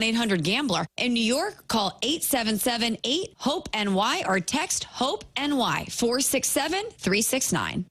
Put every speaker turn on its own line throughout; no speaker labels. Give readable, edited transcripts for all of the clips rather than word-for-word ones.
800-GAMBLER. In New York, call 877-8-HOPE-NY or text HOPE-NY 467-369.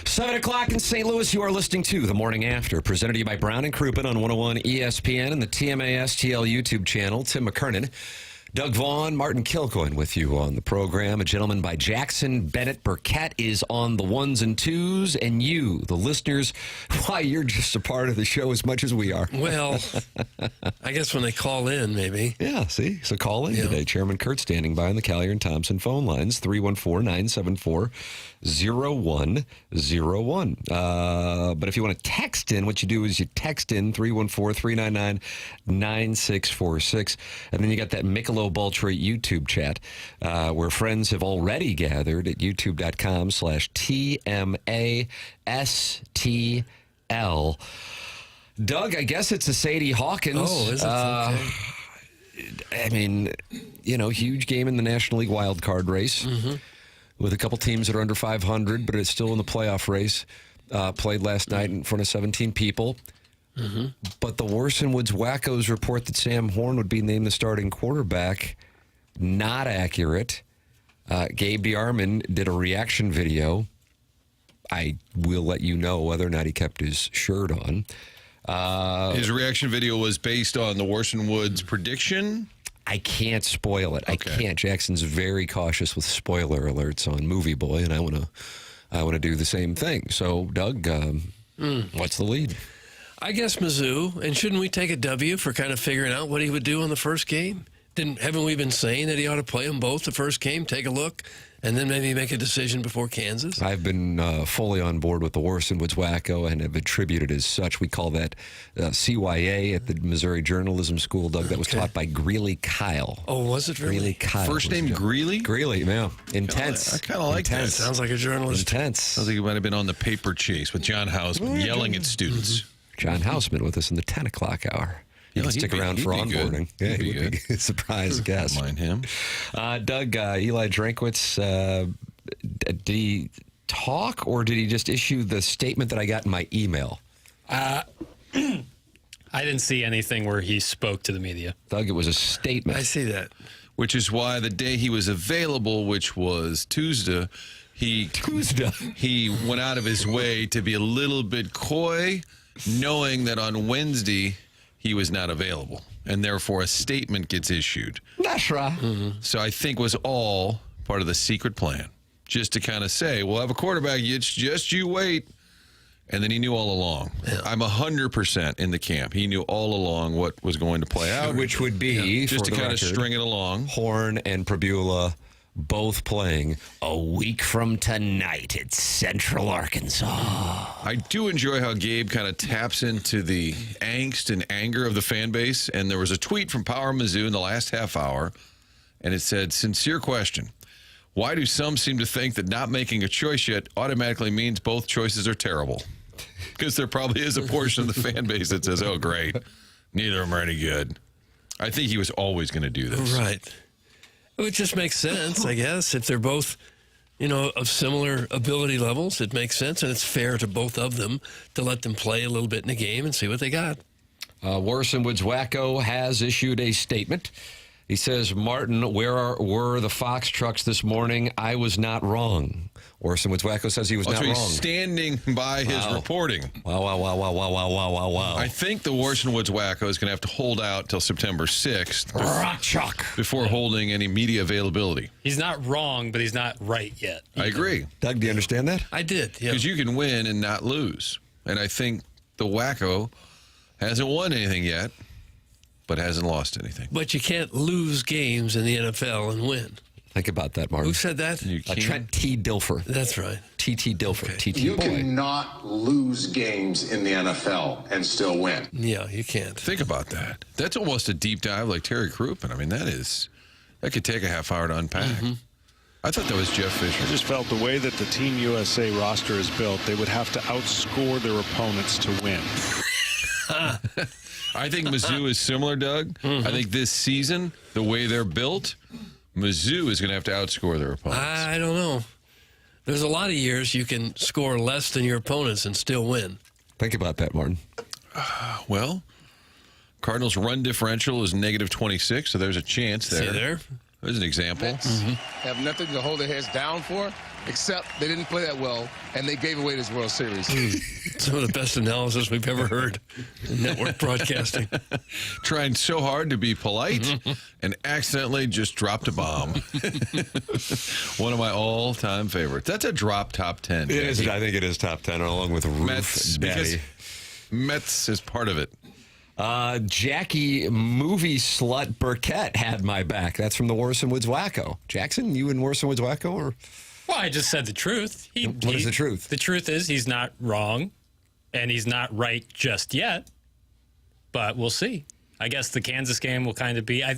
Seven o'clock in St. Louis, you are listening to The Morning After, presented to you by Brown and Crouppen on 101 ESPN and the TMASTL YouTube channel. Tim McKernan, Doug Vaughn, Martin Kilcoyne with you on the program. A gentleman by Jackson Burkett is on the ones and twos, and you, the listeners, why, you're just a part of the show as much as we are.
Well, I guess when they call in, maybe.
Yeah, see? So call in today. Chairman Kurt standing by on the Collier and Thompson phone lines, 314-974-0101. But if you want to text in, what you do is you text in 314-399-9646, and then you got that Michelob Ultra YouTube chat where friends have already gathered at youtube.com/TMASTL. Doug, I guess it's a Sadie Hawkins.
Oh, is it? Okay.
I mean, you know, huge game in the National League wild card race with a couple teams that are under 500, but it's still in the playoff race. Played last night in front of 17 people. But the Worson Woods Wackos report that Sam Horn would be named the starting quarterback, not accurate. Gabe DeArmond did a reaction video. I will let you know whether or not he kept his shirt on.
His reaction video was based on the Worson Woods prediction.
I can't spoil it. Okay. I can't. Jackson's very cautious with spoiler alerts on Movie Boy, and I want to do the same thing. So, Doug, what's the lead?
I guess Mizzou. And shouldn't we take a W for kind of figuring out what he would do on the first game? Haven't we been saying that he ought to play them both the first game, take a look, and then maybe make a decision before Kansas?
I've been fully on board with the Worson Woods Wacko and have attributed as such. We call that CYA at the Missouri Journalism School, Doug. That was taught by Greeley Kyle.
Oh, was it really?
Greeley Kyle.
First name Greeley?
Greeley, yeah. Intense.
I kind of like that.
Sounds like a journalist.
Intense.
Sounds like he might have been on the paper chase with John Houseman yelling at students.
John Houseman with us in the 10 o'clock hour. You can stick around for onboarding. Yeah, he would be a surprise guest.
Mind him.
Doug, Eli Drinkwitz, did he talk or did he just issue the statement that I got in my email?
I didn't see anything where he spoke to the media.
Doug, it was a statement.
I see that.
Which is why the day he was available, which was Tuesday, he went out of his way to be a little bit coy, knowing that on Wednesday he was not available, and therefore a statement gets issued.
That's right.
So I think was all part of the secret plan, just to kind of say, we'll have a quarterback, it's just you wait. And then he knew all along. Yeah. I'm 100% in the camp. He knew all along what was going to play out.
Which would be,
just to kind of string it along.
Horn and Prabula both playing a week from tonight at Central Arkansas.
I do enjoy how Gabe kind of taps into the angst and anger of the fan base. And there was a tweet from Power Mizzou in the last half hour, and it said, sincere question. Why do some seem to think that not making a choice yet automatically means both choices are terrible? Because there probably is a portion of the fan base that says, oh, great, neither of them are any good. I think he was always going to do this.
Right. It just makes sense, I guess. If they're both, of similar ability levels, it makes sense, and it's fair to both of them to let them play a little bit in the game and see what they got.
Worson Woods Wacko has issued a statement. He says, Martin, where were the Fox trucks this morning? I was not wrong. Worson Woods Wacko says he was not
so
wrong.
He's standing by his reporting.
Wow.
I think the Worson Woods Wacko is going to have to hold out till September 6th before holding any media availability.
He's not wrong, but he's not right yet.
I agree.
Doug, do you understand that?
I did, yeah.
Because you can win and not lose. And I think the Wacko hasn't won anything yet, but hasn't lost anything.
But you can't lose games in the NFL and win.
Think about that, Martin.
Who said that?
Trent T. Dilfer.
That's right.
T.T. Dilfer.
Okay.
T.T.
You
boy.
cannot lose games in the NFL and still win.
Yeah, you can't.
Think about that. That's almost a deep dive like Terry Crouppen. I mean, that could take a half hour to unpack. Mm-hmm. I thought that was Jeff Fisher.
I just felt the way that the Team USA roster is built, they would have to outscore their opponents to win.
I think Mizzou is similar, Doug. Mm-hmm. I think this season, the way they're built, Mizzou is going to have to outscore their opponents.
I don't know. There's a lot of years you can score less than your opponents and still win.
Think about that, Martin.
Well, Cardinals' run differential is -26, so there's a chance there.
See there?
There's an example.
Have nothing to hold their heads down for, except they didn't play that well, and they gave away this World Series.
Some of the best analysis we've ever heard in network broadcasting.
Trying so hard to be polite and accidentally just dropped a bomb. One of my all-time favorites. That's a drop top 10.
It is. I think it is top 10, along with Roof
Mets,
Daddy.
Mets is part of it.
Jackie movie slut Burkett had my back. That's from the Worson Woods Wacko. Jackson, you in Worson Woods Wacko? Or?
Well, I just said the truth.
What is the truth?
The truth is he's not wrong, and he's not right just yet. But we'll see. I guess the Kansas game will kind of be. I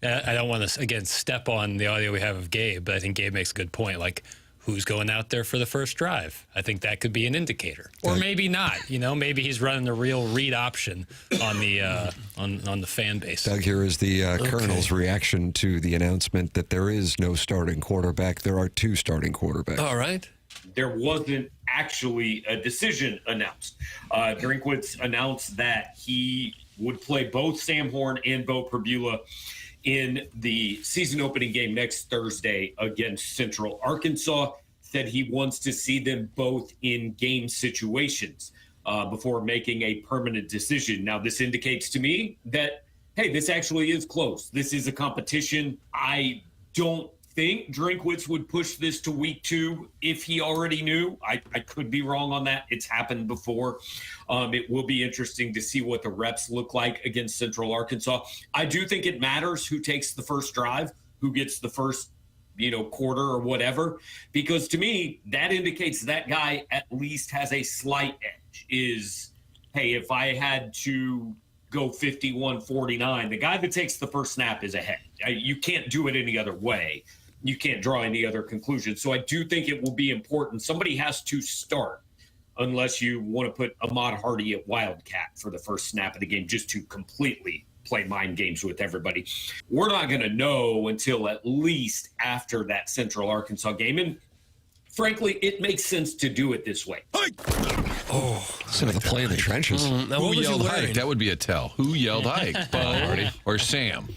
don't want to, again, step on the audio we have of Gabe, but I think Gabe makes a good point. Like, who's going out there for the first drive? I think that could be an indicator, or maybe not. Maybe he's running the real read option on the on the fan base.
Doug, here is the Colonel's reaction to the announcement that there is no starting quarterback. There are two starting quarterbacks.
All right.
There wasn't actually a decision announced. Drinkwitz announced that he would play both Sam Horn and Bo Prabula in the season opening game next Thursday against Central Arkansas. Said he wants to see them both in game situations. before making a permanent decision. Now, this indicates to me that, hey, this actually is close. This is a competition. I don't think Drinkwitz would push this to week 2 if he already knew. I could be wrong on that. It's happened before. It will be interesting to see what the reps look like against Central Arkansas. I do think it matters who takes the first drive, who gets the first quarter or whatever, because to me, that indicates that guy at least has a slight edge. Is, hey, if I had to go 51-49, the guy that takes the first snap is ahead. You can't do it any other way. You can't draw any other conclusion. So I do think it will be important. Somebody has to start, unless you want to put Ahmad Hardy at Wildcat for the first snap of the game, just to completely play mind games with everybody. We're not going to know until at least after that Central Arkansas game. And frankly, it makes sense to do it this way.
Oh, instead of the play in the trenches.
Who yelled hike? That would be a tell. Who yelled hike? Bud or Sam?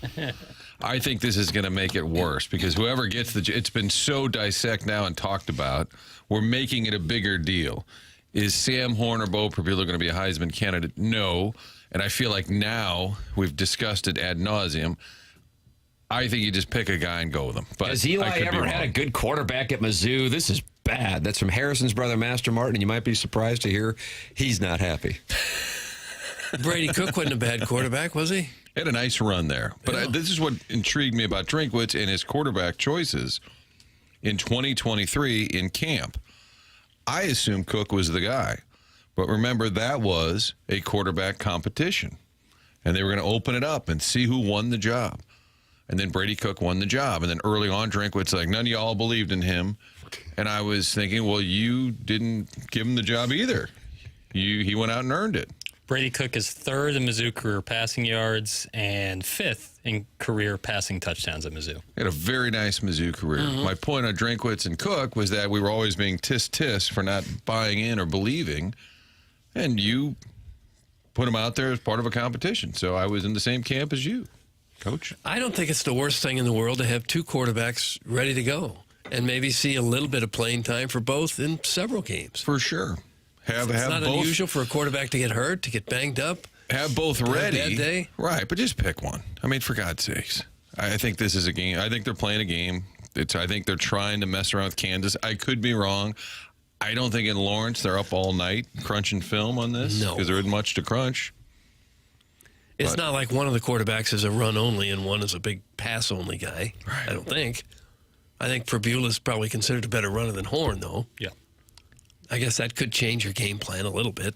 I think this is going to make it worse because whoever gets it's been so dissected now and talked about. We're making it a bigger deal. Is Sam Horn or Bo Prabula going to be a Heisman candidate? No. And I feel like now we've discussed it ad nauseum. I think you just pick a guy and go with him. But
has Eli ever had a good quarterback at Mizzou? This is bad. That's from Harrison's brother, Master Martin, and you might be surprised to hear he's not happy.
Brady Cook wasn't a bad quarterback, was he?
He had a nice run there. But this is what intrigued me about Drinkwitz and his quarterback choices in 2023 in camp. I assumed Cook was the guy. But remember, that was a quarterback competition. And they were going to open it up and see who won the job. And then Brady Cook won the job. And then early on, Drinkwitz, like, none of y'all believed in him. And I was thinking, well, you didn't give him the job either. He went out and earned it.
Brady Cook is 3rd in Mizzou career passing yards and 5th in career passing touchdowns at Mizzou.
He had a very nice Mizzou career. Mm-hmm. My point on Drinkwitz and Cook was that we were always being tisk for not buying in or believing. And you put him out there as part of a competition. So I was in the same camp as you, Coach.
I don't think it's the worst thing in the world to have 2 quarterbacks ready to go and maybe see a little bit of playing time for both in several games.
For sure.
It's not
both,
unusual for a quarterback to get hurt, to get banged up.
Have both ready.
Bad day.
Right, but just pick one. I mean, for God's sakes. I think this is a game. I think they're playing a game. I think they're trying to mess around with Kansas. I could be wrong. I don't think in Lawrence they're up all night crunching film on this because there isn't much to crunch.
It's not like one of the quarterbacks is a run-only and one is a big pass-only guy. Right. I don't think. I think Prabula's probably considered a better runner than Horn, though.
Yeah.
I guess that could change your game plan a little bit.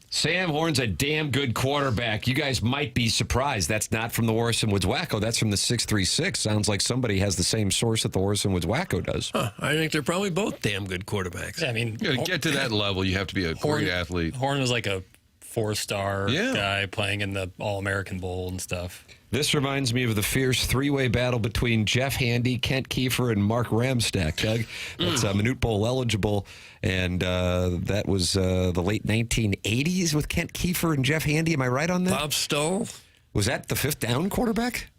Sam Horn's a damn good quarterback. You guys might be surprised. That's not from the Orson Woods Wacko. That's from the 636. Sounds like somebody has the same source that the Orson Woods Wacko does.
I think they're probably both damn good quarterbacks.
Yeah, I mean,
to get to that level, you have to be a great athlete.
Horn was like a 4-star guy playing in the All-American Bowl and stuff.
This reminds me of the fierce 3-way battle between Jeff Handy, Kent Kiefer, and Mark Ramstack, Doug. That's Minute Bowl eligible, and that was the late 1980s with Kent Kiefer and Jeff Handy. Am I right on that?
Bob Stoll.
Was that the 5th down quarterback?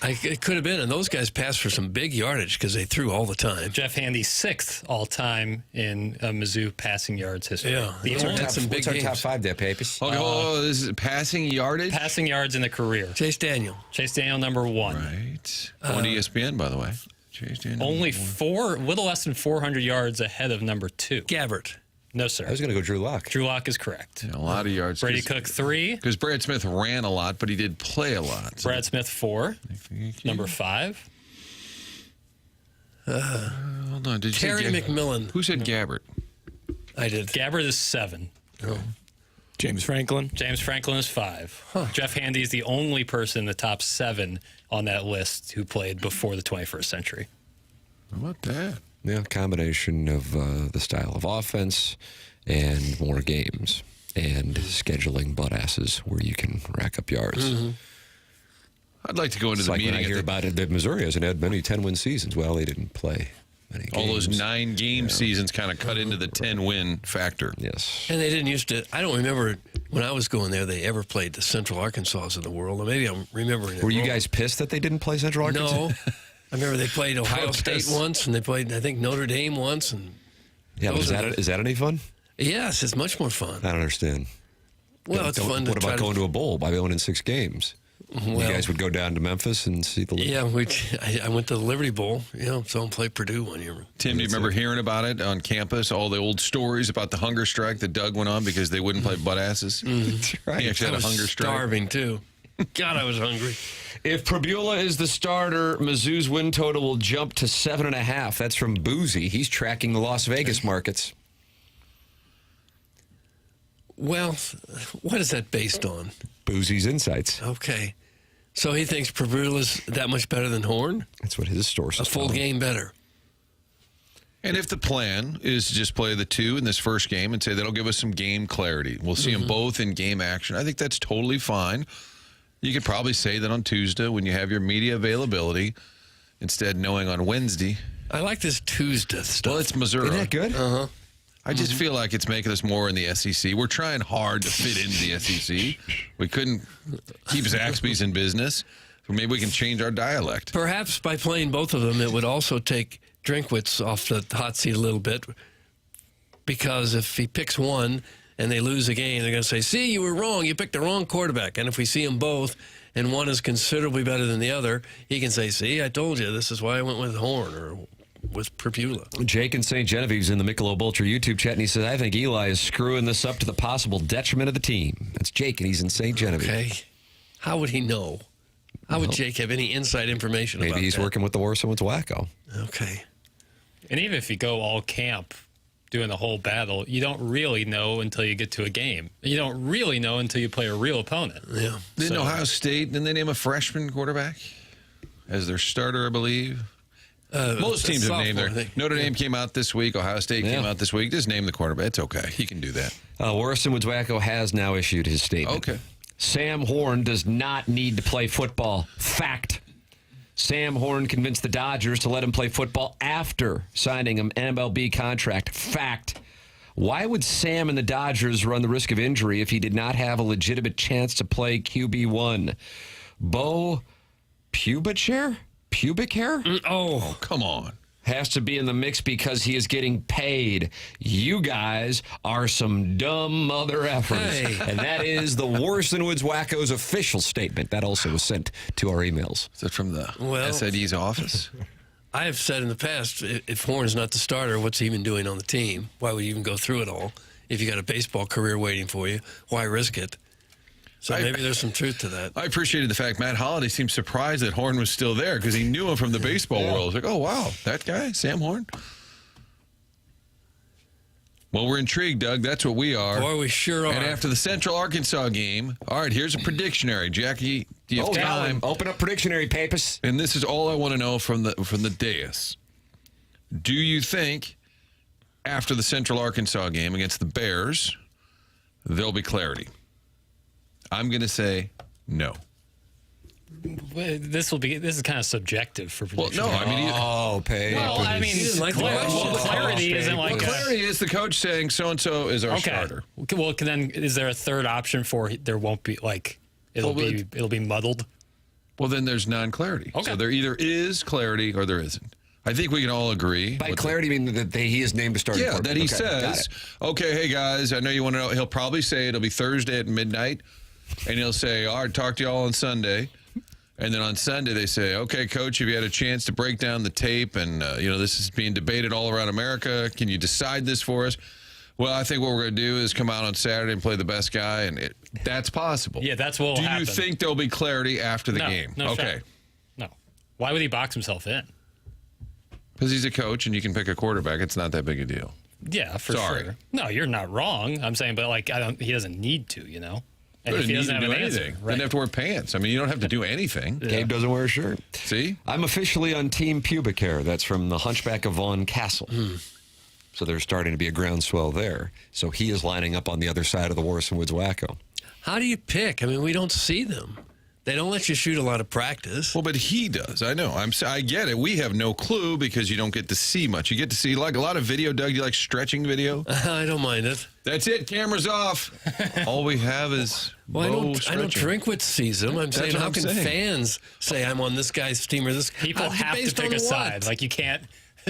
It could have been, and those guys passed for some big yardage because they threw all the time.
Jeff Handy 6th all-time in Mizzou passing yards history.
Yeah,
what's our top 5 there, Papers?
Okay, this is passing yardage?
Passing yards in the career.
Chase Daniel,
number 1.
Right. On ESPN, by the way. Chase Daniel.
Only little less than 400 yards ahead of number 2.
Gabbert.
No, sir.
I was going to go Drew Lock.
Drew Lock is correct.
Yeah, a lot of yards.
Brady Cook 3.
Because Brad Smith ran a lot, but he did play a lot.
Brad Smith 4. Number 5.
Hold on. Did
Terry
you say
McMillan.
Who said Gabbert?
I did.
Gabbert is 7.
Oh.
James Franklin is 5. Jeff Handy is the only person in the top 7 on that list who played before the 21st century.
How about that?
Yeah, combination of the style of offense and more games and scheduling butt asses where you can rack up yards.
Mm-hmm. I'd like to go into the meeting.
When I hear about it that Missouri hasn't had many 10-win seasons. Well, they didn't play many games.
All those 9-game seasons kind of cut into the 10-win factor.
Yes.
And they didn't used to. I don't remember when I was going there they ever played the Central Arkansas of the world. Or maybe I'm remembering it
Were you
wrong.
guys pissed that they didn't play Central Arkansas?
No. I remember they played Ohio State once, and they played, I think, Notre Dame once. And
yeah, but is that any fun?
Yes, it's much more fun.
I don't understand.
Well, it's fun to
What about going to a bowl by winning 6 games?
Well,
you guys would go down to Memphis and see the league?
Yeah, I went to the Liberty Bowl. So I played Purdue one year.
Tim, do you remember hearing about it on campus? All the old stories about the hunger strike that Doug went on because they wouldn't play butt asses?
That's right.
He actually had a hunger strike.
Starving, too. God, I was hungry.
If Prabula is the starter, Mizzou's win total will jump to 7.5. That's from Boozy. He's tracking the Las Vegas markets.
Well, what is that based on?
Boozy's insights.
Okay. So he thinks Prabula's that much better than Horn?
That's what his source is.
A full game better.
And if the plan is to just play the 2 in this first game and say that'll give us some game clarity, we'll see them both in game action, I think that's totally fine. You could probably say that on Tuesday when you have your media availability instead knowing on Wednesday.
I like this Tuesday stuff.
Well, it's Missouri.
Isn't that good?
Uh-huh.
I just feel like it's making us more in the SEC. We're trying hard to fit into the SEC. We couldn't keep Zaxby's in business. Maybe we can change our dialect.
Perhaps by playing both of them, it would also take Drinkwitz off the hot seat a little bit, because if he picks one and they lose a game, they're going to say, see, you were wrong. You picked the wrong quarterback. And if we see them both and one is considerably better than the other, he can say, see, I told you, this is why I went with Horn or with Prabula.
Jake in St. Genevieve's in the Michelob Ultra YouTube chat, and he says, I think Eli is screwing this up to the possible detriment of the team. That's Jake, and he's in St. Genevieve.
Okay. How would he know? How would Jake have any inside information about that?
Maybe he's working with the Warson's Wacko.
Okay.
And even if you go all camp doing the whole battle, you don't really know until you get to a game. You don't really know until you play a real opponent.
Yeah. Didn't Ohio State, didn't they name a freshman quarterback as their starter, I believe? Most teams have named their. Notre Dame came out this week. Ohio State came out this week. Just name the quarterback. It's okay. He can do that.
Warson's Wacko has now issued his statement.
Okay.
Sam Horn does not need to play football. Fact. Sam Horn convinced the Dodgers to let him play football after signing an MLB contract. Fact. Why would Sam and the Dodgers run the risk of injury if he did not have a legitimate chance to play QB1? Bo Pubic hair?
Oh, come on.
Has to be in the mix because he is getting paid. You guys are some dumb mother effers.
Hey.
And that is the Warson's Wacko's official statement. That also was sent to our emails.
Is that from the SID's office?
I have said in the past, if Horn is not the starter, what's he even doing on the team? Why would you even go through it all? If you got a baseball career waiting for you, why risk it? So maybe there's some truth to that.
I appreciated the fact Matt Holliday seemed surprised that Horn was still there because he knew him from the baseball world. It's like, oh, wow, that guy, Sam Horn? Well, we're intrigued, Doug. That's what we are.
Boy, we sure are.
And after the Central Arkansas game, all right, here's a predictionary. Jackie, do you have time?
Open up predictionary, Papus.
And this is all I want to know from the dais. Do you think after the Central Arkansas game against the Bears, there'll be clarity? I'm going to say no.
This is kind of subjective for prediction.
Well, no, I mean,
well, I mean, clarity isn't like
clarity is the coach saying so and so is our starter.
Well, then is there a third option for there won't be it'll be muddled?
Well, then there's non-clarity.
Okay.
So there either is clarity or there isn't. I think we can all agree.
By clarity, you mean that he is named a starting quarterback?
Yeah, that he says, okay, hey guys, I know you want to know. He'll probably say it'll be Thursday at midnight. And he'll say, all right, talk to you all on Sunday. And then on Sunday, they say, okay, coach, have you had a chance to break down the tape? And, this is being debated all around America. Can you decide this for us? Well, I think what we're going to do is come out on Saturday and play the best guy. And that's possible.
Yeah, that's what will happen.
Do you think there'll be clarity after the game?
No,
okay.
Shot. No. Why would he box himself in?
Because he's a coach and you can pick a quarterback. It's not that big a deal.
Yeah, for sure. No, you're not wrong. I'm saying, but he doesn't need to, And if he doesn't have an answer,
right? Doesn't have to wear pants. I mean, you don't have to do anything.
Gabe doesn't wear a shirt.
See?
I'm officially on Team Pubic Hair. That's from the Hunchback of Vaughn Castle. So there's starting to be a groundswell there. So he is lining up on the other side of the Warson's Wacko.
How do you pick? I mean, we don't see them. They don't let you shoot a lot of practice.
Well, but he does. I know. I get it. We have no clue because you don't get to see much. You get to see a lot of video. Doug, do you like stretching video?
I don't mind it.
That's it. Camera's off. All we have is
I don't Drinkwitz sees them. I'm saying, how can fans say I'm on this guy's team or this?
People have to pick a side. You can't.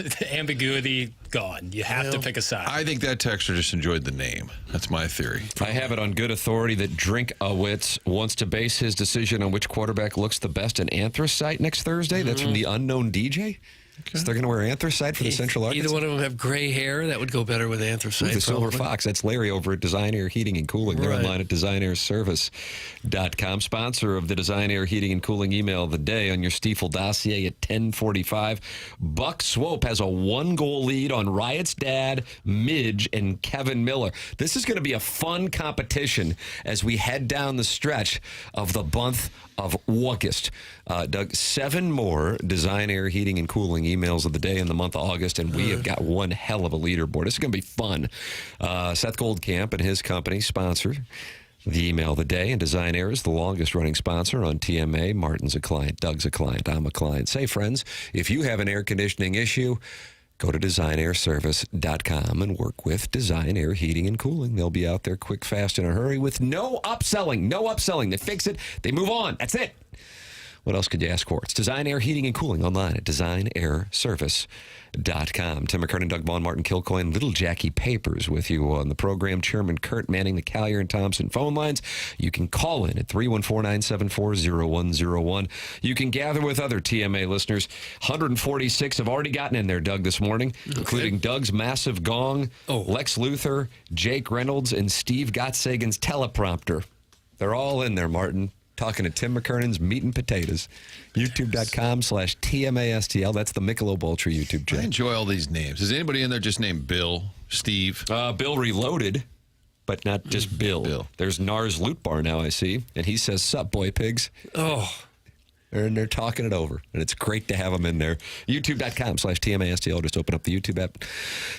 the ambiguity gone. You have to pick a side.
I think that texter just enjoyed the name. That's my theory.
I have it on good authority that Drinkowitz wants to base his decision on which quarterback looks the best in anthracite next Thursday. That's from the unknown DJ. Okay. So they're going to wear anthracite for the Central Arkansas.
Either one of them have gray hair. That would go better with anthracite.
Ooh, the Silver Fox. That's Larry over at Design Air Heating and Cooling. They're online at designairservice.com. Sponsor of the Design Air Heating and Cooling email of the day on your Stiefel dossier at 10:45. Buck Swope has a 1-goal lead on Riot's dad, Midge, and Kevin Miller. This is going to be a fun competition as we head down the stretch of the month of August. Doug, 7 more Design Air Heating and Cooling emails of the day in the month of August, and we have got one hell of a leaderboard. This is going to be fun. Seth Goldcamp and his company sponsor the email of the day, and Design Air is the longest-running sponsor on TMA. Martin's a client, Doug's a client, I'm a client. Say, friends, if you have an air conditioning issue, go to designairservice.com and work with Design Air Heating and Cooling. They'll be out there quick, fast, in a hurry with no upselling. No upselling. They fix it. They move on. That's it. What else could you ask for? It's Design Air Heating and Cooling online at designairservice.com. Tim McKernan, Doug Vaughn, Martin Kilcoyne, Little Jackie Papers with you on the program. Chairman Kurt manning the Collier and Thompson phone lines. You can call in at 314-974-0101. You can gather with other TMA listeners. 146 have already gotten in there, Doug, this morning, including Doug's massive gong, Lex Luthor, Jake Reynolds, and Steve Gottsagen's teleprompter. They're all in there, Martin. Talking to Tim McKernan's Meat and Potatoes. YouTube.com/TMASTL. That's the Michelob Ultra YouTube channel.
I enjoy all these names. Is anybody in there just named Bill, Steve?
Bill Reloaded, but not just Bill. There's Nars Loot Bar now, I see. And he says, "Sup, boy pigs."
Oh.
And they're talking it over. And it's great to have them in there. YouTube.com/TMASTL. Just open up the YouTube app.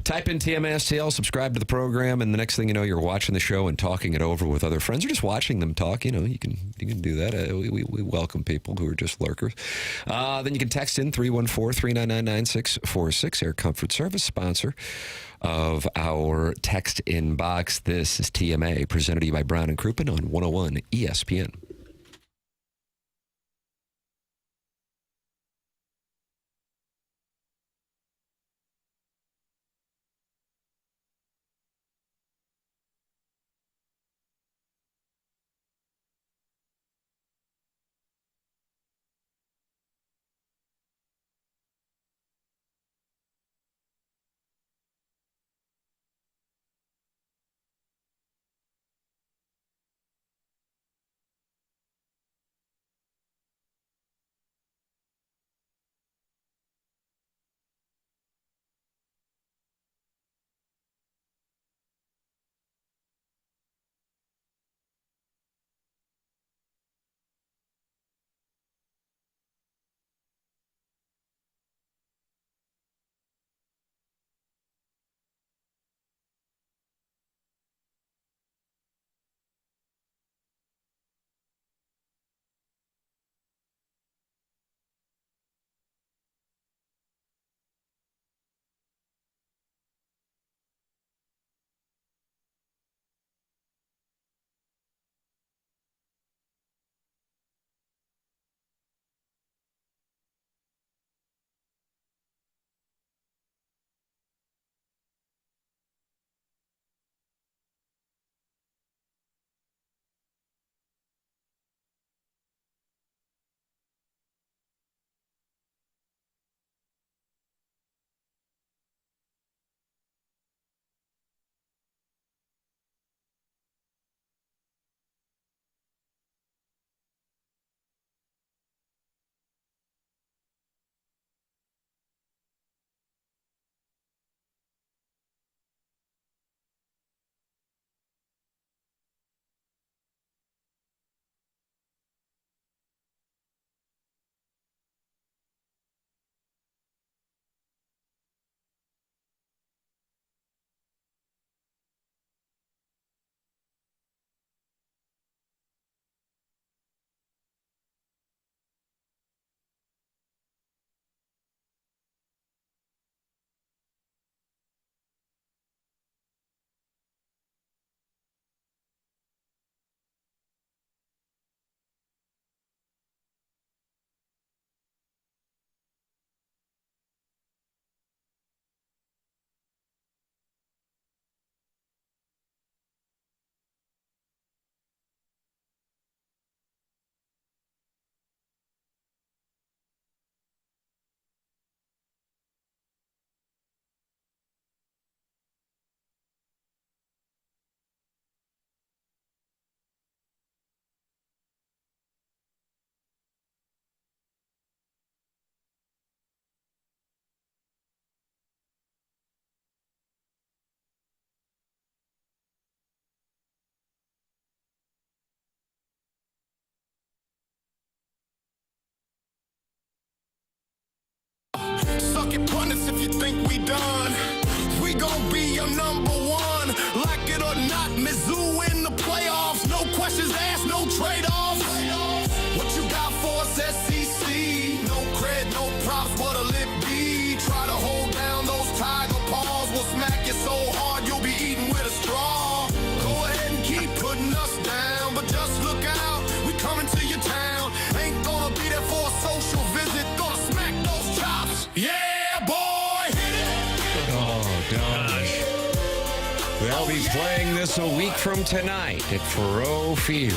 Type in TMASTL, subscribe to the program, and the next thing you know, you're watching the show and talking it over with other friends or just watching them talk. You know, you can do that. We welcome people who are just lurkers. Then you can text in 314-399-9646. Air Comfort Service, sponsor of our text inbox. This is TMA, presented to you by Brown and Crouppen on 101 ESPN.
honest if you think we done. We gon' be your number one. Like it or not, Mizzou in the playoffs. No questions asked, no trade-offs. What you got for us, SEC? No cred, no props, but a lip bead. Try to hold down those tiger paws. We'll smack you so hard you'll be eating with a straw. Go ahead and keep putting us down, but just look out, we coming to your town. Ain't gonna be there for a social visit. Gonna smack those chops. Yeah, boy, hit it.
Oh, gosh. They'll be playing this a week from tonight at Faroe Field.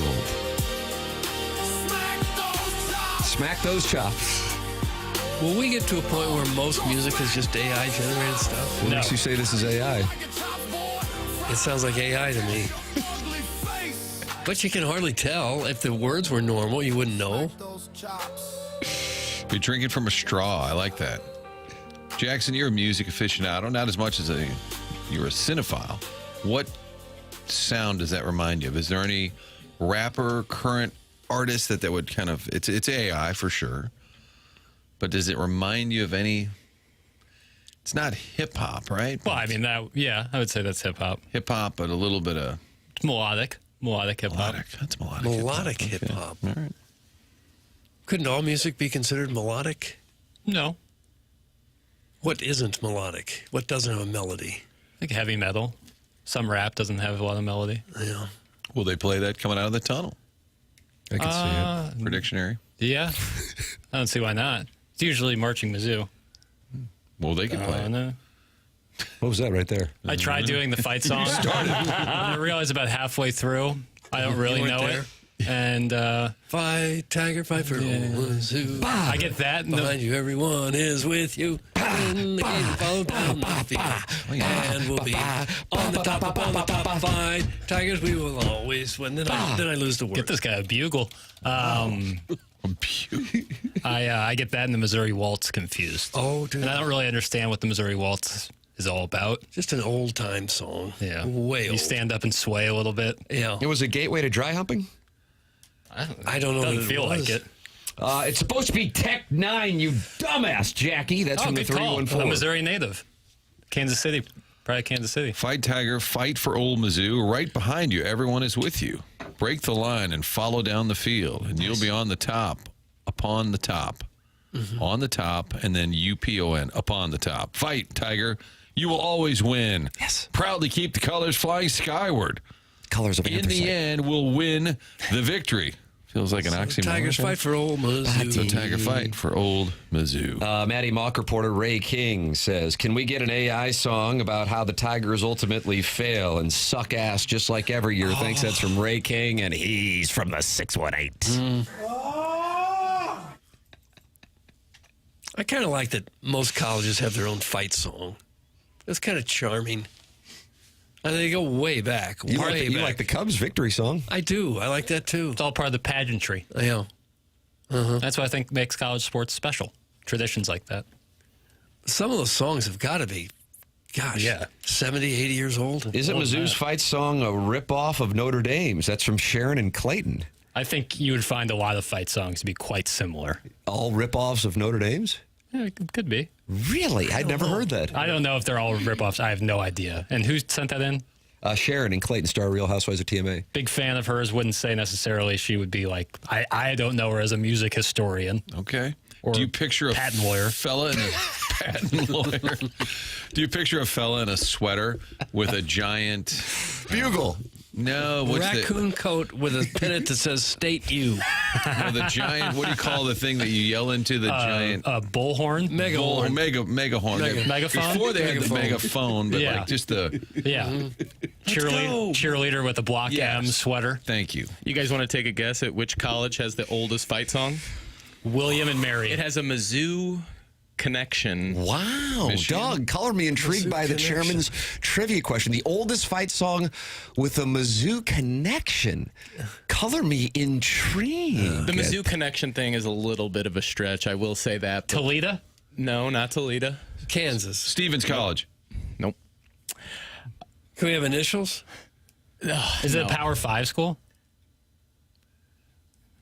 Smack those chops.
Will we get to a point where most music is just AI generated stuff?
What makes you say this is AI?
It sounds like AI to me. But you can hardly tell. If the words were normal, you wouldn't know.
You're drinking from a straw. I like that. Jackson, you're a music aficionado, not as much as you're a cinephile. What sound does that remind you of? Is there any rapper, current artist that would kind of, it's AI for sure, but does it remind you of any? It's not hip hop, right?
Well, I mean, I would say that's hip hop.
Hip hop, but a little bit of
Melodic hip hop.
That's melodic.
Melodic hip hop.
Okay. All right.
Couldn't all music be considered melodic?
No.
What isn't melodic? What doesn't have a melody?
I think heavy metal. Some rap doesn't have a lot of melody.
Yeah.
Will they play that coming out of the tunnel?
I can see it.
For dictionary?
Yeah. I don't see why not. It's usually Marching Mizzou.
Well, they can play it.
No.
What was that right there?
I tried doing the fight song. I realized about halfway through, I don't really know it. And
fight, Tiger, fight for Mizzou.
I get that.
Behind you, everyone is with you. In the game, follow down the field. And we'll be on the top, fight. Tigers, we will always win. Then I lose the word.
Get this guy a bugle. I get that and the Missouri Waltz confused.
Oh, dude.
And I don't really understand what the Missouri Waltz is all about.
Just an old-time song.
Yeah.
Way old.
You stand up and sway a little bit.
Yeah.
It was a gateway to dry humping?
I don't know.
Doesn't feel like it.
It's supposed to be Tech 9, you dumbass, Jackie. That's from the
good call.
314.
A Missouri native. Kansas City. Probably Kansas City.
Fight, Tiger, fight for old Mizzou. Right behind you, everyone is with you. Break the line and follow down the field, and you'll be on the top, upon the top, on the top, and then UPON, upon the top. Fight, Tiger. You will always win.
Yes.
Proudly keep the colors flying skyward.
Colors of
In the end, we'll win the victory. Feels like an oxymoron.
Tigers fight for old Mizzou.
So Tiger fight for old Mizzou.
Maddie Mock reporter Ray King says, can we get an AI song about how the Tigers ultimately fail and suck ass just like every year? Thanks. That's from Ray King, and he's from the 618.
I kind of like that most colleges have their own fight song. It's kind of charming. And they go way back.
You like the Cubs victory song?
I do. I like that too.
It's all part of the pageantry.
Yeah.
That's what I think makes college sports special. Traditions like that.
Some of those songs have got to be, 70, 80 years old.
Isn't Mizzou's fight song a ripoff of Notre Dame's? That's from Sharon and Clayton.
I think you would find a lot of fight songs to be quite similar.
All ripoffs of Notre Dame's?
Yeah, it could be.
Really? I'd never heard that.
I don't know if they're all ripoffs. I have no idea. And who sent that in?
Sharon and Clayton, star Real Housewives of TMA.
Big fan of hers. Wouldn't say necessarily she would be like, I don't know her as a music historian.
Okay.
Or
do you picture a
patent lawyer.
Fella in a patent lawyer? Do you picture a fella in a sweater with a giant
bugle?
No, what's
raccoon coat with a pennant that says "State U."
No, the giant. What do you call the thing that you yell into? The giant
bullhorn,
megahorn,
megahorn.
Megaphone.
Before they had the megaphone, but like just the
cheerleader with a block M sweater.
Thank you.
You guys want to take a guess at which college has the oldest fight song?
William and Mary.
It has a Mizzou connection.
Wow.
Michigan?
Doug, color me intrigued by the chairman's trivia question. The oldest fight song with a Mizzou connection. Color me intrigued.
The Mizzou connection thing is a little bit of a stretch, I will say that.
Toledo?
No, not Toledo.
Kansas.
Stevens College.
Nope.
Can we have initials?
Is it a Power 5 school?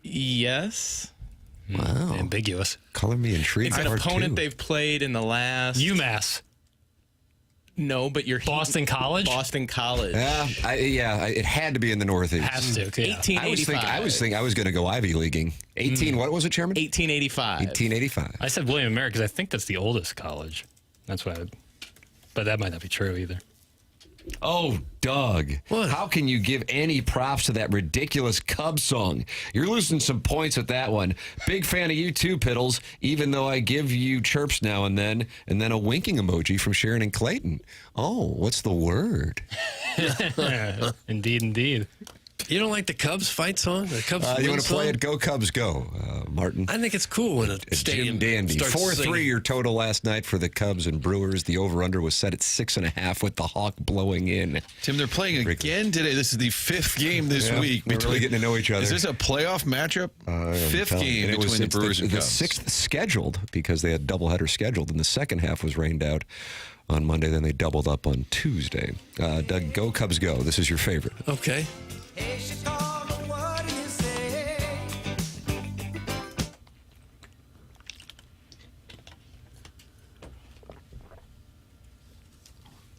Yes.
Wow.
Ambiguous.
Color me intrigued.
It's an opponent they've played in the last...
UMass.
No, but you're...
Boston College?
Boston College.
It had to be in the Northeast.
Has to, yeah.
1885.
I was going to go Ivy Leaguing. What was it, Chairman?
1885.
1885.
I said William & Mary because I think that's the oldest college. That's why but that might not be true either.
Oh, Doug.
What?
How can you give any props to that ridiculous Cubs song? You're losing some points with that one. Big fan of you too, Piddles, even though I give you chirps now and then a winking emoji from Sharon and Clayton. Oh, what's the word?
Indeed.
You don't like the Cubs fight song? The Cubs
You want to play
song?
it? Go Cubs, go, Martin.
I think it's cool when a stadium
Jim Dandy.
starts
4-3
singing.
your total last night for the Cubs and Brewers. The over-under was set at 6.5 with the Hawk blowing in.
Tim, they're playing again today. This is the 5th game this week.
We're really getting to know each other.
Is this a playoff matchup? 5th game between the Brewers and
the
Cubs.
6th scheduled because they had doubleheader scheduled, and the second half was rained out on Monday. Then they doubled up on Tuesday. Doug, go Cubs, go. This is your favorite.
Okay.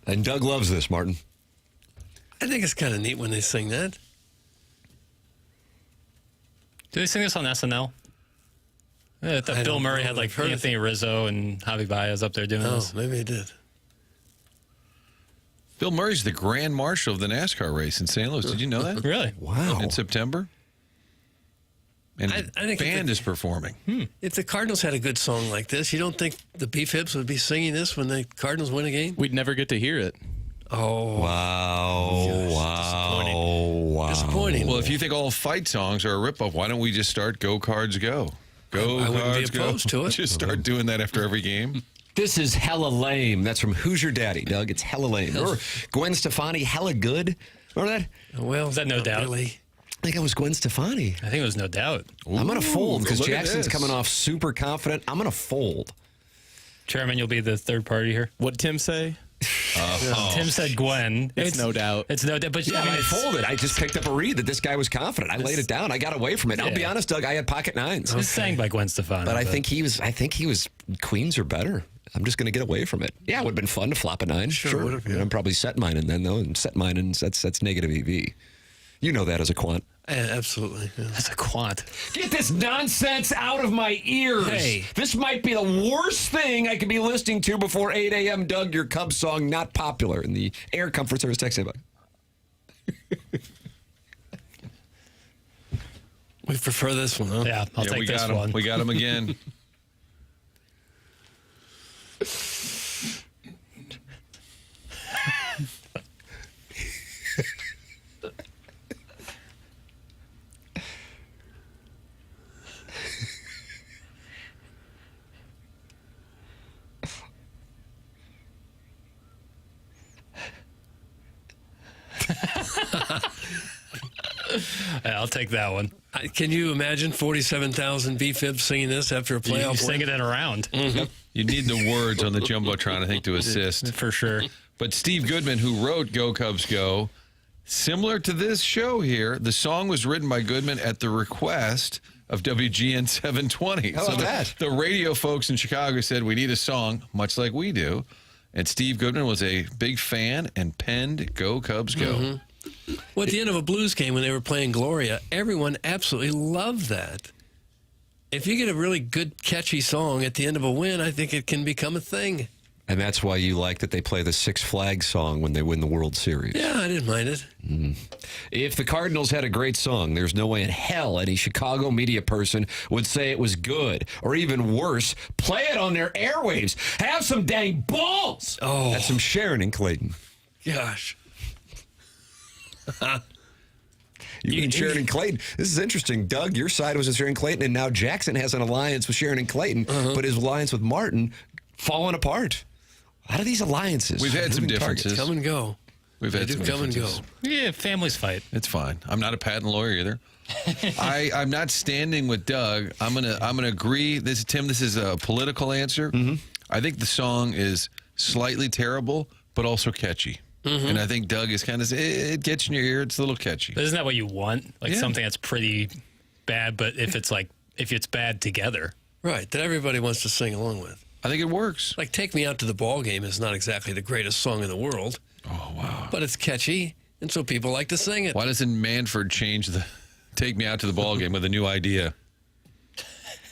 And Doug loves this, Martin.
I think it's kind of neat when they sing that.
Do they sing this on SNL? Yeah, I thought Bill Murray had like Anthony Rizzo and Javi Baez up there doing this.
Oh, maybe he did.
Bill Murray's the grand marshal of the NASCAR race in St. Louis. Did you know that?
Really?
Wow.
In September. And
I think
the band is performing.
If the Cardinals had a good song like this, you don't think the Beef Hips would be singing this when the Cardinals win a game?
We'd never get to hear it.
Oh.
Wow.
Disappointing.
Well, if you think all fight songs are a ripoff, why don't we just start Go Cards Go? Go
I wouldn't be
Cards Go.
opposed to it.
Just start doing that after every game.
This is hella lame. That's from Who's Your Daddy, Doug. It's hella lame. Remember Gwen Stefani, hella good? Remember that?
Well,
Is that No
not
Doubt?
Really.
I think it was Gwen Stefani.
I think it was No Doubt.
I'm going to fold because
look at
Jackson's
this.
coming off super confident. I'm going to fold.
Chairman, you'll be the third party here.
What'd Tim say?
Tim said Gwen.
It's No Doubt.
It's No Doubt. But
Yeah,
I mean,
I folded. I just picked up a read that this guy was confident. I laid it down. I got away from it. I'll be
Yeah.
honest, Doug. I had pocket nines,
it's sang by Gwen Stefani.
but I think he was Queens are better. I'm just going to get away from it. Yeah, it would have been fun to flop a 9. Sure.
would've, yeah.
And I'm probably set mine and then though, and set mine and that's negative EV. You know that as a quant.
Absolutely. Yeah.
that's a quant.
Get this nonsense out of my ears.
Hey.
This might be the worst thing I could be listening to before 8 a.m. Doug, your Cubs song, not popular in the Air Comfort Service text inbox.
We prefer this one, huh?
Yeah, I'll
we
take this
got him.
one.
We got him again.
Yeah, I'll take that one.
Can you imagine 47,000 B-Fibs singing this after a
You
playoff
sing
win?
it in a round.
You need the words on the Jumbotron, I think, to assist.
For sure.
But Steve Goodman, who wrote Go Cubs Go, similar to this show here, the song was written by Goodman at the request of WGN 720.
How about that?
The radio folks in Chicago said, we need a song, much like we do. And Steve Goodman was a big fan and penned Go Cubs Go.
Well, at the end of a Blues game when they were playing Gloria, everyone absolutely loved that. If you get a really good, catchy song at the end of a win, I think it can become a thing.
And that's why you like that they play the Six Flags song when they win the World Series.
Yeah, I didn't mind it.
If the Cardinals had a great song, there's no way in hell any Chicago media person would say it was good. Or even worse, play it on their airwaves. Have some dang balls.
Oh.
That's some Sharon and Clayton.
Gosh.
You and Sharon and Clayton. This is interesting. Doug, your side was with Sharon Clayton, and now Jackson has an alliance with Sharon and Clayton, but his alliance with Martin falling apart. A lot of these alliances.
We've had some
moving targets.
differences.
Come and go.
We've had
They
some
do come and go.
differences.
Yeah, families fight.
It's fine. I'm not a patent lawyer either. I'm not standing with Doug. I'm gonna agree. This is a political answer. I think the song is slightly terrible, but also catchy. And I think Doug is kind of it gets in your ear. It's a little catchy.
But isn't that what you want? Like
Yeah.
something that's pretty bad, but if it's like if it's bad together.
Right, that everybody wants to sing along with.
I think it works.
Like Take Me Out to the Ball Game is not exactly the greatest song in the world.
Oh, wow.
But it's catchy, and so people like to sing it.
Why doesn't Manford change the Take Me Out to the Ball Game with a new idea?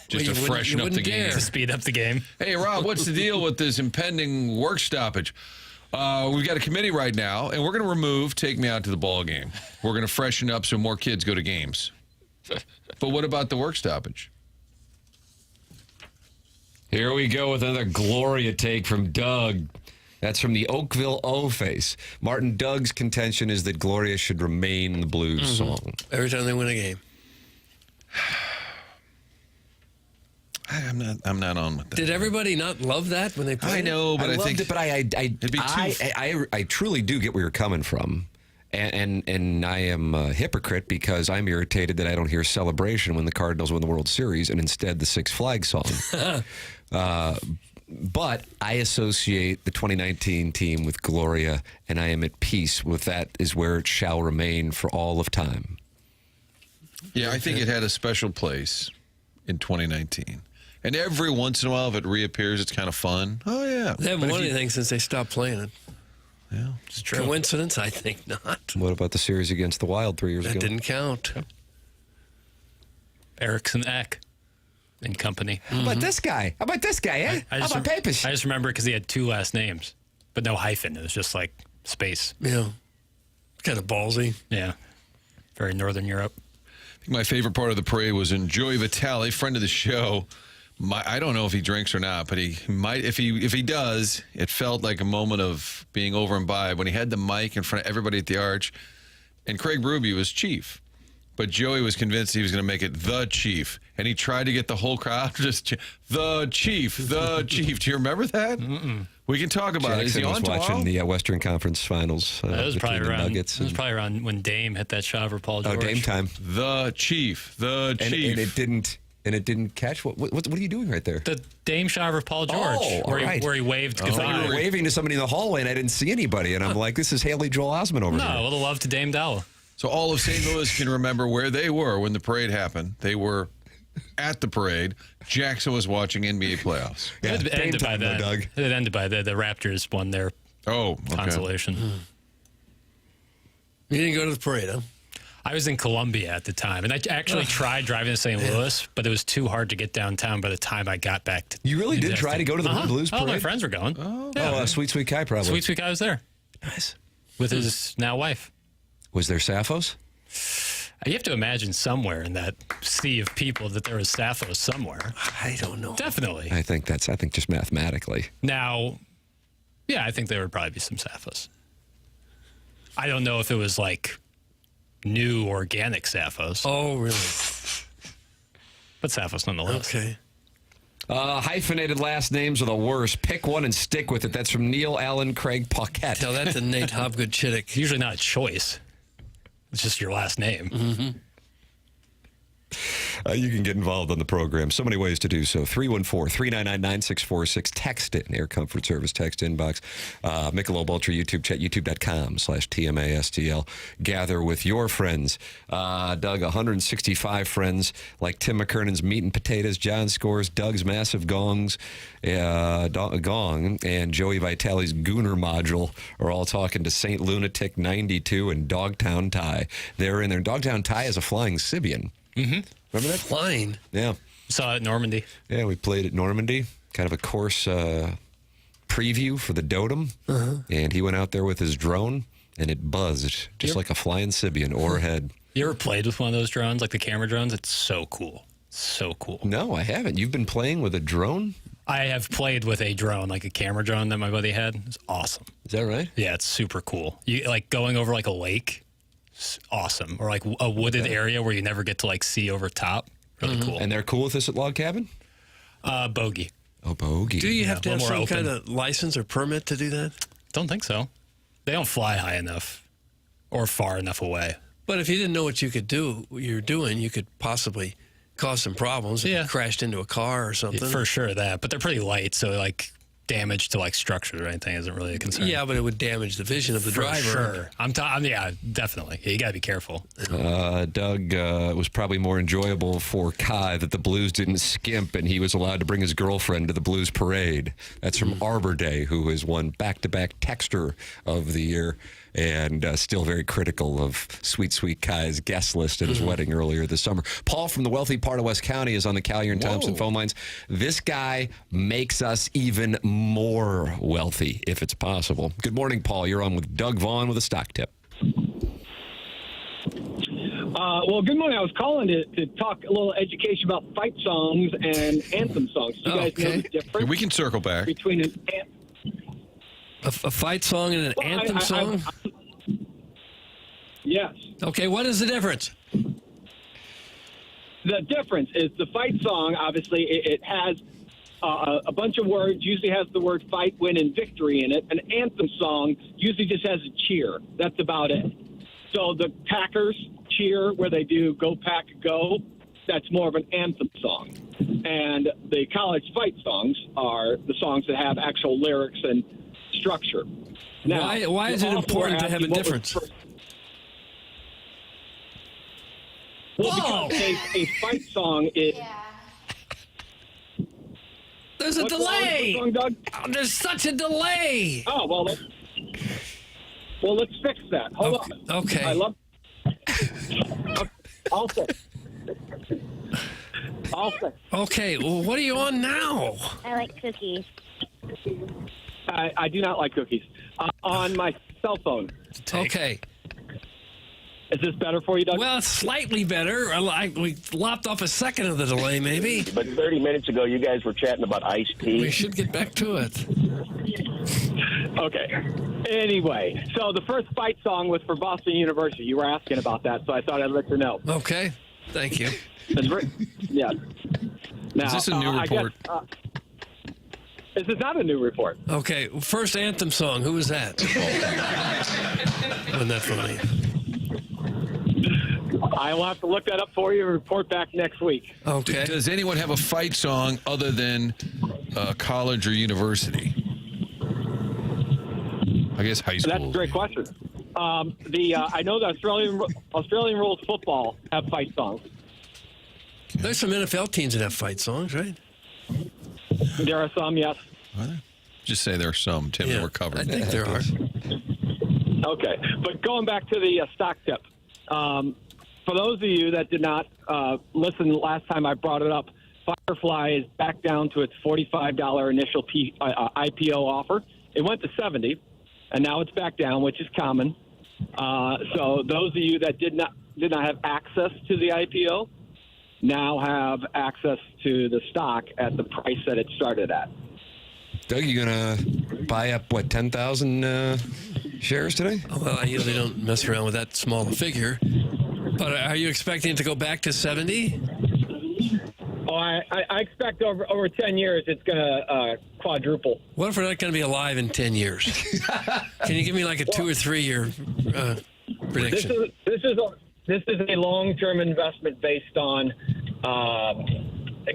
Just to freshen up the game.
To speed up the game.
Hey, Rob, what's the deal with this impending work stoppage? We've got a committee right now, and we're going to remove Take Me Out to the Ball Game. We're going to freshen up so more kids go to games. But what about the work stoppage?
Here we go with another Gloria take from Doug. That's from the Oakville O-Face. Martin, Doug's contention is that Gloria should remain the blues song.
Every time they win a game.
I'm not on with that.
Did everybody not love that when they played
I know, but I
loved
think
it, but I truly do get where you're coming from. And I am a hypocrite because I'm irritated that I don't hear Celebration when the Cardinals win the World Series and instead the Six Flags song. But I associate the 2019 team with Gloria, and I am at peace with that is where it shall remain for all of time.
Yeah, I think it had a special place in 2019. And every once in a while, if it reappears, it's kind of fun. Oh, yeah.
They haven't won anything since they stopped playing it.
Yeah,
it's true. Coincidence? I think not.
What about the series against the Wild 3 years ago?
That didn't count.
Erickson Eck and company.
How about this guy? How about this guy, eh? How about Papis?
I just remember because he had 2 last names, but no hyphen. It was just like space.
Yeah. Kind of ballsy.
Yeah. Very Northern Europe.
I think my favorite part of the parade was in Joey Vitale, friend of the show. I don't know if he drinks or not, but he might. If he does, it felt like a moment of being over and by when he had the mic in front of everybody at the Arch, and Craig Berube was chief, but Joey was convinced he was going to make it the chief, and he tried to get the whole crowd just the chief, the chief. Do you remember that?
Mm-mm.
We can talk about it. Is he
was
on
watching
tomorrow?
the Western Conference Finals.
That was probably around.
Nuggets
It was probably around when Dame hit that shot for Paul George.
Oh, Dame time.
The chief, the chief,
and it didn't. And it didn't catch. What are you doing right there?
The Dame shot for Paul George, where he waved goodbye.
You were waving to somebody in the hallway, and I didn't see anybody. And I'm like, this is Haley Joel Osment over here.
No, with a love to Dame Dalla.
So all of St. Louis can remember where they were when the parade happened. They were at the parade. Jackson was watching NBA playoffs.
Yeah, it ended by then.
Doug.
It ended by the Raptors won their consolation.
You didn't go to the parade, huh?
I was in Columbia at the time, and I actually tried driving to St. Louis, but it was too hard to get downtown by the time I got back to.
You really did try to go to the Blues Parade?
Oh, my friends were going.
Sweet Sweet Kai probably.
Sweet Sweet Kai was there.
Nice.
With his now wife.
Was there Sappho's?
You have to imagine somewhere in that sea of people that there was Sappho somewhere.
I don't know.
Definitely.
I think just mathematically.
Now, yeah, I think there would probably be some Sapphos. I don't know if it was like new organic Sapphos.
Oh, really?
But Sapphos nonetheless.
Okay.
Hyphenated last names are the worst. Pick one and stick with it. That's from Neil Allen Craig Paquette.
Tell that to Nate Hobgood-Chittick.
It's usually not a choice. It's just your last name.
Mm-hmm.
You can get involved on the program. So many ways to do so. 314-399-9646. Text it. Air Comfort Service text inbox. Michelob Ultra YouTube chat. YouTube.com/TMASTL. Gather with your friends. Doug, 165 friends like Tim McKernan's Meat and Potatoes, John Scores, Doug's Massive Gong, and Joey Vitale's Gooner Module are all talking to St. Lunatic 92 and Dogtown Ty. They're in there. Dogtown Ty is a flying Sibian.
Mm-hmm.
Remember that?
Flying.
Yeah.
Saw it at Normandy.
Yeah, we played at Normandy. Kind of a course preview for the Dotem. And he went out there with his drone, and it buzzed just like a flying Sibian overhead.
You ever played with one of those drones, like the camera drones? It's so cool. So cool.
No, I haven't. You've been playing with a drone?
I have played with a drone, like a camera drone that my buddy had. It's awesome.
Is that right?
Yeah, it's super cool. You like going over like a lake. Awesome. Or like a wooded area where you never get to like see over top. Really cool.
And they're cool with this at Log Cabin?
Bogey.
Oh, Bogey.
Do you have to have some kind
open.
of license or permit to do that?
Don't think so. They don't fly high enough or far enough away.
But if you didn't know what you could do, what you're doing, you could possibly cause some problems if you crashed into a car or something.
For sure that. But they're pretty light, so like damage to like structure or anything isn't really a concern.
Yeah, but it would damage the vision of the
For
driver.
sure. Yeah, definitely. Yeah, you got to be careful.
Doug, it was probably more enjoyable for Kai that the Blues didn't skimp and he was allowed to bring his girlfriend to the Blues parade. That's from Arbor Day, who has won back-to-back Texter of the Year and still very critical of Sweet Sweet Kai's guest list at his wedding earlier this summer. Paul from the wealthy part of West County is on the Callier and Thompson phone lines. This guy makes us even more wealthy, if it's possible. Good morning, Paul. You're on with Doug Vaughn with a stock tip.
Well, good morning. I was calling to talk a little education about fight songs and anthem songs. Do you guys know the difference?
We can circle back.
Between
A fight song and an anthem song?
Yes.
Okay, what is the difference?
The difference is the fight song, obviously, it has a bunch of words, usually has the word fight, win, and victory in it. An anthem song usually just has a cheer. That's about it. So the Packers cheer where they do Go Pack Go, that's more of an anthem song. And the college fight songs are the songs that have actual lyrics and structure. Now,
why is it important to have a difference?
Well, because a fight song is...
There's a delay.
Song, Doug?
Oh, there's such a delay.
Oh, well, let's fix that. Hold on.
Okay.
I love... I'll say.
Okay, well, what are you on now?
I like cookies.
I do not like cookies. On my cell phone.
Okay.
Is this better for you, Doug?
Well, it's slightly better. We lopped off a second of the delay, maybe.
But 30 minutes ago, you guys were chatting about iced tea.
We should get back to it.
Okay. Anyway, so the first fight song was for Boston University. You were asking about that, so I thought I'd let you know.
Okay. Thank you.
Yeah. Now,
is this a new report?
This is not a new report.
Okay. First anthem song. Who was that? Wasn't that funny?
I will have to look that up for you and report back next week.
Okay.
Does anyone have a fight song other than college or university? I guess high school.
That's a great question. I know the Australian rules football have fight songs.
There's some NFL teams that have fight songs, right?
There are some, yes.
Just say there are some, Tim, that we're covering.
I think there are.
Okay, but going back to the stock tip, for those of you that did not listen last time I brought it up, Firefly is back down to its $45 initial IPO offer. It went to $70, and now it's back down, which is common. So those of you that did not have access to the IPO now have access to the stock at the price that it started at.
Doug, you going to buy up, 10,000 shares today?
Oh, well, I usually don't mess around with that small a figure. But are you expecting it to go back to 70?
Oh, I expect over 10 years it's going to quadruple.
What if we're not going to be alive in 10 years? Can you give me like a 2 or 3 year prediction?
This is a long-term investment based on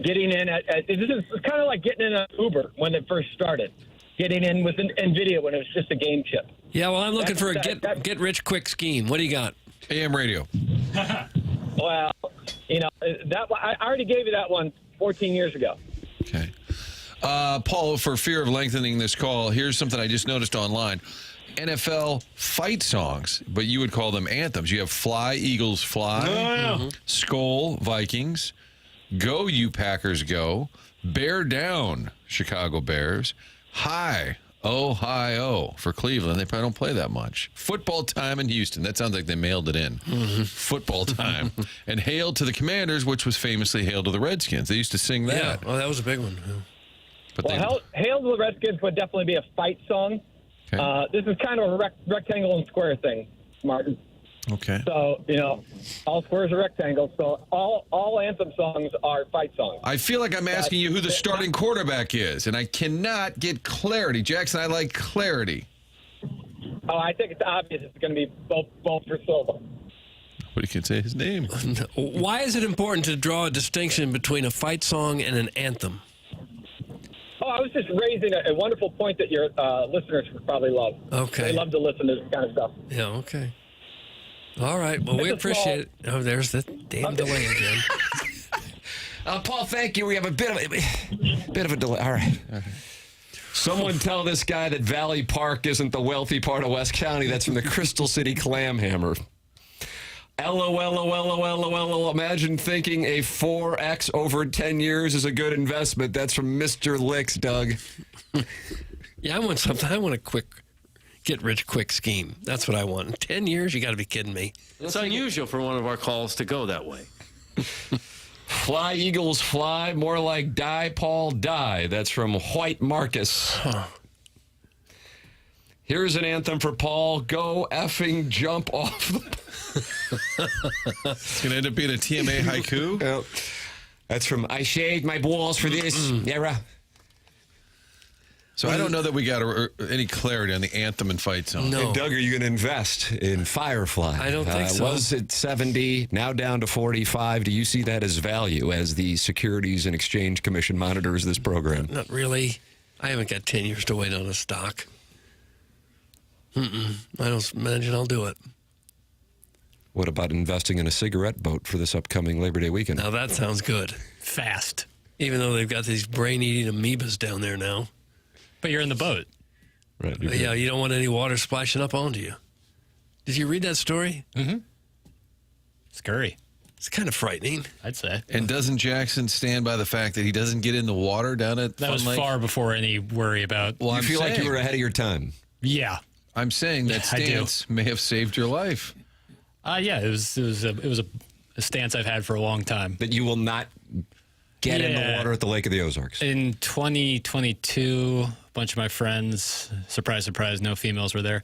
getting in this is kind of like getting in an Uber when it first started. Getting in with an NVIDIA when it was just a game chip.
Yeah, well, I'm looking for a get-rich-quick scheme. What do you got?
AM radio.
Well, I already gave you that one 14 years ago.
Okay. Paul, for fear of lengthening this call, here's something I just noticed online. NFL fight songs, but you would call them anthems. You have Fly, Eagles, Fly. Skol, Vikings. Go, You Packers, Go. Bear Down, Chicago Bears. Hi, Ohio for Cleveland. They probably don't play that much. Football Time in Houston. That sounds like they mailed it in. Football Time. And Hail to the Commanders, which was famously Hail to the Redskins. They used to sing that.
Yeah, well, that was a big one.
But
Hail to the Redskins would definitely be a fight song. Okay. This is kind of a rectangle and square thing, Martin.
Okay.
So, all squares are rectangles. So all anthem songs are fight songs.
I feel like I'm asking you who the starting quarterback is, and I cannot get clarity. Jackson, I like clarity.
Oh, I think it's obvious it's going to be both for Silva.
But you can say his name.
Why is it important to draw a distinction between a fight song and an anthem?
Oh, I was just raising a wonderful point that your listeners would probably love.
Okay.
They love to listen to this kind of stuff.
Yeah, okay. All right. Well, we appreciate it. Oh, there's the damn delay again.
Paul, thank you. We have a bit of a delay. All right. Someone tell this guy that Valley Park isn't the wealthy part of West County. That's from the Crystal City Clamhammer. LOL. Imagine thinking a 4X over 10 years is a good investment. That's from Mr. Licks, Doug.
Yeah, I want something. I want a quick, get-rich-quick scheme. That's what I want. In 10 years? You got to be kidding me.
It's unusual for one of our calls to go that way.
Fly, Eagles, fly. More like die, Paul, die. That's from White Marcus. Here's an anthem for Paul. Go effing jump off
It's going to end up being a TMA haiku?
Yep. That's from I shaved my balls for this era.
So I don't know that we got any clarity on the anthem and fight zone.
No. Hey, Doug, are you going to invest in Firefly?
I don't think so.
Was it 70, now down to 45? Do you see that as value as the Securities and Exchange Commission monitors this program?
Not really. I haven't got 10 years to wait on a stock. I don't imagine I'll do it.
What about investing in a cigarette boat for this upcoming Labor Day weekend?
Now that sounds good. Fast. Even though they've got these brain-eating amoebas down there now.
But you're in the boat.
Right.
Yeah, you don't want any water splashing up onto you. Did you read that story?
Mm-hmm. Scurry.
It's kind of frightening,
I'd say.
And doesn't Jackson stand by the fact that he doesn't get in the water down at
That was
Fun Lake?
far before any worry about...
Well, I feel like you were ahead of your time.
Yeah.
I'm saying that stance may have saved your life.
Yeah, it was a stance I've had for a long time.
That you will not get in the water at the Lake of the Ozarks.
In 2022, a bunch of my friends, surprise, surprise, no females were there,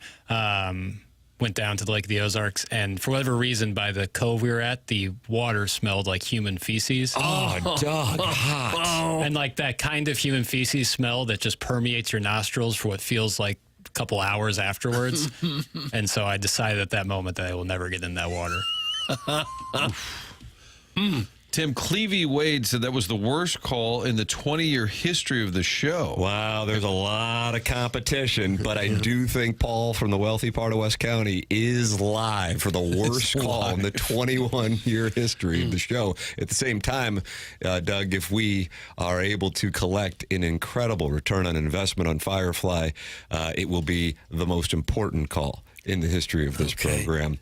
went down to the Lake of the Ozarks, and for whatever reason, by the cove we were at, the water smelled like human feces.
Oh, Doug, hot.
And like that kind of human feces smell that just permeates your nostrils for what feels like a couple hours afterwards. And so I decided at that moment that I will never get in that water.
Tim Clevey Wade said that was the worst call in the 20-year history of the show.
Wow, there's a lot of competition, but I do think Paul from the wealthy part of West County is live for the worst call in the 21-year history of the show. At the same time, Doug, if we are able to collect an incredible return on investment on Firefly, it will be the most important call in the history of this program.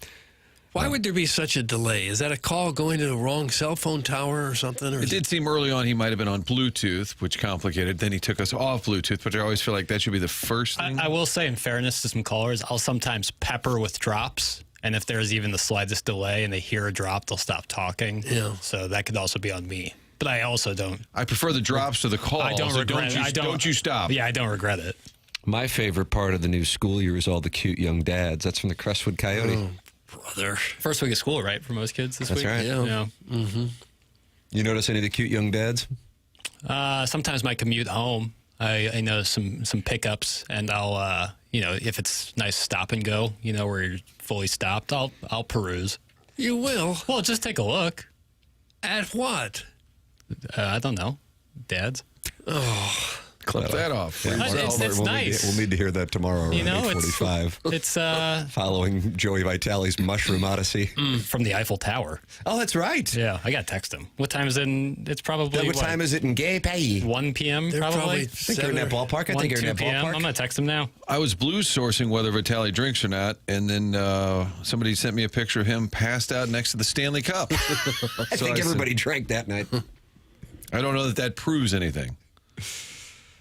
Why would there be such a delay? Is that a call going to the wrong cell phone tower or something? Or
it did seem early on he might have been on Bluetooth, which complicated. Then he took us off Bluetooth, but I always feel like that should be the first thing.
I will say, in fairness to some callers, I'll sometimes pepper with drops. And if there's even the slightest delay and they hear a drop, they'll stop talking.
Yeah.
So that could also be on me. But I also don't.
I prefer the drops to the call.
I don't regret it.
Don't you stop.
Yeah, I don't regret it.
My favorite part of the new school year is all the cute young dads. That's from the Crestwood Coyote.
Oh, brother.
First week of school, right, for most kids this week?
That's right.
Yeah.
Mm-hmm.
You notice any of the cute young dads?
Sometimes my commute home, I know some pickups, and I'll, if it's nice stop and go, where you're fully stopped, I'll peruse.
You will?
Well, just take a look.
At what?
I don't know. Dads.
Oh.
Clip that off.
Yeah. It's nice.
We'll need to hear that tomorrow around 8:45.
It's
following Joey Vitale's Mushroom Odyssey.
From the Eiffel Tower.
Oh, that's right.
Yeah, I got to text him. What time is it it's probably...
What time is it in Gay Pay?
1 p.m. probably.
I think you're in that ballpark.
2 p.m. I'm going to text him now.
I was blues sourcing whether Vitale drinks or not, and then somebody sent me a picture of him passed out next to the Stanley Cup.
I think everybody drank that night.
I don't know that proves anything.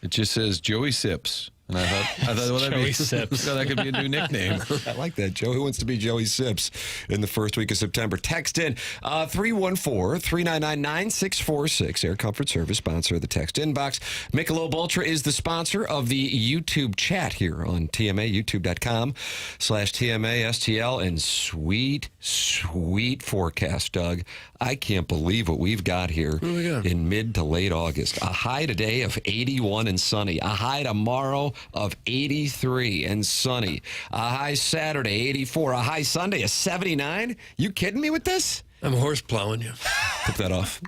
It just says Joey Sips. And I thought well,
Joey Sips.
So that could be a new nickname.
I like that. Joe, who wants to be Joey Sips in the first week of September? Text in 314-399-9646. Air Comfort Service, sponsor of the text inbox. Michelob Ultra is the sponsor of the YouTube chat here on TMA, youtube.com/TMASTL. And sweet forecast, Doug. I can't believe what we've got here in mid to late August. A high today of 81 and sunny. A high tomorrow of 83 and sunny. A high Saturday, 84. A high Sunday, a 79. You kidding me with this?
I'm horse plowing you.
Took that off.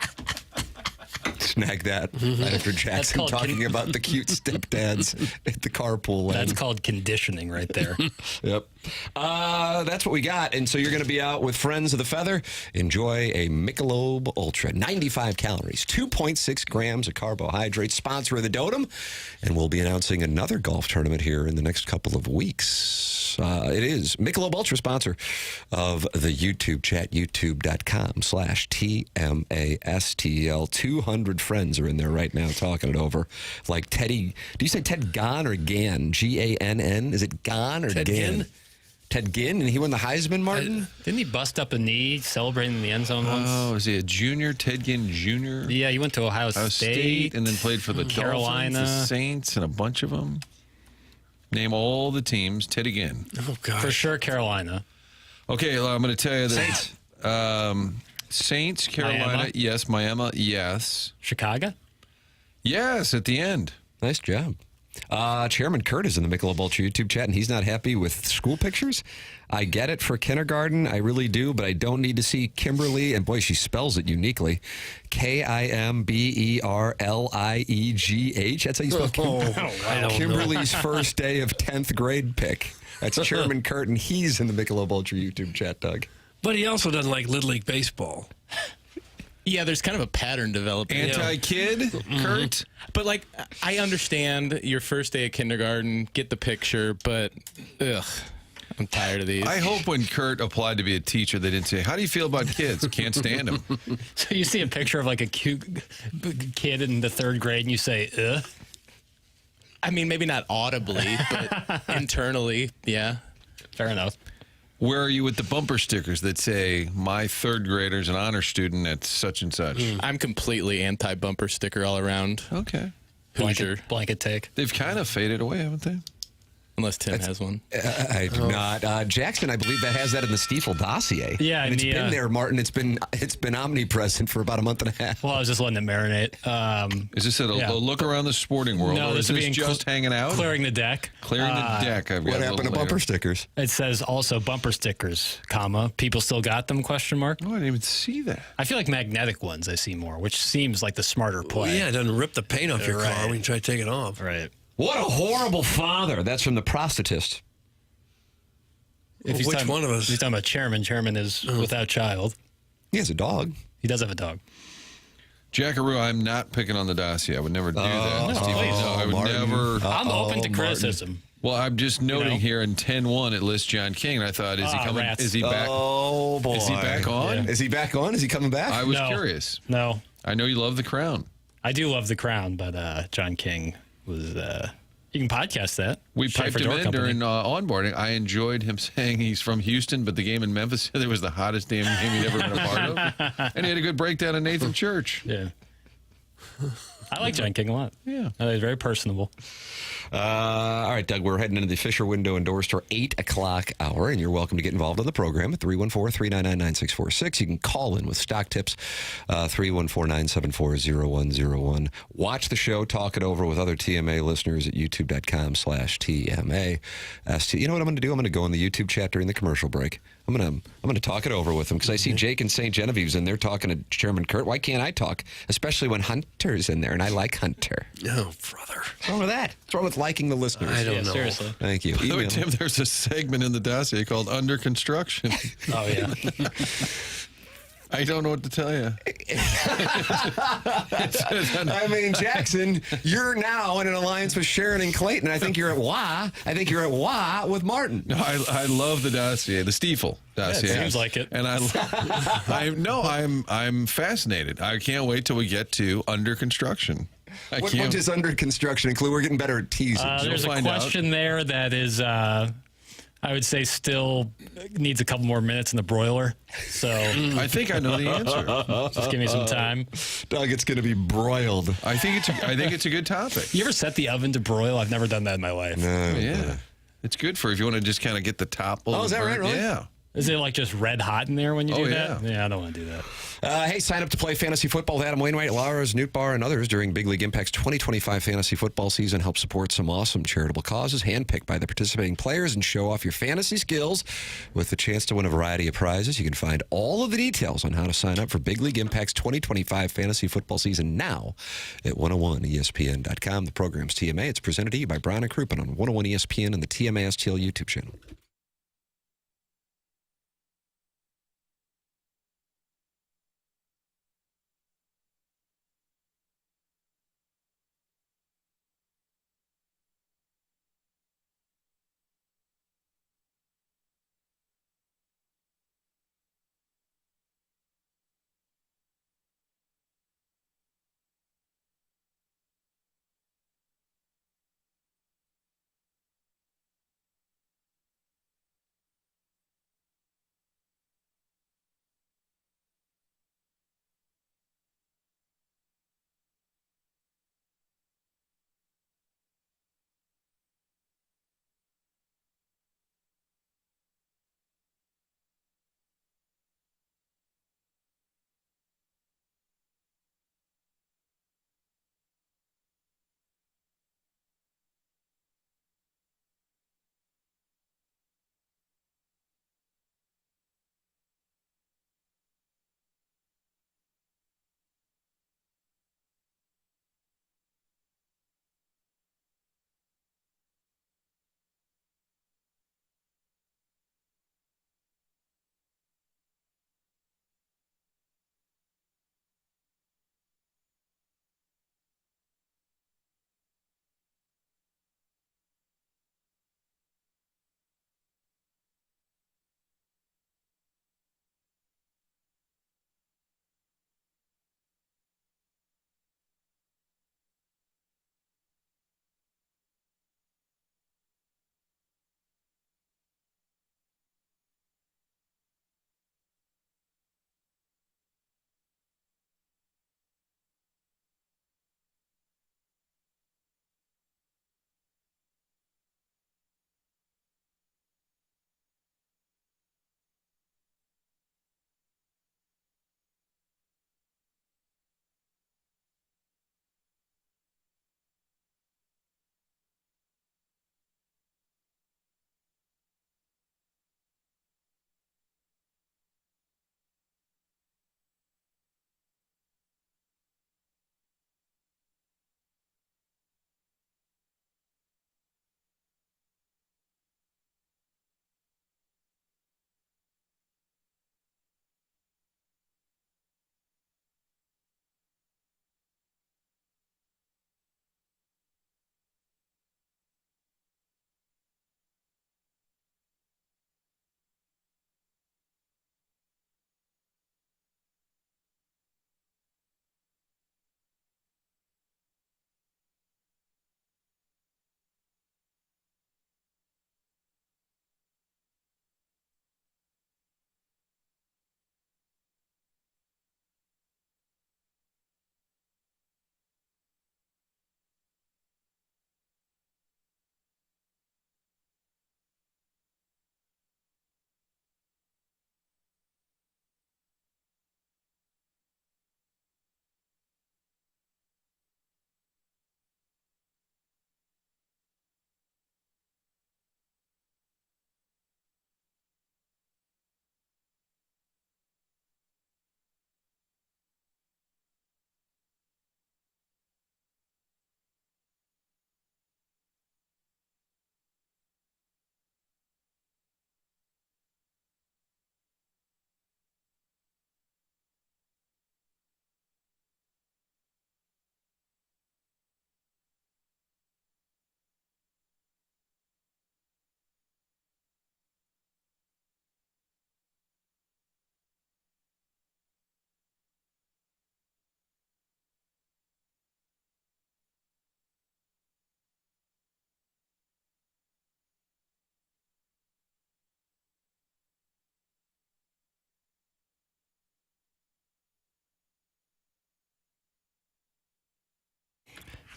Snag that right after Jackson talking about the cute stepdads at the carpool lane.
That's called conditioning right there.
Yep. That's what we got. And so you're going to be out with Friends of the Feather. Enjoy a Michelob Ultra. 95 calories, 2.6 grams of carbohydrates. Sponsor of the Dotem. And we'll be announcing another golf tournament here in the next couple of weeks. It is Michelob Ultra, sponsor of the YouTube chat, youtube.com/TMASTL. 200 friends are in there right now talking it over. Like Teddy, do you say Ted Gahn or Gann? Gann? Is it Gahn or
Ted
Gann?
Ginn?
Ted Ginn, and he won the Heisman, Martin?
Didn't he bust up a knee celebrating in the end zone once?
Oh, is he a junior? Ted Ginn Jr.?
Yeah, he went to Ohio State.
And then played for the
Carolina.
Dolphins, the Saints, and a bunch of them. Name all the teams. Teddy Ginn.
Oh, God.
For sure, Carolina.
Okay, I'm going to tell you that. Saints, Carolina,
Miami?
yes. Miami, yes.
Chicago?
Yes, at the end.
Nice job. Chairman Kurt is in the Michelob Ultra YouTube chat, and he's not happy with school pictures. I get it for kindergarten. I really do, but I don't need to see Kimberly. And boy, she spells it uniquely. Kimberliegh. That's how you spell Kimberly's first day of 10th grade pick. That's Chairman Kurt, and he's in the Michelob Ultra YouTube chat, Doug.
But he also doesn't like Little League Baseball.
Yeah, there's kind of a pattern developing.
Anti-kid, Kurt?
But, like, I understand your first day of kindergarten, get the picture, but, I'm tired of these.
I hope when Kurt applied to be a teacher, they didn't say, how do you feel about kids? Can't stand them.
So you see a picture of, like, a cute kid in the third grade, and you say, ugh?
I mean, maybe not audibly, but internally, yeah.
Fair enough.
Where are you with the bumper stickers that say, my third grader's an honor student at such and such?
I'm completely anti-bumper sticker all around.
Okay.
Hoosier.
Blanket take.
They've kind of faded away, haven't they?
Unless Tim has one.
I do not. Jackson, I believe that has that in the Stiefel dossier.
Yeah,
and it's been there, Martin. It's been omnipresent for about a month and a half.
Well, I was just letting it marinate.
Is this a look around the sporting world?
No,
or
this
is
would
this
be
just hanging out?
Clearing the deck.
Clearing the deck. I've got
what happened to bumper stickers?
It says also bumper stickers, comma. People still got them, question mark.
Oh, I didn't even see that.
I feel like magnetic ones I see more, which seems like the smarter play.
Well, yeah, it doesn't rip the paint off your car
Right.
when you try to take it off.
Right.
What a horrible father. That's from The Prosthetist.
If
Which one of us?
He's talking about Chairman. Chairman is without child.
He has a dog.
He does have a dog.
Jackaroo, I'm not picking on the dossier. I would never do that.
no,
Steve.
please.
No, I would never.
I'm open to criticism.
Martin. Well, I'm just noting here in 10-1 it lists John King. And I thought, is he coming?
Rats.
Is he back?
Oh, boy.
Is he back on?
Yeah. Is he back on? Is he coming back?
I was
No.
curious.
No.
I know you love The Crown.
I do love The Crown, but John King was... you can podcast that.
We
Schaefer
piped him
Door
in
Company.
during onboarding. I enjoyed him saying he's from Houston, but the game in Memphis it was the hottest damn game he'd ever been a part of. And he had a good breakdown of Nathan Church.
Yeah. I like John King a lot.
Yeah.
He's very personable.
All right, Doug, we're heading into the Fisher Window and Door Store 8 o'clock hour, and you're welcome to get involved in the program at 314-399-9646. You can call in with stock tips, 314-974-0101. Watch the show, talk it over with other TMA listeners at youtube.com/TMA. You know what I'm going to do? I'm going to go in the YouTube chat during the commercial break. I'm going to talk it over with them because I see Jake and St. Genevieve's in there talking to Chairman Kurt. Why can't I talk? Especially when Hunter's in there, and I like Hunter.
Oh, brother.
What's wrong with that? What's wrong with liking the listeners?
I don't know.
Seriously.
Thank you.
By the way,
Email.
Tim, there's a segment in the dossier called Under Construction.
Oh, yeah.
I don't know what to tell you.
I mean, Jackson, you're now in an alliance with Sharon and Clayton. I think you're at WA. I think you're at WA with Martin.
No, I love the dossier, the Stiefel dossier.
Yeah, it seems like it.
And I'm fascinated. I can't wait till we get to Under Construction.
What does under construction include? We're getting better at teasing.
There's a question there that is, I would say, still needs a couple more minutes in the broiler. So
I think I know the answer.
Just give me some time.
Doug, it's going to be broiled.
I think it's a good topic.
You ever set the oven to broil? I've never done that in my life.
No.
Yeah. It's good for if you want to just kind of get the top.
Oh, is that right? Really?
Yeah.
Is it like just red hot in there when you do that?
Yeah.
Yeah, I don't want to do that.
Hey, sign up to play fantasy football with Adam Wainwright, Lars, Newtbar, and others during Big League Impact's 2025 fantasy football season. Help support some awesome charitable causes handpicked by the participating players and show off your fantasy skills with the chance to win a variety of prizes. You can find all of the details on how to sign up for Big League Impact's 2025 fantasy football season now at 101ESPN.com. The program's TMA. It's presented to you by Brown and Crouppen on 101 ESPN and the TMA STL YouTube channel.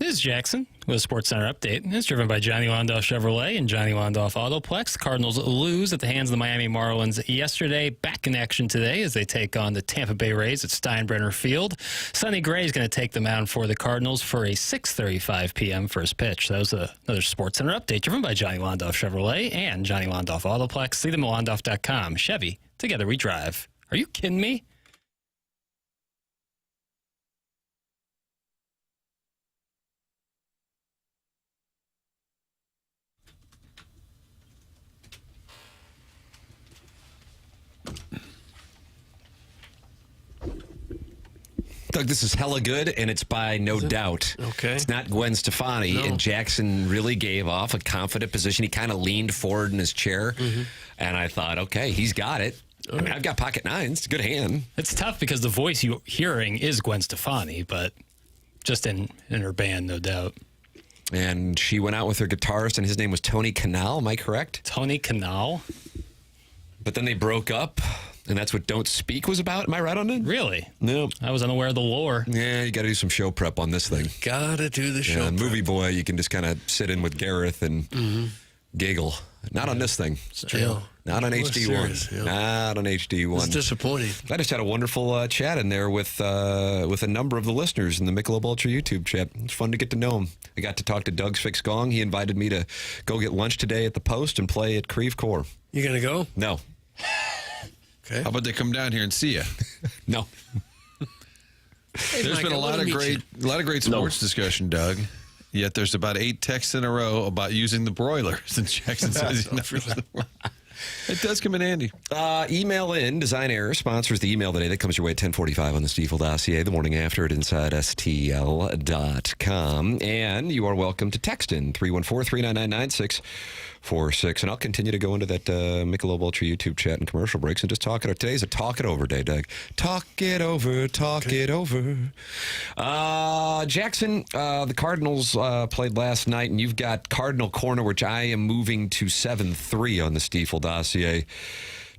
This is Jackson with a Sports Center update. It's driven by Johnny Londoff Chevrolet and Johnny Londoff Autoplex. The Cardinals lose at the hands of the Miami Marlins yesterday. Back in action today as they take on the Tampa Bay Rays at Steinbrenner Field. Sonny Gray is going to take the mound for the Cardinals for a 6:35 p.m. first pitch. That was another Sports Center update driven by Johnny Londoff Chevrolet and Johnny Londoff Autoplex. See them at Londoff.com. Chevy, together we drive. Are you kidding me?
Doug, this is hella good, and it's by No Doubt.
Okay.
It's not Gwen Stefani, and Jackson really gave off a confident position. He kind of leaned forward in his chair, and I thought, okay, he's got it. I mean, I've got pocket nines. It's a good hand.
It's tough because the voice you're hearing is Gwen Stefani, but just in her band, No Doubt.
And she went out with her guitarist, and his name was Tony Kanal. Am I correct?
Tony Kanal?
But then they broke up. And that's what Don't Speak was about? Am I right on it?
Really?
No.
I was unaware of the lore.
Yeah, you got to do some show prep on this thing.
Got to do the show prep.
Movie Boy, you can just kind of sit in with Gareth and giggle. Not on this thing.
It's true.
Not on HD1. Not on HD1.
It's disappointing.
I just had a wonderful chat in there with a number of the listeners in the Michelob Ultra YouTube chat. It's fun to get to know them. I got to talk to Doug's Fix Gong. He invited me to go get lunch today at the Post and play at Creve Coeur.
You going to go?
No.
Okay. How about they come down here and see you?
No.
There's been a lot of great sports discussion, Doug. Yet there's about 8 texts in a row about using the broilers, and Jackson says he's not really. It does come in handy.
Email in. Design Error sponsors the email today that comes your way at 10:45 on the Stiefel dossier, the morning after at InsideSTL.com. And you are welcome to text in 314-399-9646. And I'll continue to go into that Michelob Ultra YouTube chat and commercial breaks and just talk it over. Today's a talk it over day, Doug. Talk it over, talk it over. Jackson, the Cardinals played last night, and you've got Cardinal Corner, which I am moving to 7-3 on the Stiefel dossier,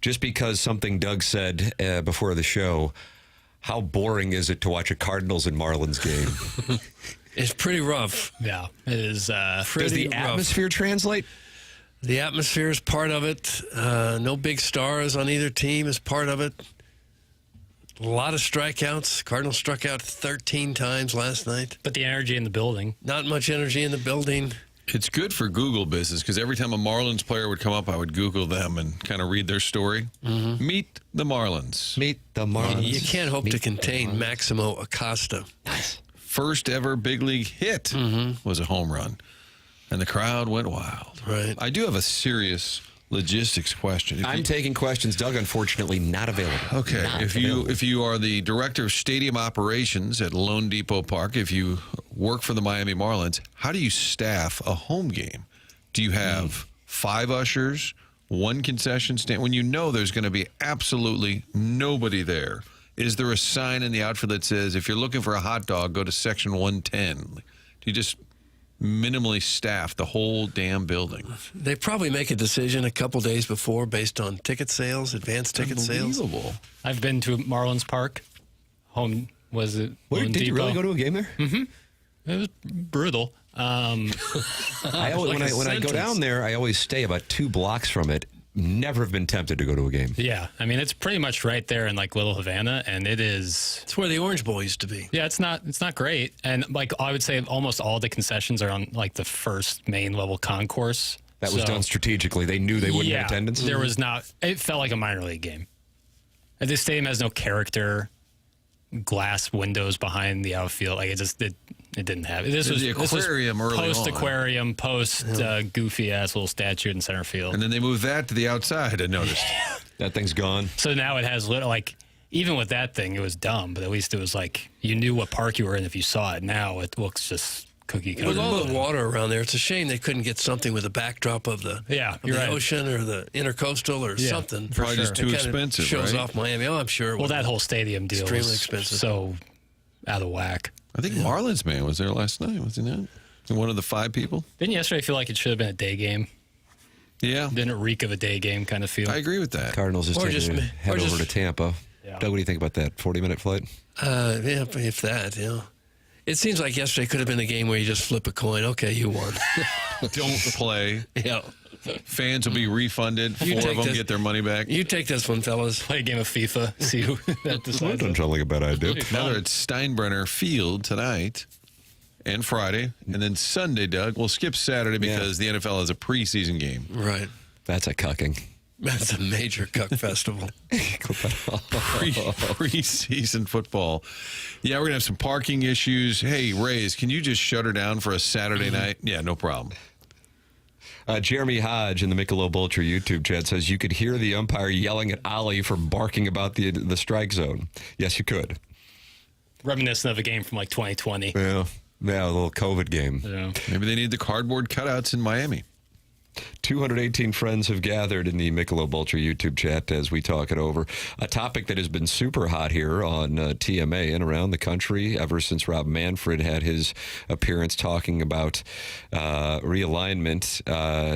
just because something Doug said before the show. How boring is it to watch a Cardinals and Marlins game?
It's pretty rough.
Yeah, it is.
Does the atmosphere translate?
The atmosphere is part of it. No big stars on either team is part of it. A lot of strikeouts. Cardinals struck out 13 times last night.
But the energy in the building.
Not much energy in the building.
It's good for Google business because every time a Marlins player would come up, I would Google them and kind of read their story. Meet the Marlins.
Meet the Marlins.
You can't hope to contain Maximo Acosta.
Nice.
First ever big league hit was a home run. And the crowd went wild.
Right.
I do have a serious logistics question.
I'm taking questions. Doug, unfortunately, not available.
Okay. If you are the director of stadium operations at Lone Depot Park, if you work for the Miami Marlins, how do you staff a home game? Do you have 5 ushers, 1 concession stand? When you know there's going to be absolutely nobody there, is there a sign in the outfield that says, if you're looking for a hot dog, go to section 110? Do you just minimally staff the whole damn building?
They probably make a decision a couple days before based on ticket sales, advanced ticket sales.
I've been to Marlins Park. Home was it?
Did you really go to a game there?
It was brutal.
When I go down there, I always stay about 2 blocks from it. Never have been tempted to go to a game.
Yeah, I mean, it's pretty much right there in like Little Havana, and it is.
It's where the Orange Bowl used to be.
Yeah, it's not great, and like I would say, almost all the concessions are on like the first main level concourse.
That was done strategically. They knew they wouldn't have attendance.
There was not. It felt like a minor league game. And this stadium has no character. Glass windows behind the outfield, like it didn't have it. This was
the aquarium early
post
on.
Aquarium, post goofy ass little statue in center field,
and then they moved that to the outside. I noticed
that thing's gone.
So now it has little like. Even with that thing, it was dumb, but at least it was like you knew what park you were in if you saw it. Now it looks just cookie cutter.
With all the water around there, it's a shame they couldn't get something with a backdrop of the ocean or the intercoastal or something.
Probably just too expensive.
Shows off Miami. Oh, I'm sure.
Well, that whole stadium deal
extremely
was
expensive.
So out of whack.
I think Marlins man was there last night, was he not? One of the 5 people.
Didn't yesterday feel like it should have been a day game?
Yeah.
Didn't it reek of a day game kind of feel?
I agree with that.
Cardinals head over to Tampa.
Yeah.
Doug, what do you think about that 40-minute flight?
Yeah, if that, It seems like yesterday could have been a game where you just flip a coin. Okay, you won.
Don't play.
Yeah.
Fans will be refunded. Four of them get their money back.
You take this one, fellas.
Play a game of FIFA. See who that decides.
Doesn't sound like a bad idea.
Now they're at Steinbrenner Field tonight and Friday. And then Sunday, Doug, we'll skip Saturday because the NFL has a preseason game.
Right.
That's a cucking.
That's a major cuck festival.
Preseason football. Yeah, we're going to have some parking issues. Hey, Rays, can you just shut her down for a Saturday night? Yeah, no problem.
Jeremy Hodge in the Michelob Ultra YouTube chat says you could hear the umpire yelling at Ollie for barking about the strike zone. Yes, you could.
Reminiscent of a game from like 2020.
Yeah, a little COVID game.
Yeah.
Maybe they need the cardboard cutouts in Miami.
218 friends have gathered in the Michelob Ultra YouTube chat as we talk it over. A topic that has been super hot here on TMA and around the country ever since Rob Manfred had his appearance talking about realignment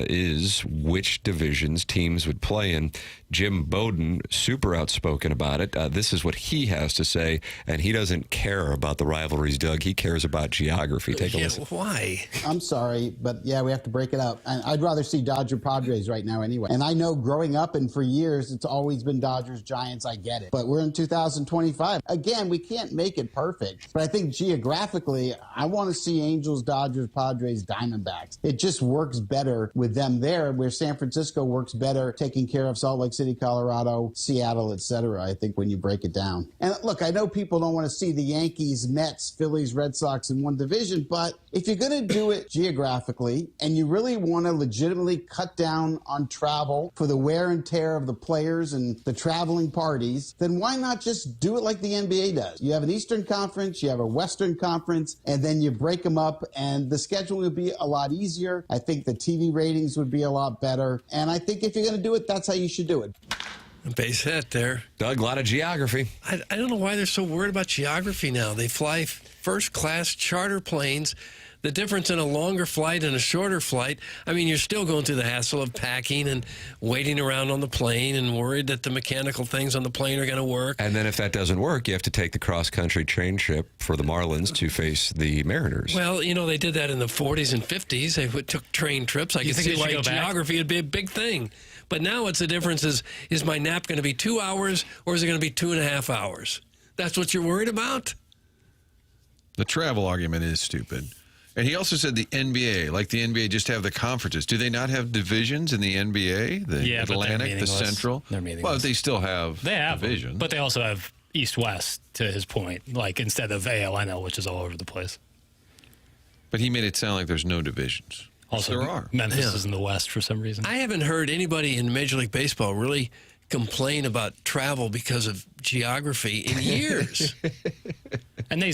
is which divisions teams would play in. Jim Bowden, super outspoken about it. This is what he has to say, and he doesn't care about the rivalries, Doug. He cares about geography. Take a listen.
Why?
I'm sorry, but yeah, we have to break it up. And I'd rather see Dodger Padres right now anyway. And I know growing up and for years, it's always been Dodgers Giants. I get it. But we're in 2025. Again, we can't make it perfect. But I think geographically, I want to see Angels, Dodgers, Padres, Diamondbacks. It just works better with them there, where San Francisco works better taking care of Salt Lake City, Colorado, Seattle, etc. I think when you break it down. And look, I know people don't want to see the Yankees, Mets, Phillies, Red Sox in one division, but if you're going to do it geographically and you really want to legitimately cut down on travel for the wear and tear of the players and the traveling parties, then why not just do it like the NBA does? You have an Eastern Conference, you have a Western Conference, and then you break them up, and the scheduling would be a lot easier. I think the TV ratings would be a lot better. And I think if you're going to do it, that's how you should do it.
Base hit there.
Doug, a lot of geography.
I don't know why they're so worried about geography now. They fly first-class charter planes. The difference in a longer flight and a shorter flight, I mean, you're still going through the hassle of packing and waiting around on the plane and worried that the mechanical things on the plane are going to work.
And then if that doesn't work, you have to take the cross-country train ship for the Marlins to face the Mariners.
Well, you know, they did that in the 40s and 50s. They took train trips. I can see why geography would be a big thing. But now it's the difference is my nap going to be 2 hours or is it going to be 2.5 hours? That's what you're worried about?
The travel argument is stupid. And he also said the NBA, like the NBA, just have the conferences. Do they not have divisions in the NBA? The Atlantic, the Central?
They're meaningless.
Well, they still have divisions.
But they also have East-West, to his point, like instead of AL-NL, which is all over the place.
But he made it sound like there's no divisions.
Also,
there are.
Memphis is in the West for some reason.
I haven't heard anybody in Major League Baseball really complain about travel because of geography in years.
And they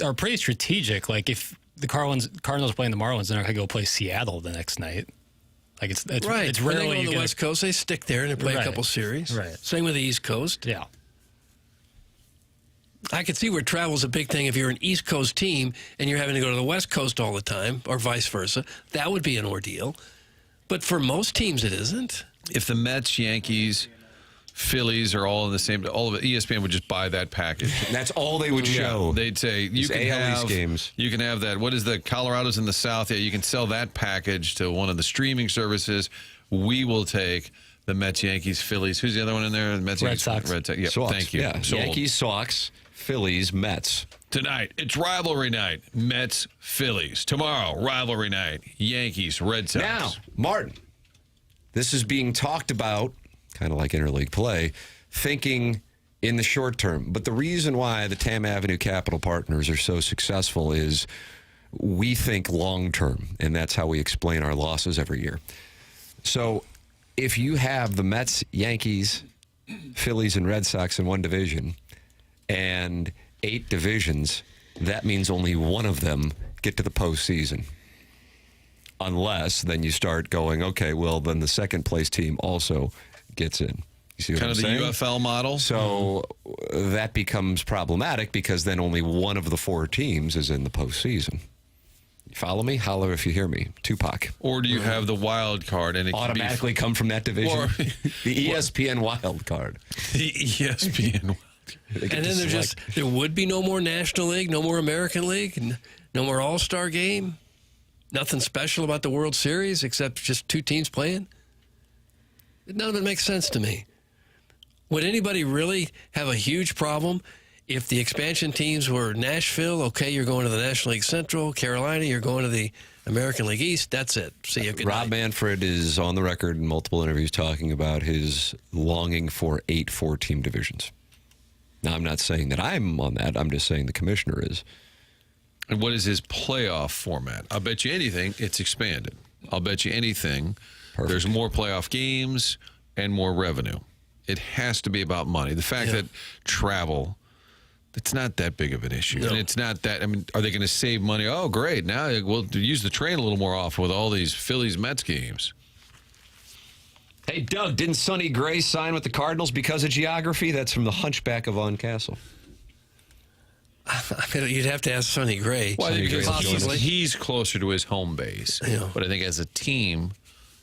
are pretty strategic. Like if the Cardinals playing the Marlins, they're not going to go play Seattle the next night. Like it's
right.
It's
when
rarely
they go on the West Coast, they stick there and they play a couple series.
Right.
Same with the East Coast.
Yeah.
I could see where travel's a big thing if you're an East Coast team and you're having to go to the West Coast all the time, or vice versa. That would be an ordeal. But for most teams, it isn't.
If the Mets, Yankees, Phillies are all in the same, all of it, ESPN would just buy that package.
That's all they would show.
They'd say you can have
games.
You can have that. What is the Colorado's in the South? Yeah, you can sell that package to one of the streaming services. We will take the Mets, Yankees, Phillies. Who's the other one in there? The Mets,
Red
Yankees,
Sox.
Red Sox. Yeah,
Sox.
thank you.
Yeah.
Sold.
Yankees, Sox, Phillies, Mets.
Tonight, it's rivalry night. Mets, Phillies. Tomorrow, rivalry night. Yankees, Red Sox.
Now, Martin, this is being talked about, kind of like interleague play, thinking in the short term. But the reason why the Tam Avenue Capital Partners are so successful is we think long term, and that's how we explain our losses every year. So if you have the Mets, Yankees, Phillies, and Red Sox in one division and 8 divisions, that means only one of them get to the postseason. Unless then you start going, okay, well, then the second place team also gets in. You see what
kind
I'm
of
saying?
the UFL model.
So that becomes problematic because then only one of the 4 teams is in the postseason. You follow me? Holler if you hear me. Tupac.
Or do you have the wild card and it
automatically come from that division?
Or,
the ESPN wild card.
The ESPN.
And then there would be no more National League, no more American League, no more All-Star game. Nothing special about the World Series except just two teams playing. None of it makes sense to me. Would anybody really have a huge problem if the expansion teams were Nashville? Okay, you're going to the National League Central. Carolina, you're going to the American League East. That's it. See you. Good
Rob
night.
Manfred is on the record in multiple interviews talking about his longing for 8 4-team divisions. Now, I'm not saying that I'm on that. I'm just saying the commissioner is.
And what is his playoff format? I'll bet you anything it's expanded. I'll bet you anything there's more playoff games and more revenue. It has to be about money. The fact that travel, it's not that big of an issue.
No.
And it's not that, I mean, are they going to save money? Oh, great. Now we'll use the train a little more often with all these Phillies-Mets games.
Hey, Doug, didn't Sonny Gray sign with the Cardinals because of geography? That's from the Hunchback of Vaughn Castle.
I mean, you'd have to ask Sonny Gray.
Well, I think
possibly.
he's closer to his home base.
Yeah.
But I think as a team,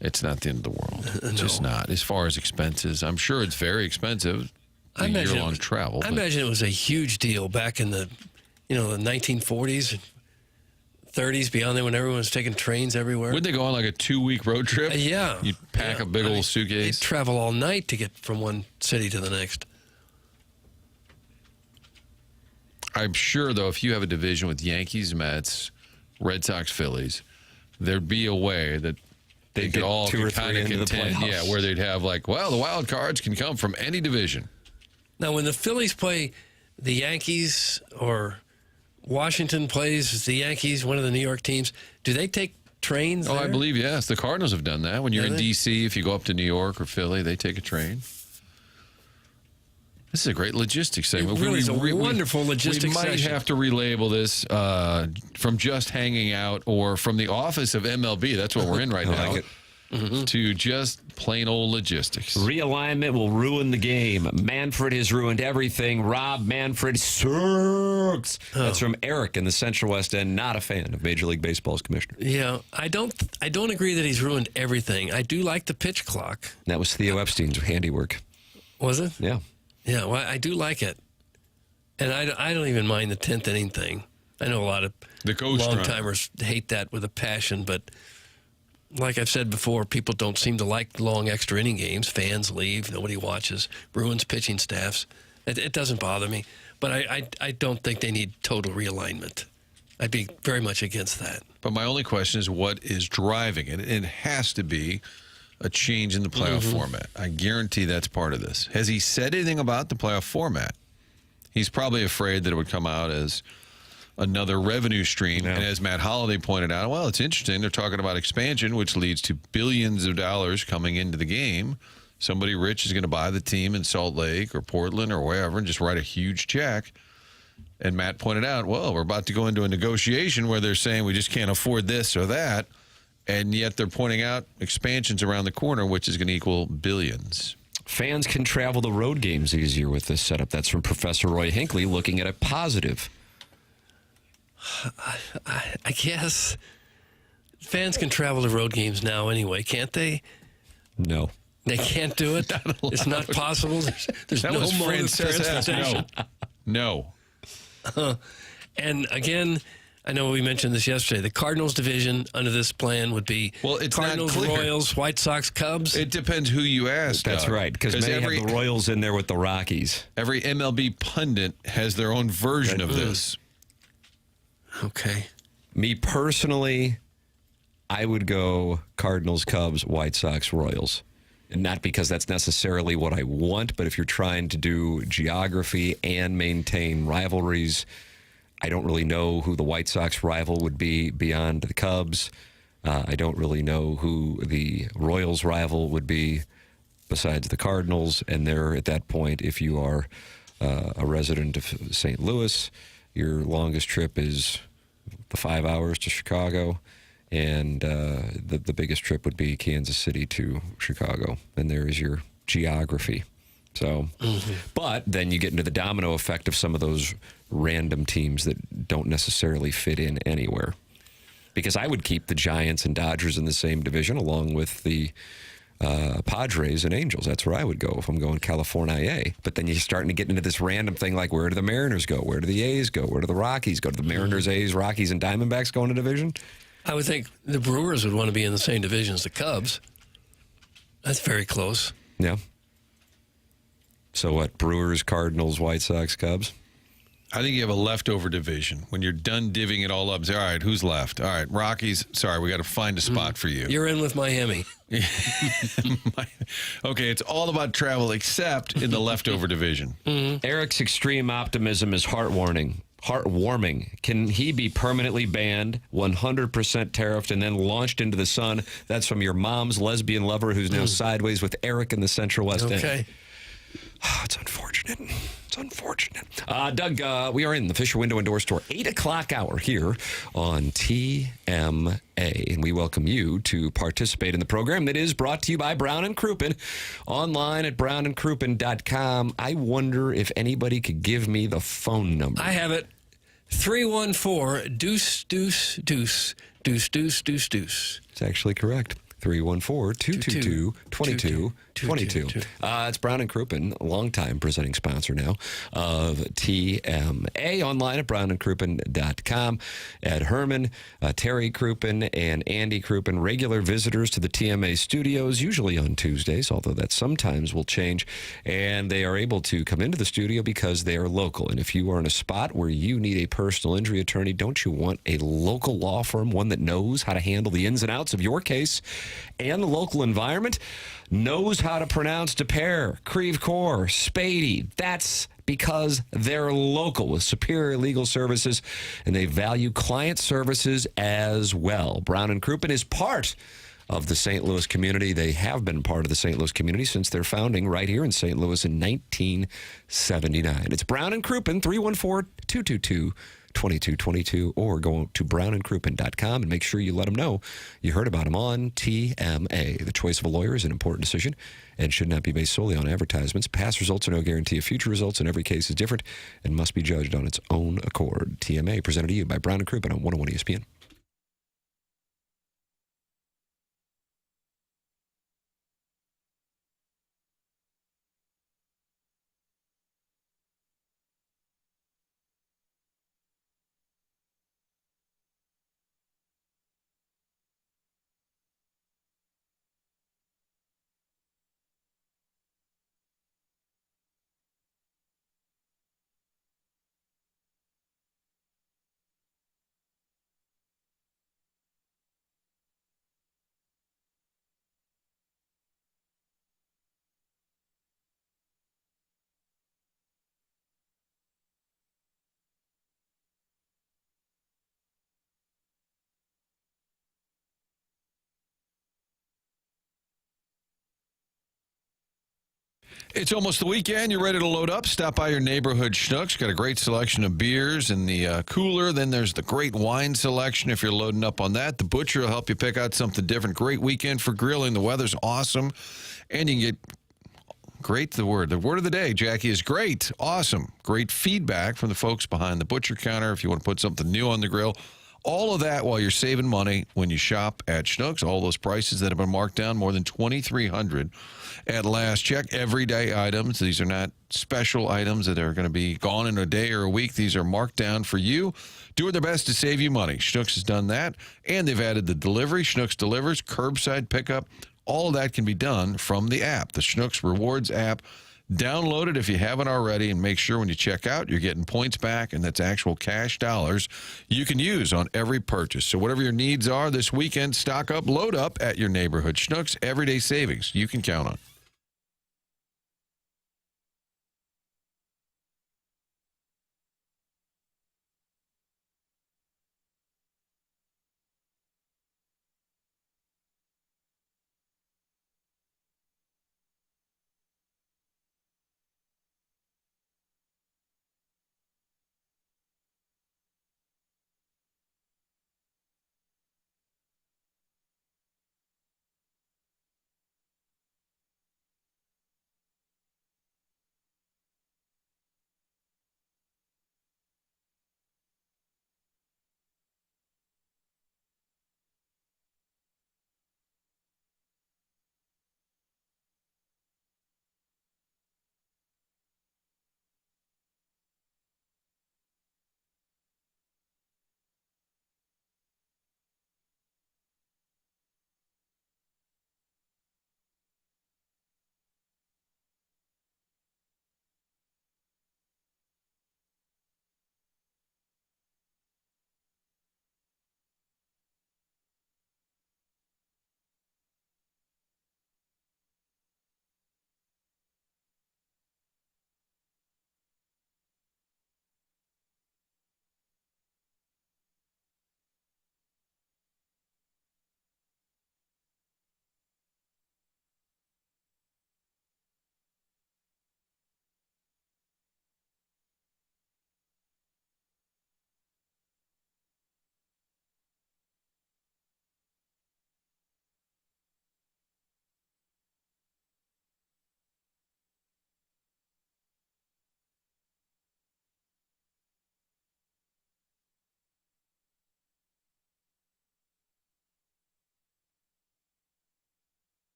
it's not the end of the world. It's just not. As far as expenses, I'm sure it's very expensive. Year-long travel.
I imagine it was a huge deal back in the 1940s, 30s, beyond there when everyone was taking trains everywhere.
Wouldn't they go on like a 2-week road trip?
Yeah.
You'd pack a big old suitcase.
They'd travel all night to get from one city to the next.
I'm sure, though, if you have a division with Yankees, Mets, Red Sox, Phillies, there'd be a way that they could all kind of contend. Yeah, where they'd have the wild cards can come from any division.
Now, when the Phillies play the Yankees or Washington plays the Yankees, one of the New York teams, do they take trains there?
I believe, yes. The Cardinals have done that. When you're in D.C., if you go up to New York or Philly, they take a train. This is a great logistics segment.
It really is a wonderful logistics
We might have to relabel this from just hanging out or from the office of MLB. That's what we're in right now.
Like it.
To just plain old logistics.
Realignment will ruin the game. Manfred has ruined everything. Rob Manfred sucks. That's from Eric in the Central West End, not a fan of Major League Baseball's commissioner.
Yeah, I don't agree that he's ruined everything. I do like the pitch clock.
That was Theo Epstein's handiwork.
Was it?
Yeah.
Yeah, well, I do like it. And I don't even mind the 10th inning thing. I know a lot of long-timers hate that with a passion, but like I've said before, people don't seem to like long extra inning games. Fans leave, nobody watches, ruins pitching staffs. It doesn't bother me, but I don't think they need total realignment. I'd be very much against that.
But my only question is what is driving it? It has to be a change in the playoff format. I guarantee that's part of this. Has he said anything about the playoff format? He's probably afraid that it would come out as another revenue stream. Yeah. And as Matt Holliday pointed out, well, it's interesting. They're talking about expansion, which leads to billions of dollars coming into the game. Somebody rich is going to buy the team in Salt Lake or Portland or wherever and just write a huge check. And Matt pointed out, well, we're about to go into a negotiation where they're saying we just can't afford this or that. And yet they're pointing out expansions around the corner, which is going to equal billions.
Fans can travel the road games easier with this setup. That's from Professor Roy Hinckley looking at a positive.
I guess fans can travel to road games now anyway, can't they?
No.
They can't do it? It's not possible? There's no mode of transportation?
No.
And again, I know we mentioned this yesterday. The Cardinals division under this plan would be Cardinals, Royals, White Sox, Cubs.
It depends who you ask.
That's right, because many have the Royals in there with the Rockies.
Every MLB pundit has their own version of this.
Okay.
Me personally, I would go Cardinals, Cubs, White Sox, Royals. And not because that's necessarily what I want, but if you're trying to do geography and maintain rivalries, I don't really know who the White Sox rival would be beyond the Cubs. I don't really know who the Royals rival would be besides the Cardinals. And there, at that point, if you are a resident of St. Louis, your longest trip is the 5 hours to Chicago. And the biggest trip would be Kansas City to Chicago. And there is your geography. So, but then you get into the domino effect of some of those random teams that don't necessarily fit in anywhere. Because I would keep the Giants and Dodgers in the same division along with the Padres and Angels. That's where I would go if I'm going California. But then you're starting to get into this random thing like, where do the Mariners go? Where do the A's go? Where do the Rockies go? Do the Mariners, A's, Rockies, and Diamondbacks go in a division?
I would think the Brewers would want to be in the same division as the Cubs. That's very close.
Yeah. So what? Brewers, Cardinals, White Sox, Cubs?
I think you have a leftover division. When you're done divvying it all up, say, all right, who's left? All right, Rockies, sorry, we got to find a spot for you.
You're in with Miami.
Okay, it's all about travel except in the leftover division.
Eric's extreme optimism is heartwarming. Can he be permanently banned, 100% tariffed, and then launched into the sun? That's from your mom's lesbian lover who's now sideways with Eric in the Central West End.
Okay.
It's unfortunate. It's unfortunate. Doug, we are in the Fisher Window and Door Store, 8 o'clock hour here on TMA. And we welcome you to participate in the program that is brought to you by Brown & Crouppen, online at brownandcrouppen.com. I wonder if anybody could give me the phone number.
I have it. 314-deuce-deuce-deuce-deuce-deuce-deuce-deuce.
It's actually correct. 314-222-2222. It's Brown & Crouppen, longtime presenting sponsor now of TMA, online at brownandcrouppen.com. Ed Herman, Terry Crouppen, and Andy Crouppen, regular visitors to the TMA studios, usually on Tuesdays, although that sometimes will change. And they are able to come into the studio because they are local. And if you are in a spot where you need a personal injury attorney, don't you want a local law firm, one that knows how to handle the ins and outs of your case and the local environment, knows how to pronounce DePere, Creve Coeur, Spady? That's because they're local with superior legal services, and they value client services as well. Brown & Crouppen is part of the St. Louis community. They have been part of the St. Louis community since their founding right here in St. Louis in 1979. It's Brown & Crouppen, 314-222-2222, or go to brownandcrouppen.com and make sure you let them know you heard about them on TMA. The choice of a lawyer is an important decision and should not be based solely on advertisements. Past results are no guarantee of future results, and every case is different and must be judged on its own accord. TMA, presented to you by Brown & Crouppen on 101 ESPN.
It's almost the weekend. You're ready to load up. Stop by your neighborhood Schnucks. Got a great selection of beers in the cooler. Then there's the great wine selection if you're loading up on that. The Butcher will help you pick out something different. Great weekend for grilling. The weather's awesome. And you can get great, the word of the day, Jackie, is great. Awesome. Great feedback from the folks behind the Butcher counter if you want to put something new on the grill. All of that while you're saving money when you shop at Schnucks. All those prices that have been marked down, more than $2,300 at last check. Everyday items. These are not special items that are going to be gone in a day or a week. These are marked down for you, doing their best to save you money. Schnucks has done that, and they've added the delivery. Schnucks delivers, curbside pickup. All of that can be done from the app, the Schnucks Rewards app. Download it if you haven't already, and make sure when you check out, you're getting points back, and that's actual cash dollars you can use on every purchase. So whatever your needs are this weekend, stock up, load up at your neighborhood Schnucks. Everyday savings you can count on.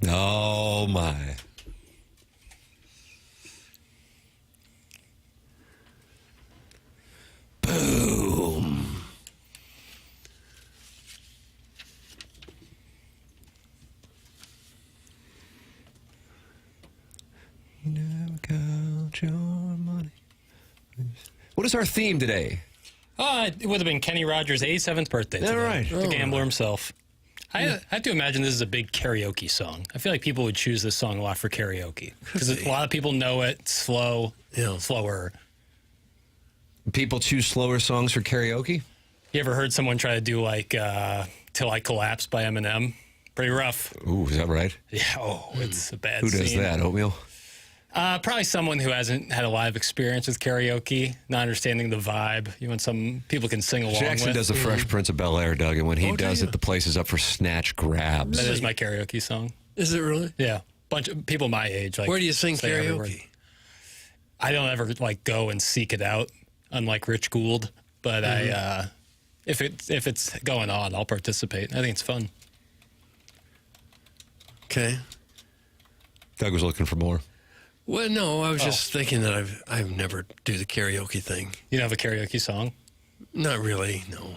Oh, my. Boom. You never count your money. What is our theme today?
It would have been Kenny Rogers' 87th birthday today.
All right.
The gambler himself. I have to imagine this is a big karaoke song. I feel like people would choose this song a lot for karaoke. Because a lot of people know it, slower.
People choose slower songs for karaoke?
You ever heard someone try to do like Till I Collapse by Eminem? Pretty rough.
Ooh, is that right?
Yeah, it's a bad
Who does
scene.
that, Oatmeal?
Probably someone who hasn't had a live experience with karaoke, not understanding the vibe. You want some people can sing along
Jackson
with.
does the Fresh Prince of Bel-Air, Doug, and when he does it, the place is up for snatch grabs.
That is my karaoke song.
Is it really?
Yeah. Bunch of people my age. Like,
Where do you sing
say every
karaoke?
word. I don't ever go and seek it out, unlike Rich Gould. But if it's going on, I'll participate. I think it's fun.
Okay.
Doug was looking for more.
Well, no, I was just thinking that I've never do the karaoke thing.
You don't have a karaoke song?
Not really, no.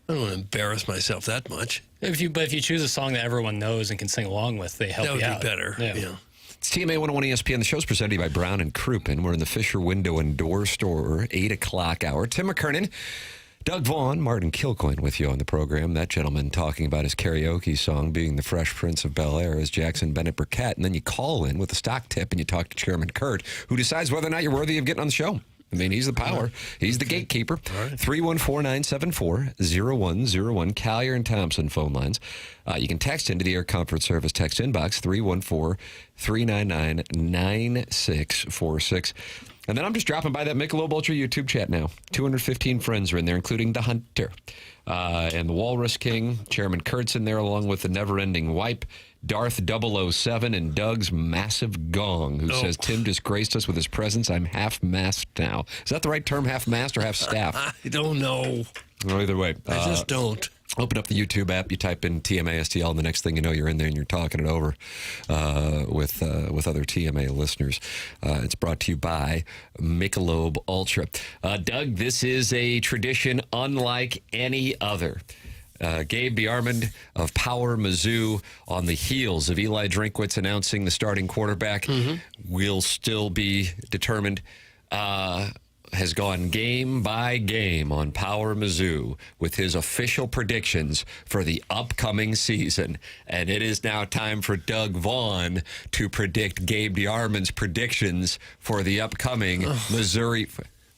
I don't want to embarrass myself that much.
But if you choose a song that everyone knows and can sing along with, they help
That would
you
be
out.
better. Yeah.
It's TMA 101 ESPN. The show's presented to you by Brown and Crouppen. We're in the Fisher Window and Door Store, 8 o'clock hour. Tim McKernan, Doug Vaughn, Martin Kilcoyne with you on the program. That gentleman talking about his karaoke song being the Fresh Prince of Bel-Air is Jackson Burkett. And then you call in with a stock tip and you talk to Chairman Kurt, who decides whether or not you're worthy of getting on the show. I mean, he's the power. He's the gatekeeper. 314-974-0101. Collier and Thompson phone lines. You can text into the Air Comfort Service text inbox, 314-399-9646. And then I'm just dropping by that Michelob Ultra YouTube chat now. 215 friends are in there, including the Hunter and the Walrus King. Chairman Kurt's in there, along with the Never-Ending Wipe, Darth 007, and Doug's Massive Gong, who says, Tim disgraced us with his presence. I'm half-masked now. Is that the right term, half-mast or half-staff?
I don't know.
Well, either way.
I just don't.
Open up the YouTube app, you type in TMASTL, and the next thing you know, you're in there and you're talking it over with other TMA listeners. It's brought to you by Michelob Ultra. Doug, this is a tradition unlike any other. Gabe Bjarmond of Power Mizzou, on the heels of Eli Drinkwitz announcing the starting quarterback, will still be determined. Has gone game by game on Power Mizzou with his official predictions for the upcoming season. And it is now time for Doug Vaughn to predict Gabe Bjarmond's predictions for the upcoming Missouri.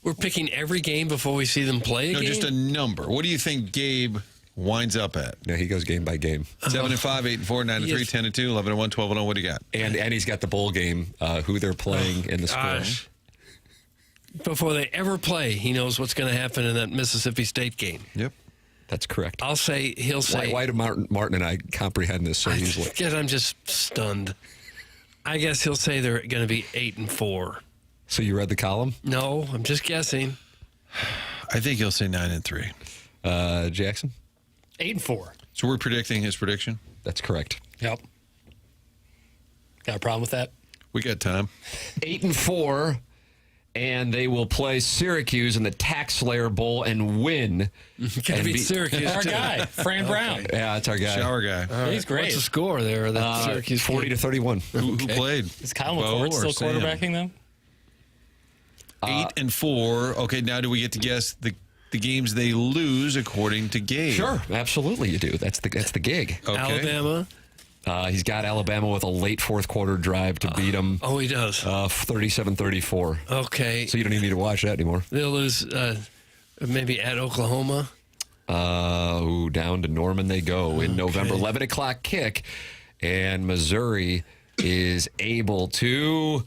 We're picking every game before we see them play a game?
Just a number. What do you think Gabe winds up at?
No, he goes game by game.
7-5, 8-4, 9-3, 10-2, 11-1, 12-0. What do you got?
And he's got the bowl game, who they're playing in the score.
Before they ever play, he knows what's going to happen in that Mississippi State game.
Yep. That's correct.
He'll say...
Why do Martin and I comprehend this so easily?
I'm just stunned. I guess he'll say they're going to be 8-4.
So you read the column?
No, I'm just guessing.
I think he'll say 9-3.
Jackson?
8-4.
So we're predicting his prediction?
That's correct.
Yep. Got a problem with that?
We got time.
8-4. And they will play Syracuse in the Tax Slayer Bowl and win.
Gotta beat Syracuse.
Our guy, Fran Brown.
Yeah, that's our guy.
Shower guy.
He's great.
What's the score there? That Syracuse
40-31.
Who played?
Is Kyle McCord still quarterbacking them?
8-4. Okay, now do we get to guess the games they lose according to Gabe?
Sure, absolutely you do. That's the gig.
Okay.
Alabama.
He's got Alabama with a late fourth quarter drive to beat them.
Oh, he does.
37-34.
Okay.
So you don't even need to watch that anymore.
They'll lose maybe at Oklahoma.
Down to Norman they go in November. 11 o'clock kick. And Missouri is able to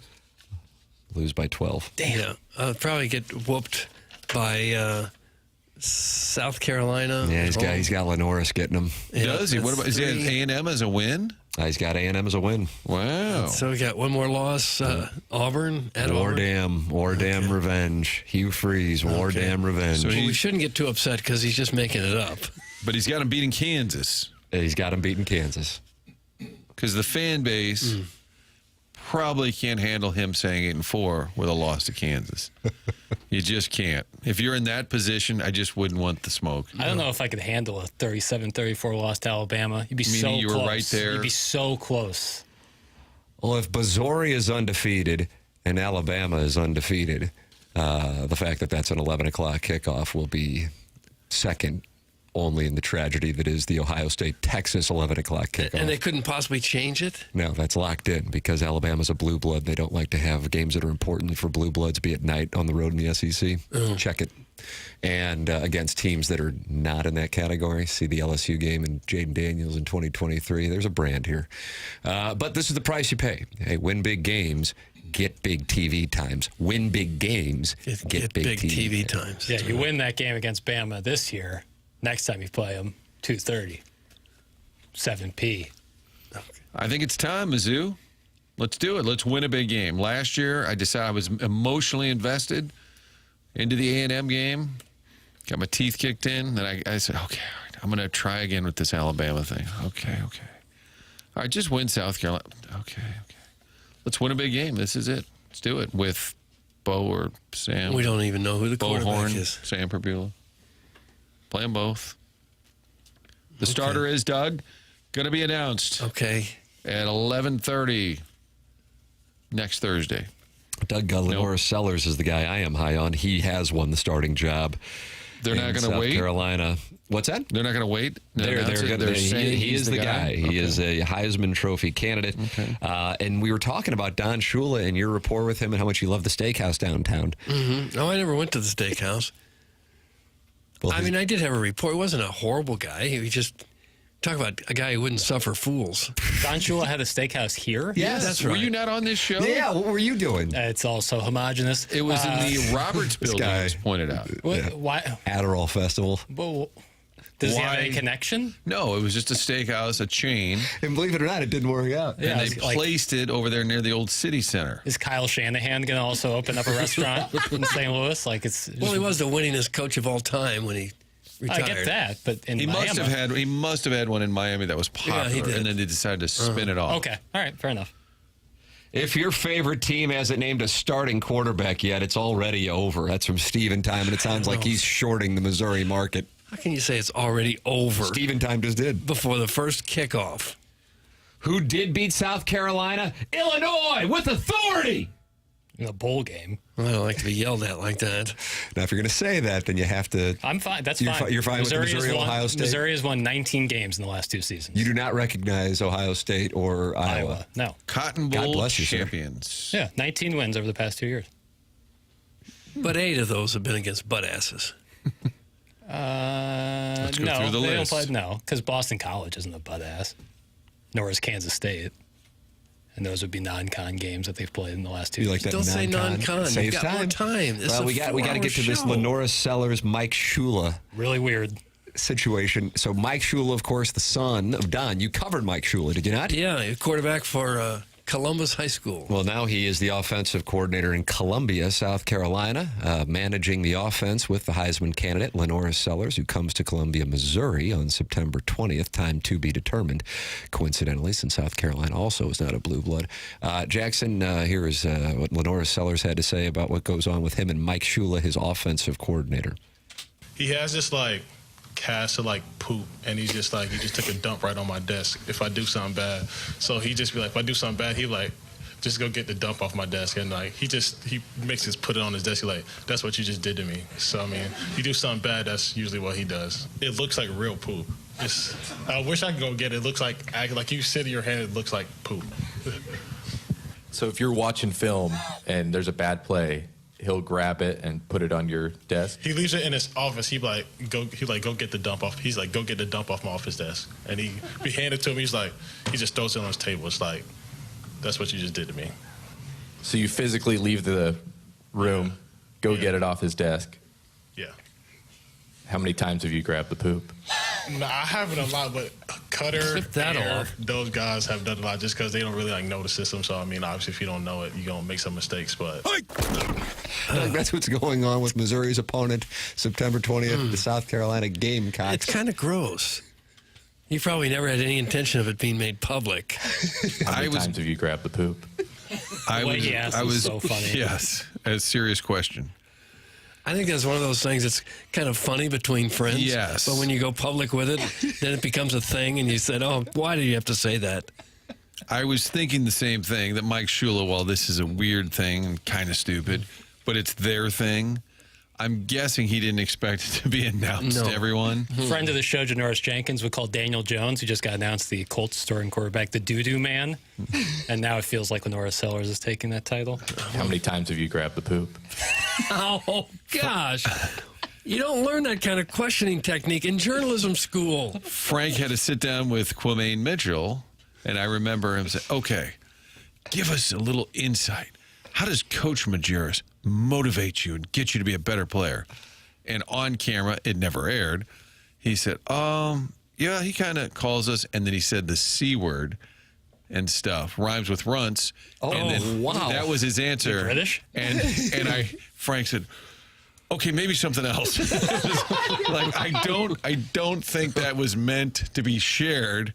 lose by 12.
Damn. Yeah. Probably get whooped by South Carolina.
Yeah, he's got Lenoris getting him.
Yeah,
does he? What about, is he A&M as a win?
He's got A&M as a win.
Wow.
So we got one more loss. Auburn at Auburn.
War damn revenge. Hugh Freeze, war damn revenge.
So we shouldn't get too upset because he's just making it up.
But he's got him beating Kansas.
He's got him beating Kansas.
because the fan base probably can't handle him saying 8-4 with a loss to Kansas. You just can't. If you're in that position, I just wouldn't want the smoke.
I don't know if I could handle a 37-34 loss to Alabama. You'd be so
you
close.
were right there.
You'd be so close.
Well, if Missouri is undefeated and Alabama is undefeated, the fact that that's an 11 o'clock kickoff will be second only in the tragedy that is the Ohio State-Texas 11 o'clock kickoff.
And they couldn't possibly change it?
No, that's locked in because Alabama's a blue blood. They don't like to have games that are important for blue bloods be at night on the road in the SEC. Check it. And against teams that are not in that category, see the LSU game and Jaden Daniels in 2023. There's a brand here. But this is the price you pay. Hey, win big games, get big TV times. Win big games, get big TV
times.
Yeah, you win that game against Bama this year. Next time you play them, 2:30, 7p.
I think it's time, Mizzou. Let's do it. Let's win a big game. Last year, I decided I was emotionally invested into the A&M game. Got my teeth kicked in. Then I said, okay, all right, I'm going to try again with this Alabama thing. Okay. All right, just win South Carolina. Okay. Let's win a big game. This is it. Let's do it with Bo or Sam.
We don't even know who the quarterback
Horn,
is.
Sam Perbula. Play them both. The starter is, Doug, going to be announced.
Okay.
At 11:30 next Thursday.
Doug Lenora Sellers is the guy I am high on. He has won the starting job.
They're not going to wait?
South Carolina. What's that?
They're not going to wait?
He is the guy. He is a Heisman Trophy candidate.
Okay.
And we were talking about Don Shula and your rapport with him and how much you love the steakhouse downtown.
Mm-hmm. No, I never went to the steakhouse.
Well,
I mean, I did have a report. He wasn't a horrible guy. He just talk about a guy who wouldn't suffer fools.
Don Shula had a steakhouse here?
Yes,
that's right.
Were you not on this show?
Yeah, what were you doing?
It's also homogenous.
It was in the Roberts building, as pointed out.
Why?
Adderall Festival.
Well, does he have any connection?
No, it was just a steakhouse, a chain.
And believe it or not, it didn't work out.
And they placed it over there near the old city center.
Is Kyle Shanahan going to also open up a restaurant in St. Louis?
Well, he was the winningest coach of all time when he retired.
I get that, but in Miami.
He must have had one in Miami that was popular,
he did.
and then they decided to spin it off.
Okay, all right, fair enough.
If your favorite team hasn't named a starting quarterback yet, it's already over. That's from Steven Time, and it sounds like he's shorting the Missouri market.
How can you say it's already over?
Steven Time just did.
Before the first kickoff.
Who did beat South Carolina? Illinois with authority.
In a bowl game.
Well, I don't like to be yelled at like that.
Now, if you're going to say that, then you have to.
I'm fine. That's
you're
fine.
You're fine with Missouri, Ohio State?
Missouri has won 19 games in the last 2 seasons.
You do not recognize Ohio State or Iowa?
No.
Cotton Bowl champions.
Yeah, 19 wins over the past 2 years.
But 8 of those have been against butt asses.
Let's go
no,
through the
they
list.
don't play, no, because Boston College isn't a butt ass, nor is Kansas State. And those would be non-con games that they've played in the last 2
You
years.
like that
Don't say non-con.
Saves
You've got
time.
more time. This
Well,
is a
we got to get to this
show.
Lenora Sellers, Mike Shula
Really weird
situation. So Mike Shula, of course, the son of Don. You covered Mike Shula, did you not?
Yeah, quarterback for Columbus High School.
Well, now he is the offensive coordinator in Columbia, South Carolina, managing the offense with the Heisman candidate, Lenora Sellers, who comes to Columbia, Missouri on September 20th, time to be determined, coincidentally, since South Carolina also is not a blue blood. Jackson, here is what Lenora Sellers had to say about what goes on with him and Mike Shula, his offensive coordinator.
He has this, cast to poop, and he just took a dump right on my desk if I do something bad. So he just be like, if I do something bad, he just go get the dump off my desk, and he makes us put it on his desk. He that's what you just did to me. So I mean, you do something bad, that's usually what he does. It looks like real poop. I wish I could go get it. It looks like you sit in your hand, it looks like poop.
So if you're watching film and there's a bad play, he'll grab it and put it on your desk.
He leaves it in his office. He go get the dump off. He's go get the dump off my office desk, and he hand it to him. He just throws it on his table. It's that's what you just did to me.
So you physically leave the room, go get it off his desk.
Yeah.
How many times have you grabbed the poop?
No, I haven't a lot, but Cutter, Air, those guys have done a lot just because they don't really know the system. So I mean, obviously, if you don't know it, you're gonna make some mistakes. But
That's what's going on with Missouri's opponent, September 20th, the South Carolina Gamecocks.
It's kind of gross. You probably never had any intention of it being made public.
How many times have you grabbed the poop?
I was
so funny.
Yes, a serious question.
I think that's one of those things that's kind of funny between friends.
Yes.
But when you go public with it, then it becomes a thing, and you said, oh, why did you have to say that?
I was thinking the same thing, that Mike Shula, while this is a weird thing and kind of stupid, but it's their thing, I'm guessing he didn't expect it to be announced to everyone.
Friend of the show, Janoris Jenkins, would call Daniel Jones, who just got announced the Colts starting quarterback, the doo-doo man. And now it feels like Lenora Sellers is taking that title.
How many times have you grabbed the poop?
Oh, gosh. You don't learn that kind of questioning technique in journalism school.
Frank had to sit down with Quamaine Mitchell, and I remember him saying, okay, give us a little insight. How does Coach Majerus motivate you and get you to be a better player? And on camera, it never aired, he said, yeah, he kind of calls us, and then he said the C word and stuff, rhymes with runts.
Oh,
and then
wow.
That was his answer.
You're British?
And Frank said, okay, maybe something else. Like, I don't think that was meant to be shared.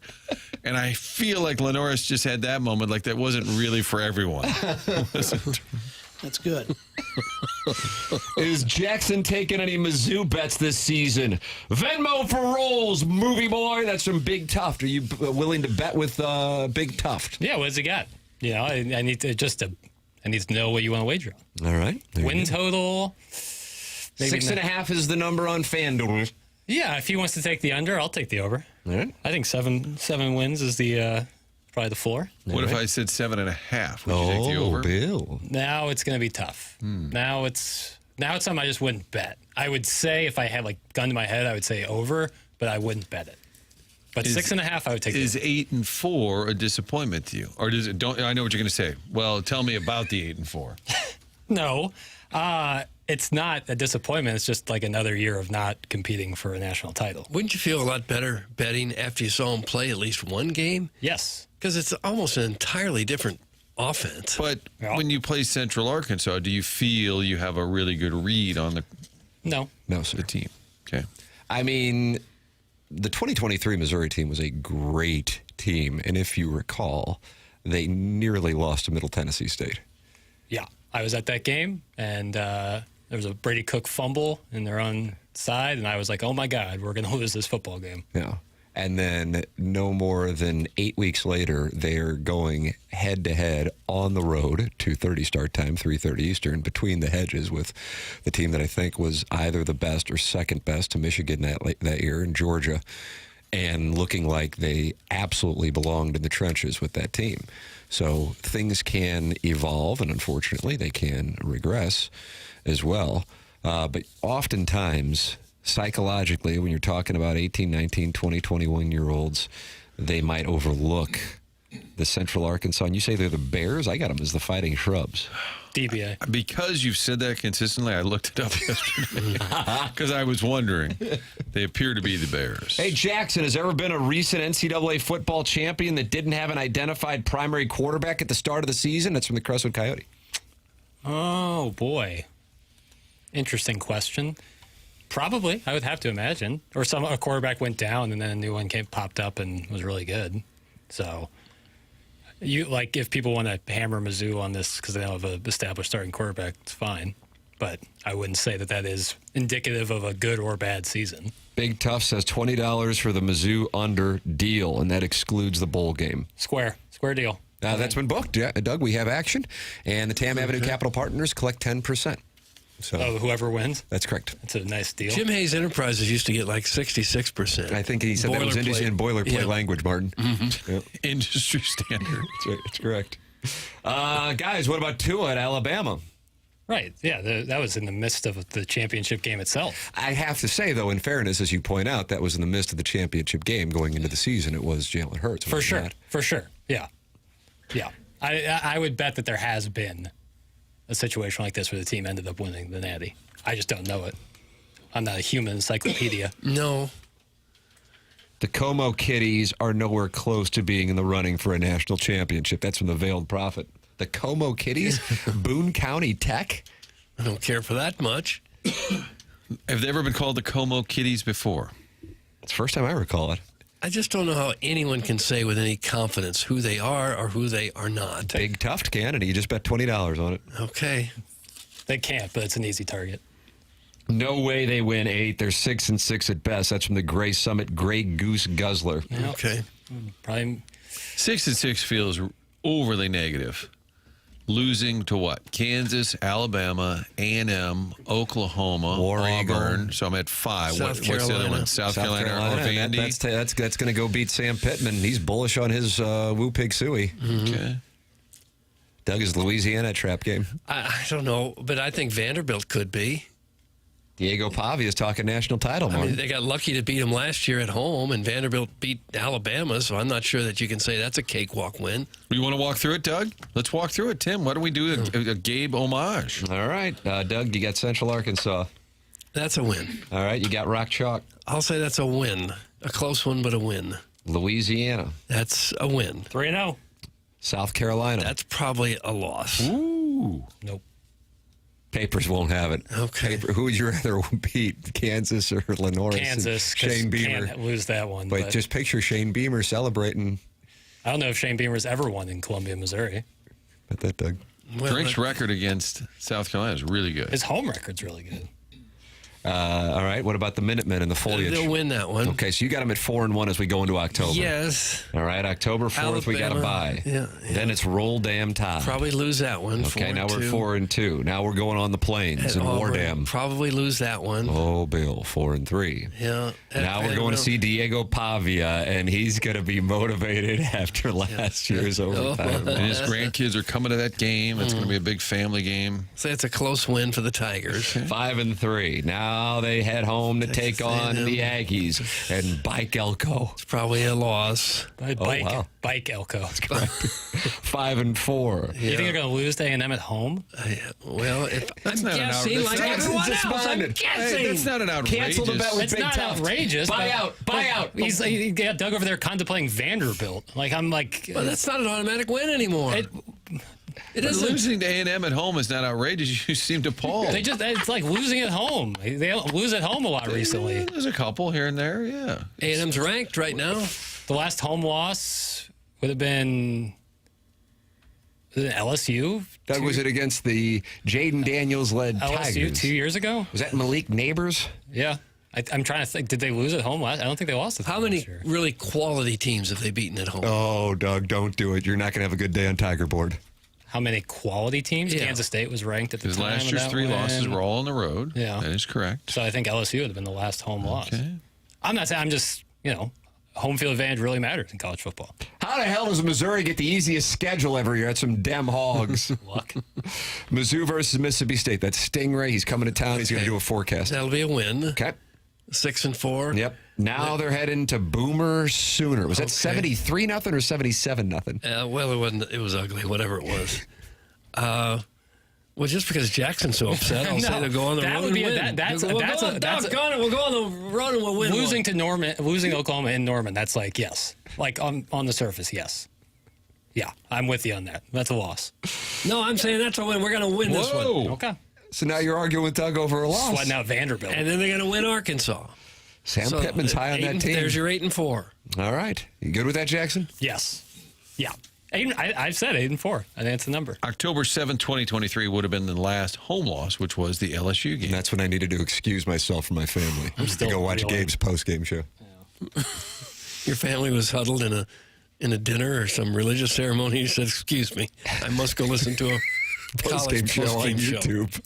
And I feel like Lenoris just had that moment, like that wasn't really for everyone.
That's good.
Is Jackson taking any Mizzou bets this season? Venmo for rolls, movie boy. That's from Big Tuft. Are you willing to bet with Big Tuft?
Yeah, what does he got? You know, I need to know what you want to wager on.
All right.
Win total. Maybe
6.5 is the number on FanDuel.
Yeah, if he wants to take the under, I'll take the over.
All right.
I think seven wins is the probably the floor.
What if I said 7.5? Would you take the over?
Bill.
Now it's going to be tough. Now it's something I just wouldn't bet. I would say if I had like gun to my head, I would say over, but I wouldn't bet it. But 6.5, I would take.
Is 8-4 a disappointment to you, or does it? Don't I know what you're going to say? Well, tell me about the 8-4.
No, it's not a disappointment. It's just like another year of not competing for a national title.
Wouldn't you feel a lot better betting after you saw him play at least one game?
Yes.
Because it's almost an entirely different offense.
But when you play Central Arkansas, do you feel you have a really good read on the
No,
sir.
the team? Okay.
I mean, the 2023 Missouri team was a great team. And if you recall, they nearly lost to Middle Tennessee State.
Yeah, I was at that game, and there was a Brady Cook fumble in their own side, and I was like, oh, my God, we're going to lose this football game.
Yeah. And then no more than 8 weeks later, they're going head-to-head on the road, 2:30 start time, 3:30 Eastern, between the hedges with the team that I think was either the best or second best to Michigan that year in Georgia, and looking like they absolutely belonged in the trenches with that team. So things can evolve, and unfortunately they can regress as well. But oftentimes, psychologically, when you're talking about 18, 19, 20, 21-year-olds, they might overlook the Central Arkansas. And you say they're the Bears? I got them as the Fighting Shrubs.
DBA.
Because you've said that consistently, I looked it up yesterday because I was wondering. They appear to be the Bears.
Hey, Jackson, has there ever been a recent NCAA football champion that didn't have an identified primary quarterback at the start of the season? That's from the Crestwood Coyote.
Oh, boy. Interesting question. Probably, I would have to imagine. Or a quarterback went down and then a new one popped up and was really good. So, if people want to hammer Mizzou on this because they don't have an established starting quarterback, it's fine. But I wouldn't say that is indicative of a good or bad season.
Big Tough says $20 for the Mizzou under deal, and that excludes the bowl game.
Square deal.
That's been booked. Yeah, Doug, we have action. And the Tam Avenue Capital Partners collect 10%. So
whoever wins?
That's correct.
That's a nice deal.
Jim Hayes Enterprises used to get like 66%.
I think he said that was in boilerplate language, Martin.
Mm-hmm.
Yep.
Industry standard.
That's correct. Guys, what about Tua at Alabama?
Right. Yeah, that was in the midst of the championship game itself.
I have to say, though, in fairness, as you point out, that was in the midst of the championship game going into the season. It was Jalen Hurts.
For sure. For sure. Yeah. Yeah. I would bet that there has been a situation like this where the team ended up winning the Natty. I just don't know it. I'm not a human encyclopedia.
No.
The Como Kitties are nowhere close to being in the running for a national championship. That's from the Veiled Prophet. The Como Kitties? Boone County Tech?
I don't care for that much.
Have they ever been called the Como Kitties before?
It's the first time I recall it.
I just don't know how anyone can say with any confidence who they are or who they are not.
Big Tuft can, and you just bet $20 on it.
Okay.
They can't, but it's an easy target.
No way they win 8. They're 6-6 at best. That's from the Gray Summit Gray Goose Guzzler.
Yeah.
Okay.
Probably
6-6 feels overly negative. Losing to what? Kansas, Alabama, A&M, Oklahoma, Auburn. So I'm at 5. What's the other one? South Carolina or Vandy?
That's going to go beat Sam Pittman. He's bullish on his Woo Pig Suey.
Okay.
Doug, is Louisiana a trap game?
I don't know, but I think Vanderbilt could be.
Diego Pavia's talking national title, Martin.
I mean, they got lucky to beat them last year at home, and Vanderbilt beat Alabama, so I'm not sure that you can say that's a cakewalk win.
You want to walk through it, Doug? Let's walk through it, Tim. Why don't we do a Gabe homage?
All right. Doug, you got Central Arkansas.
That's a win.
All right. You got Rock Chalk.
I'll say that's a win. A close one, but a win.
Louisiana.
That's a win.
3-0.
South Carolina.
That's probably a loss.
Ooh.
Nope.
Papers won't have it.
Okay.
Who would you rather beat, Kansas or Lenoris?
Kansas.
Shane Beamer.
Can't lose that one.
But just picture Shane Beamer celebrating.
I don't know if Shane Beamer's ever won in Columbia, Missouri.
Bet that, Doug.
Well,
Drink's record against South Carolina is really good.
His home record's really good.
All right. What about the Minutemen and the foliage?
They'll win that one.
Okay, so you got them at 4-1 as we go into October.
Yes.
All right, October 4th, we got a bye.
Yeah.
Then it's Roll Dam Tide.
Probably lose that one.
Okay, now we're 4-2. Now we're going on the plains and War Dam.
Probably lose that one.
Oh, Bill, 4-3.
Yeah.
Now we're going to see Diego Pavia, and he's going to be motivated after last year's overtime.
And his grandkids are coming to that game. It's going to be a big family game.
So it's a close win for the Tigers.
5-3. Now they head home to take on the Aggies and Bike Elko.
It's probably a loss.
Bike Elko.
5-4.
You think they're going to lose to A&M at home?
Well, if
That's
I'm
not an
guessing like everyone else. I'm guessing.
Hey, that's not an outrageous.
Cancel the bet with
It's
Big
not
Tuft.
outrageous.
Buy
but-
out.
He got Doug over there contemplating Vanderbilt. I'm like...
Well, that's not an automatic win anymore. It isn't.
Losing to A&M at home is not outrageous. You seem appalled.
It's like losing at home. They lose at home a lot recently.
There's a couple here and there, yeah.
A&M's ranked right now.
The last home loss would have been LSU.
Was it against the Jaden Daniels-led
LSU
Tigers?
2 years ago?
Was that Malik Neighbors?
Yeah. I'm trying to think. Did they lose at home last? I don't think they lost at home.
How many
last year.
really quality teams have they beaten at home?
Oh, Doug, don't do it. You're not going to have a good day on Tiger Board.
How many quality teams?
Yeah.
Kansas State was ranked at the
Because
time.
last year's 3 losses were all on the road.
Yeah.
That is correct.
So I think LSU would have been the last home loss.
Okay.
I'm not saying. I'm just, home field advantage really matters in college football.
How the hell does Missouri get the easiest schedule every year? That's some Dem Hogs.
Luck.
Mizzou versus Mississippi State. That's Stingray. He's coming to town. He's going to do a forecast.
That'll be a win.
Okay.
6-4.
Yep. Now they're heading to Boomer Sooner. Was that 73-0 or 77-0?
Well, it wasn't. It was ugly. Whatever it was. Well, just because Jackson's so upset, I'll say they'll go on the road and win. We'll go on the road and we'll win.
Losing to Oklahoma in Norman. That's yes. On the surface, yes. Yeah, I'm with you on that. That's a loss.
No, I'm saying that's a win. We're going to win this one.
Okay.
So now you're arguing with Doug over a loss.
Sweating out Vanderbilt.
And then they're going to win Arkansas.
Sam Pittman's high on that team.
There's your 8-4.
All right. You good with that, Jackson?
Yes. Yeah. I've said 8-4. I think that's the number.
October 7th, 2023 would have been the last home loss, which was the LSU game.
And that's when I needed to excuse myself from my family. To go watch Gabe's post-game show.
Yeah. Your family was huddled in a dinner or some religious ceremony. You said, "Excuse me, I must go listen to a
post-game show on YouTube.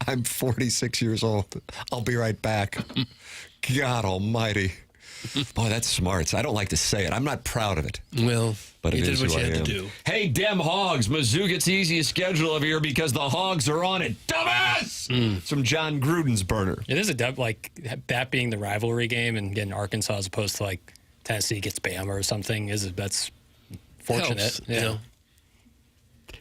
I'm 46 years old. I'll be right back." God almighty. Boy, that's smart. I don't like to say it. I'm not proud of it.
Well,
but
you did what you had to do.
Hey, Dem Hogs. Mizzou gets the easiest schedule of year because the Hogs are on it. Dumbass! It's from John Gruden's burner.
It is a dub, that being the rivalry game and getting Arkansas as opposed to Tennessee gets Bama or something. That's fortunate.
Helps,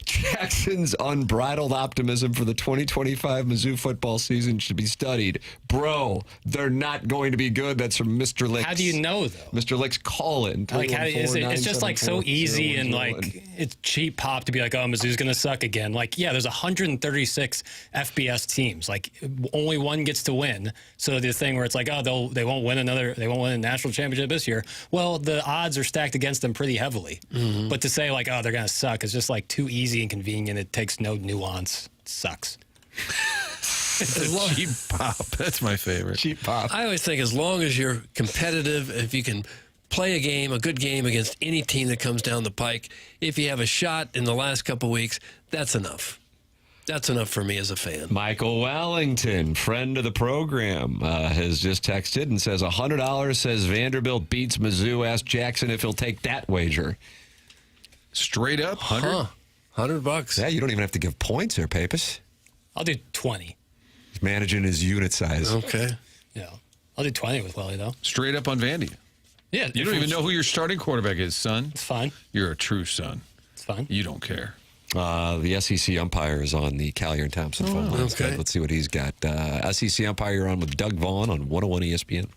Jackson's unbridled optimism for the 2025 Mizzou football season should be studied. Bro, they're not going to be good. That's from Mr. Licks.
How do you know, though?
Mr. Licks, call in.
Like, it's just like so easy and like it's cheap pop to be like, oh, Mizzou's going to suck again. Like, yeah, there's 136 FBS teams. Like, only one gets to win. So the thing where it's like, oh, they won't win a national championship this year. Well, the odds are stacked against them pretty heavily. Mm-hmm. But to say like, oh, they're going to suck is just like too easy and convenient. It takes no nuance. It sucks.
Cheap pop. That's my favorite.
Cheap pop.
I always think as long as you're competitive, if you can play a good game against any team that comes down the pike, if you have a shot in the last couple of weeks, that's enough. That's enough for me as a fan.
Michael Wellington, friend of the program, has just texted and says $100 says Vanderbilt beats Mizzou. Ask Jackson if he'll take that wager.
Straight up,
$100.
Yeah, you don't even have to give points there, Papis.
I'll do 20.
He's managing his unit size.
Okay.
Yeah. I'll do 20 with Welly, though.
Straight up on Vandy.
Yeah.
You don't even know who your starting quarterback is, son.
It's fine.
You're a true son.
It's fine.
You don't care.
The SEC umpire is on the Callier and Thompson phone lines.
Okay.
Let's see what he's got. SEC umpire, you're on with Doug Vaughn on 101 ESPN.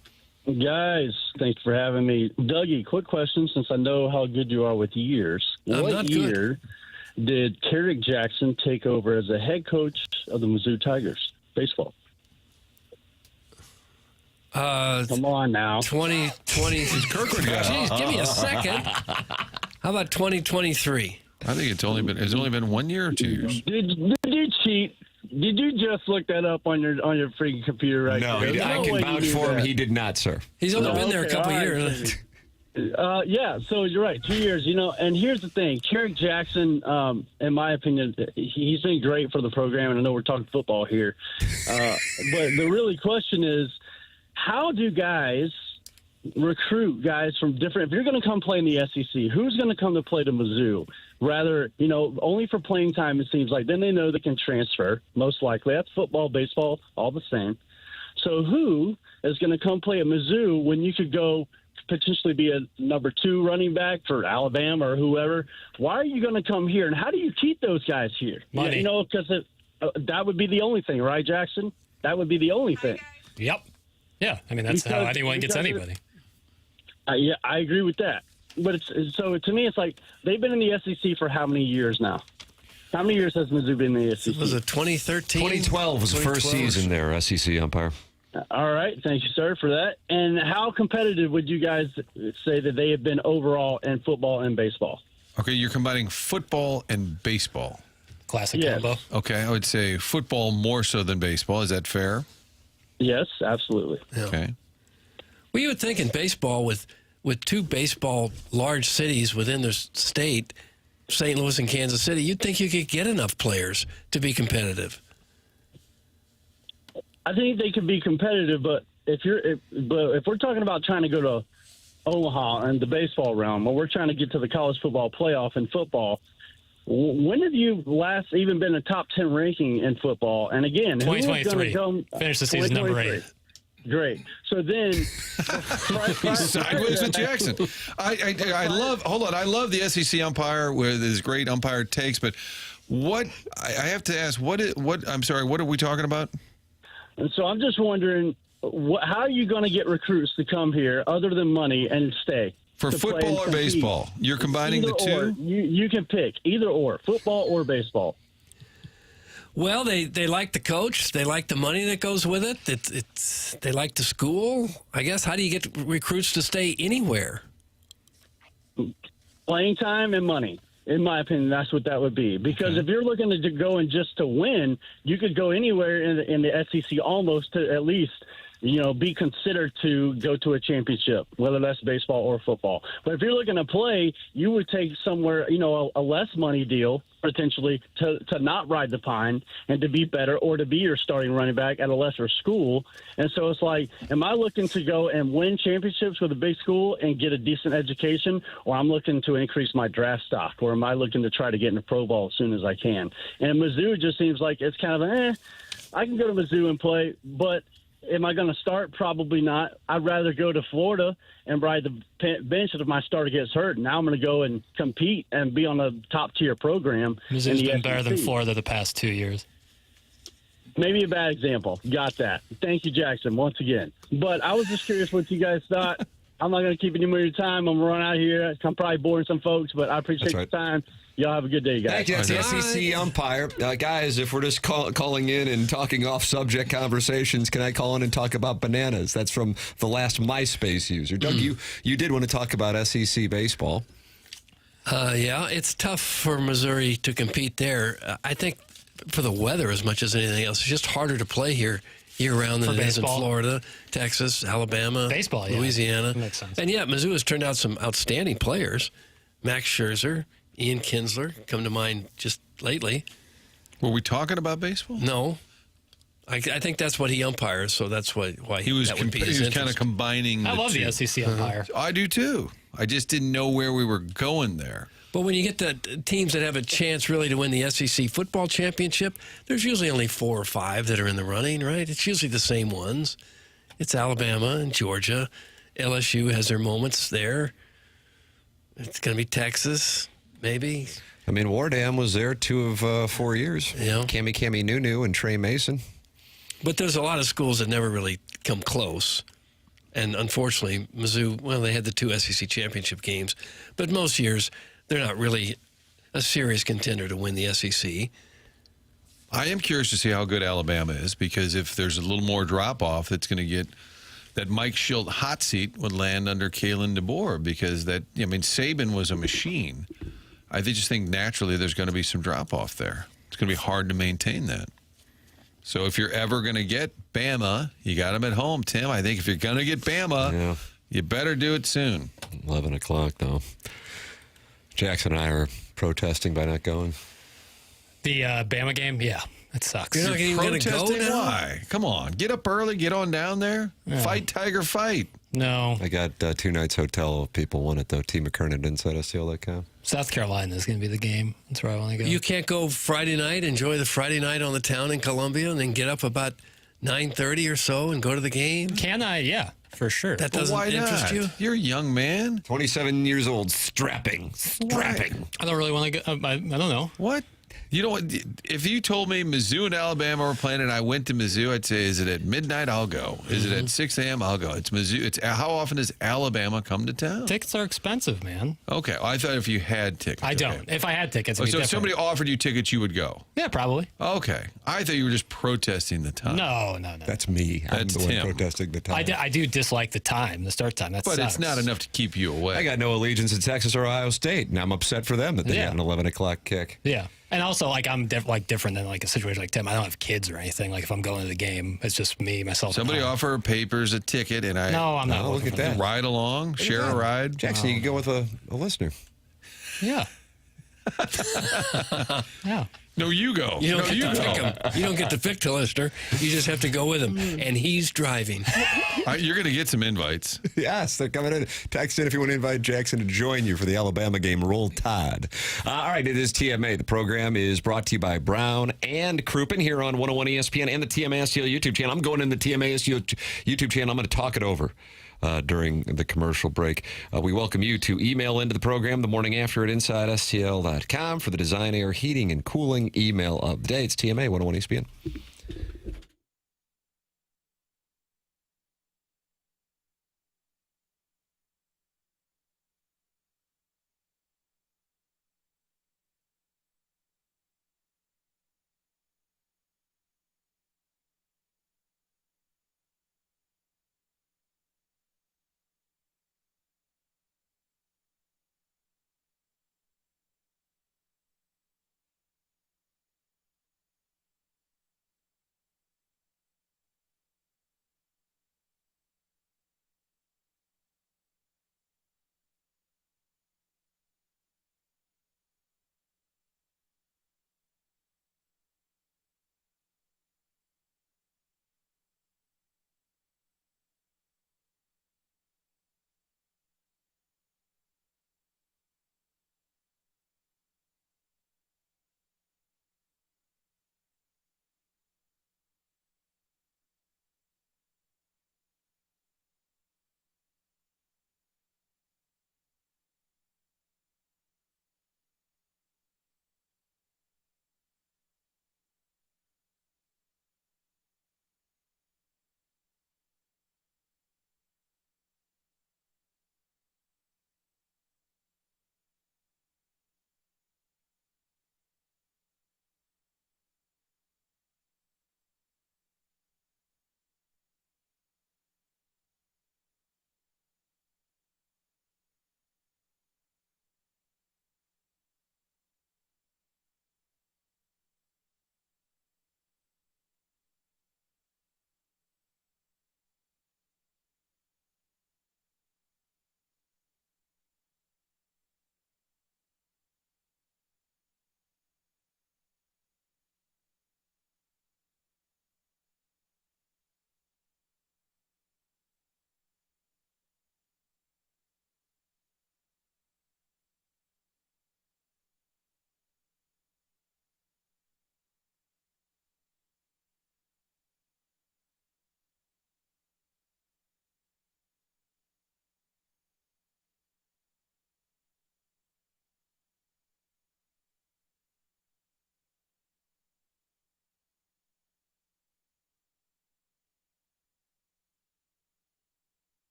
Guys, thanks for having me. Dougie, quick question since I know how good you are with years. What year did Kerrick Jackson take over as the head coach of the Mizzou Tigers baseball? Come on now.
2020.
Kirkwood guy.
Jeez, give me a second. How about 2023?
I think it's only been 1 year or 2 years.
Did you cheat? Did you just look that up on your freaking computer right
now? No, I can vouch for him. He did not, sir.
He's only been there a couple years.
Yeah, so you're right, 2 years. And here's the thing: Kerrick Jackson, in my opinion, he's been great for the program. And I know we're talking football here, but the really question is, how do guys recruit guys from different? If you're going to come play in the SEC, who's going to come to play to Mizzou? Rather, only for playing time, it seems like. Then they know they can transfer, most likely. That's football, baseball, all the same. So who is going to come play at Mizzou when you could go potentially be a number 2 running back for Alabama or whoever? Why are you going to come here? And how do you keep those guys here?
Money.
Because that would be the only thing, right, Jackson? That would be the only thing.
Yep. Yeah, I mean, that's how anyone gets anybody.
Yeah, I agree with that. But so to me, it's like they've been in the SEC for how many years now? How many years has Mizzou been in the SEC?
Was it 2013?
2012 was the first season there, SEC umpire.
All right. Thank you, sir, for that. And how competitive would you guys say that they have been overall in football and baseball?
Okay, you're combining football and baseball.
Classic combo.
Okay, I would say football more so than baseball. Is that fair?
Yes, absolutely.
Yeah.
Okay.
Well, you would think in baseball with 2 baseball large cities within the state, St. Louis and Kansas City, you'd think you could get enough players to be competitive.
I think they could be competitive, but if we're talking about trying to go to Omaha and the baseball realm, or we're trying to get to the college football playoff in football, when have you last even been a top 10 ranking in football? And again,
2023. Finish the season number 8.
Great. So then,
sideways with Jackson. I love the SEC umpire with his great umpire takes, but what I have to ask, what are we talking about?
And so I'm just wondering, how are you going to get recruits to come here other than money and stay?
For football or baseball? You're combining the two?
You can pick either or, football or baseball.
Well, they like the coach. They like the money that goes with it. They like the school. I guess, how do you get recruits to stay anywhere?
Playing time and money. In my opinion, that's what that would be. Because if you're looking to go in just to win, you could go anywhere in the SEC almost to at least, be considered to go to a championship, whether that's baseball or football. But if you're looking to play, you would take somewhere, a less money deal potentially to not ride the pine and to be better, or to be your starting running back at a lesser school. And so it's like, am I looking to go and win championships with a big school and get a decent education, or I'm looking to increase my draft stock, or am I looking to try to get in the Pro Bowl as soon as I can? And Mizzou just seems like it's kind of I can go to Mizzou and play, but Am I going to start? Probably not. I'd rather go to Florida and ride the bench if my starter gets hurt. Now I'm going to go and compete and be on a top-tier program.
Mizzou's been better than Florida the past 2 years.
Maybe a bad example. Got that. Thank you, Jackson, once again. But I was just curious what you guys thought. I'm not going to keep any more of your time. I'm going to run out here. I'm probably boring some folks, but I appreciate your time. Y'all have a good day, guys.
Thank you. That's the SEC umpire. Guys, if we're just calling in and talking off-subject conversations, can I call in and talk about bananas? That's from the last MySpace user. Doug, you did want to talk about SEC baseball.
Yeah, it's tough for Missouri to compete there. I think for the weather as much as anything else. It's just harder to play here year-round than it is in Florida, Texas, Alabama, Louisiana.
That makes sense.
And, yeah, Mizzou has turned out some outstanding players. Max Scherzer, Ian Kinsler come to mind just lately.
Were we talking about baseball?
No. I think that's what he umpires, so that's why
he was
that would be his
kind of combining
I love the SEC umpire.
I do too. I just didn't know where we were going there.
But when you get the teams that have a chance really to win the SEC football championship, there's usually only 4 or 5 that are in the running, right? It's usually the same ones. It's Alabama and Georgia. LSU has their moments there. It's going to be Texas, maybe.
I mean, Wardam was there 2 of 4 years.
Yeah.
Cami Nunu and Trey Mason.
But there's a lot of schools that never really come close. And unfortunately, Mizzou, well, they had the 2 SEC championship games. But most years, they're not really a serious contender to win the SEC.
I am curious to see how good Alabama is, because if there's a little more drop-off, it's going to get that Mike Schilt hot seat would land under Kalen DeBoer, because Saban was a machine. I just think naturally there's going to be some drop-off there. It's going to be hard to maintain that. So if you're ever going to get Bama, you got them at home, Tim. I think if you're going to get Bama, you better do it soon.
11 o'clock, though. Jackson and I are protesting by not going.
The Bama game, yeah, it sucks.
You're not even going to go now?
Why? Come on. Get up early. Get on down there.
Yeah.
Fight, Tiger, fight.
No.
I got 2 nights hotel. People want it, though. T. McKernan didn't set us STL.com.
South Carolina is going to be the game. That's where I want to go.
You can't go Friday night, enjoy the Friday night on the town in Columbia, and then get up about 9:30 or so and go to the game?
Can I? Yeah, for sure.
That doesn't interest you?
You're a young man.
27 years old, strapping.
I don't really want to go. I don't know.
What? You know what? If you told me Mizzou and Alabama were playing and I went to Mizzou, I'd say, is it at midnight? I'll go. Is it at 6 a.m.? I'll go. It's Mizzou. How often does Alabama come to town?
Tickets are expensive, man.
Okay. Well, I thought if you had tickets.
I don't.
Okay.
If I had tickets,
So if somebody offered you tickets, you would go?
Yeah, probably.
Okay. I thought you were just protesting the time.
No.
That's me. I'm the
Tim.
one protesting the time.
I do dislike the time, the start time.
But it's not enough to keep you away.
I got no allegiance in Texas or Ohio State, and I'm upset for them that they got an 11 o'clock kick.
Yeah. And also, I'm different than a situation like Tim. I don't have kids or anything. Like if I'm going to the game, it's just me, myself.
Somebody offer papers a ticket, and
No, I'm not.
Look at that.
Ride along, share a ride.
Jackson, you can go with a listener.
Yeah. Yeah.
No, you go.
You don't get to pick him. You don't get to pick the listener. You just have to go with him, and he's driving.
You're going to get some invites.
Yes, they're coming in. Text in if you want to invite Jackson to join you for the Alabama game. Roll Tide. All right, it is TMA. The program is brought to you by Brown and Crouppen here on 101 ESPN and the TMA STL YouTube channel. I'm going in the TMA STL YouTube channel. I'm going to talk it over during the commercial break. We welcome you to email into the program the morning after at InsideSTL.com for the Design, Air, Heating, and Cooling email of the day. It's TMA 101 ESPN.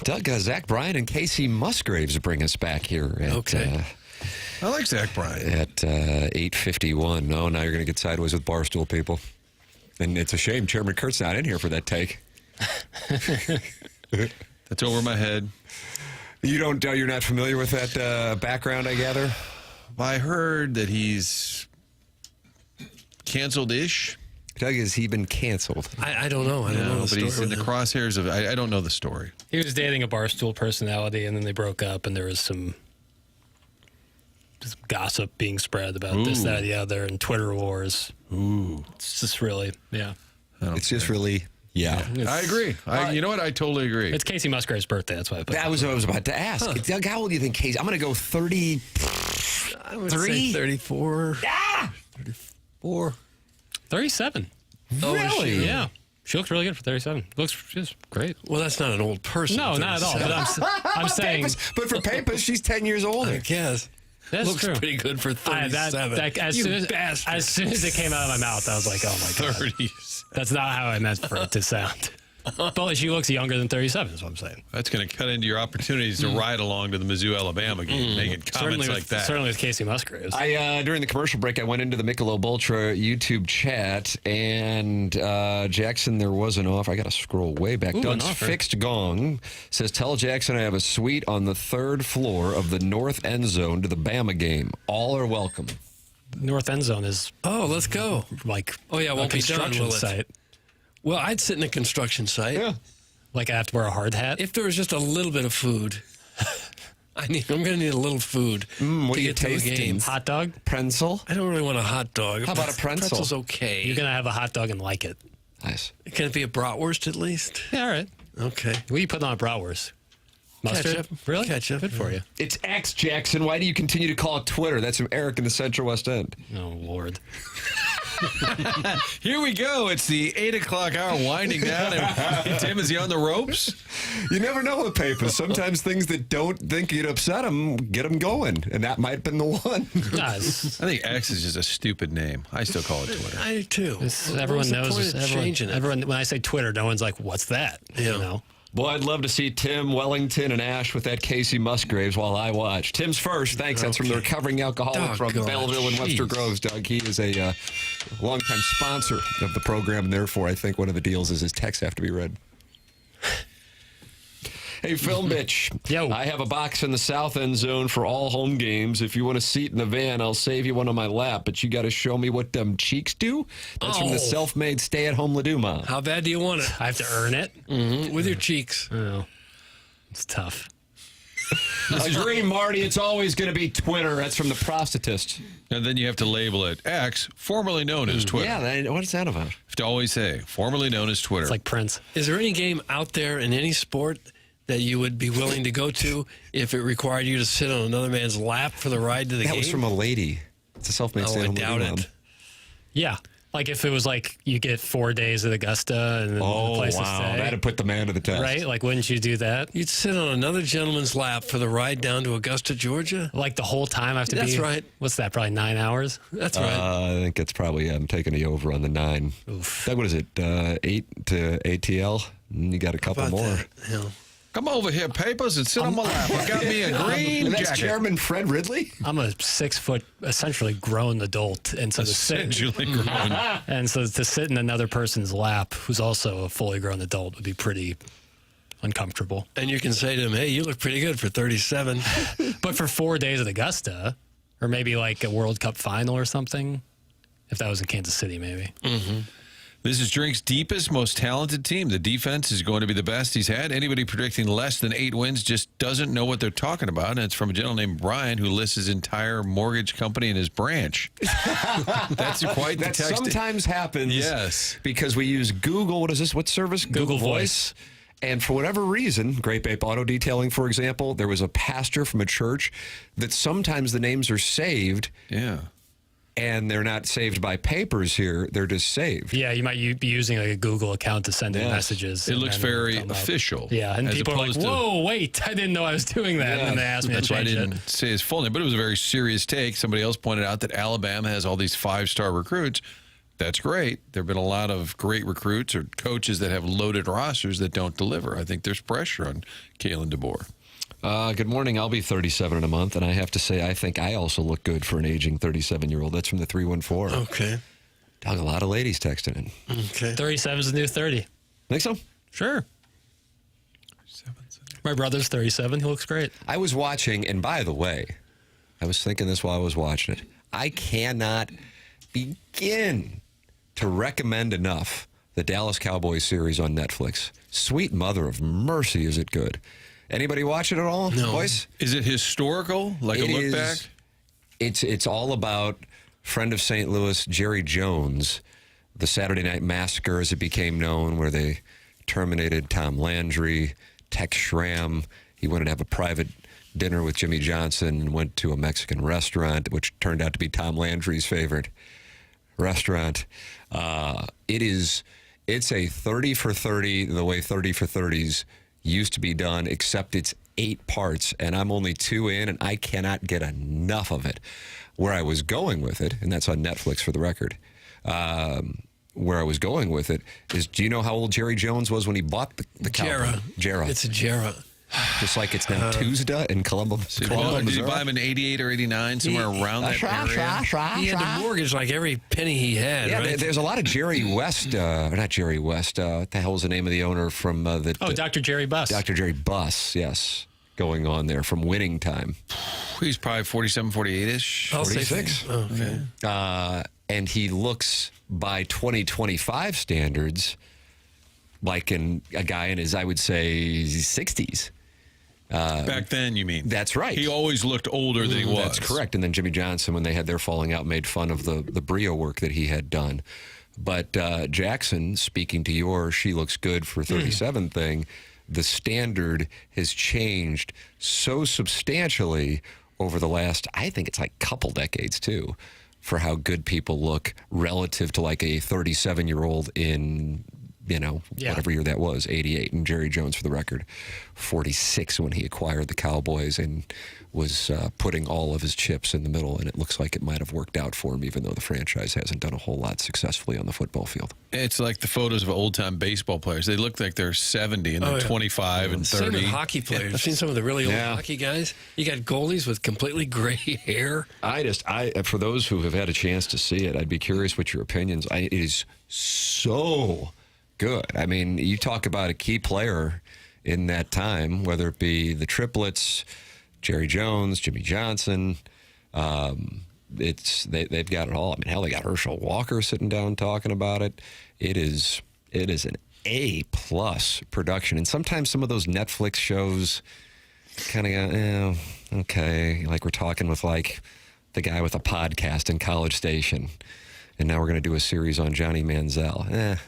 Doug, Zach Bryan and Casey Musgraves bring us back here. At,
I like Zach Bryan.
At 8:51. No, now you're going to get sideways with Barstool people. And it's a shame Chairman Kurt's not in here for that take.
That's over my head.
You're not familiar with that background, I gather?
I heard that he's canceled-ish.
Doug, has he been canceled?
I don't know. I don't know.
But he's in the crosshairs of. I don't know the story.
He was dating a Barstool personality, and then they broke up, and there was some gossip being spread about this, that, the other, and Twitter wars.
Ooh.
It's just really, yeah.
It's just really, yeah.
I agree. You know what? I totally agree.
It's Casey Musgrave's birthday. That's why I put
that was what I was about to ask. Doug, how old do you think Casey? I'm going to go 30.
I would say 34.
Ah!
34.
37.
Oh, really?
Yeah. She looks really good for 37. She's great.
Well, that's not an old person.
No, not at all. But I'm saying.
But for Pappas, she's 10 years older.
I guess.
That's
looks
true.
pretty good for 37.
As soon as it came out of my mouth, I was like, oh my God.
30s.
That's not how I meant for it to sound. But she looks younger than 37 is what I'm saying.
That's going to cut into your opportunities to ride along to the Mizzou Alabama game, making comments like that.
Certainly with Casey Musgraves.
During the commercial break, I went into the Michelob Ultra YouTube chat, and Jackson, there was an offer. I got to scroll way back. Doug's Fixed Gong says, tell Jackson I have a suite on the 3rd floor of the north end zone to the Bama game. All are welcome.
North end zone is...
Oh, let's go.
A
won't be done,
construction
will it?
site.
Well, I'd sit in a construction site.
Yeah.
Like I have to wear a hard hat?
If there was just a little bit of food. I'm going to need a little food
what
to
are you
get to a game.
tasting?
Hot dog?
Pretzel?
I don't really want a hot dog.
How about a pretzel?
Pretzel's okay.
You're going to have a hot dog and like it.
Nice.
Can it be a bratwurst at least?
Yeah, all right.
Okay.
What are you putting on a bratwurst? Mustard?
Ketchup.
Really?
Ketchup.
Good for you.
It's X, Jackson. Why do you continue to call it Twitter? That's from Eric in the Central West End.
Oh, Lord.
Here we go. It's the 8 o'clock hour winding down. And Tim, is he on the ropes?
You never know with Papers. Sometimes things that don't think you'd upset them, get them going. And that might have been the one.
I think X is just a stupid name. I still call it Twitter.
I do too.
Everyone knows.
Changing it.
When I say Twitter, no one's like, what's that?
Yeah.
You know?
Boy, I'd love to see Tim, Wellington, and Ash with that Casey Musgraves while I watch. Tim's first. Thanks. That's from the recovering alcoholic from Belleville and Webster Groves, Doug. He is a longtime sponsor of the program, and therefore I think one of the deals is his texts have to be read. Hey, Film Bitch.
Yo.
I have a box in the south end zone for all home games. If you want a seat in the van, I'll save you one on my lap, but you got to show me what them cheeks do. That's from the self-made stay-at-home Ledoux mom.
How bad do you want it?
I have to earn it?
Mm-hmm. With your cheeks.
Oh, it's tough.
Agree, Marty. It's always going to be Twitter. That's from the prostitute.
And then you have to label it X, formerly known as Twitter.
Yeah, what is that about?
You have to always say, formerly known as Twitter.
It's like Prince.
Is there any game out there in any sport that you would be willing to go to if it required you to sit on another man's lap for the ride to the game?
That was from a lady. It's a self-made
I doubt it.
Yeah. Like if it was like you get 4 days at Augusta and then the place to stay.
That'd put the man to the test.
Right? Like, wouldn't you do that?
You'd sit on another gentleman's lap for the ride down to Augusta, Georgia?
Like the whole time I have to be?
That's right.
What's that, probably 9 hours?
That's right.
I think it's probably, I'm taking the over on the 9.
Oof.
Doug, what is it, 8 to ATL? You got a couple more.
That? Yeah.
Come over here, Papers, and sit on my lap. I got me a green
and that's
jacket.
Chairman Fred Ridley?
I'm a 6 foot, essentially grown adult. And so
Essentially grown.
And so to sit in another person's lap, who's also a fully grown adult, would be pretty uncomfortable.
And you can say to him, hey, you look pretty good for 37.
But for 4 days at Augusta, or maybe like a World Cup final or something, if that was in Kansas City, maybe.
Mm-hmm.
This is Drink's deepest, most talented team. The defense is going to be the best he's had. Anybody predicting less than 8 wins just doesn't know what they're talking about. And it's from a gentleman named Brian who lists his entire mortgage company in his branch. That's quite the
that
text.
sometimes happens.
Yes.
Because we use Google. What is this? What service?
Google Voice.
And for whatever reason, Great Ape Auto Detailing, for example, there was a pastor from a church that sometimes the names are saved.
Yeah.
And they're not saved by Papers here. They're just saved.
Yeah, you might be using like a Google account to send in messages.
It looks very official.
Yeah, and people are like, whoa, wait, I didn't know I was doing that. And then they asked me to change it.
That's why I didn't say his full name, but it was a very serious take. Somebody else pointed out that Alabama has all these 5-star recruits. That's great. There have been a lot of great recruits or coaches that have loaded rosters that don't deliver. I think there's pressure on Kalen DeBoer.
Good morning. I'll be 37 in a month, and I have to say I think I also look good for an aging 37-year-old. That's from the 314.
Okay.
Dog, a lot of ladies texting in.
Okay.
37 is the new 30.
Think so?
Sure. My brother's 37. He looks great.
I was watching, and by the way, I was thinking this while I was watching it. I cannot begin to recommend enough the Dallas Cowboys series on Netflix. Sweet mother of mercy, is it good? Anybody watch it at all, boys?
Is it historical, like a look back?
It's all about friend of St. Louis, Jerry Jones, the Saturday Night Massacre, as it became known, where they terminated Tom Landry, Tex Schramm. He wanted to have a private dinner with Jimmy Johnson and went to a Mexican restaurant, which turned out to be Tom Landry's favorite restaurant. It's a 30 for 30, the way 30 for 30s used to be done, except it's 8 parts, and I'm only 2 in, and I cannot get enough of it. Where I was going with it, and that's on Netflix for the record, where I was going with it is, do you know how old Jerry Jones was when he bought the Cowboys? Jarrah.
It's a Jarrah.
Just like it's now Tuesday in Columbus,
Did you buy him in 88 or 89, somewhere around that area?
He had to mortgage like every penny he had,
Yeah,
right?
there's a lot of Jerry West, not Jerry West, what the hell was the name of the owner from
Dr. Jerry Buss.
Dr. Jerry Buss, yes, going on there from Winning Time.
He's probably 47, 48-ish.
46.
Okay.
And he looks, by 2025 standards, like a guy in his, I would say, 60s.
Back then, you mean?
That's right.
He always looked older than he was.
That's correct. And then Jimmy Johnson, when they had their falling out, made fun of the Brio work that he had done. But Jackson, speaking to your she looks good for 37 thing, the standard has changed so substantially over the last, I think it's like couple decades too, for how good people look relative to like a 37-year-old in, whatever year that was, 88. And Jerry Jones, for the record, 46 when he acquired the Cowboys and was putting all of his chips in the middle. And it looks like it might have worked out for him, even though the franchise hasn't done a whole lot successfully on the football field.
It's like the photos of old-time baseball players. They look like they're 70 and they're 25 and 30.
Same with hockey players. I've seen some of the really old hockey guys. You got goalies with completely gray hair.
For those who have had a chance to see it, I'd be curious what your opinions. It is so good. I mean, you talk about a key player in that time, whether it be the triplets, Jerry Jones, Jimmy Johnson. They've got it all. I mean, hell, they got Herschel Walker sitting down talking about it. It is an A+ production, and sometimes some of those Netflix shows kind of go, okay, like we're talking with like the guy with a podcast in College Station, and now we're going to do a series on Johnny Manziel.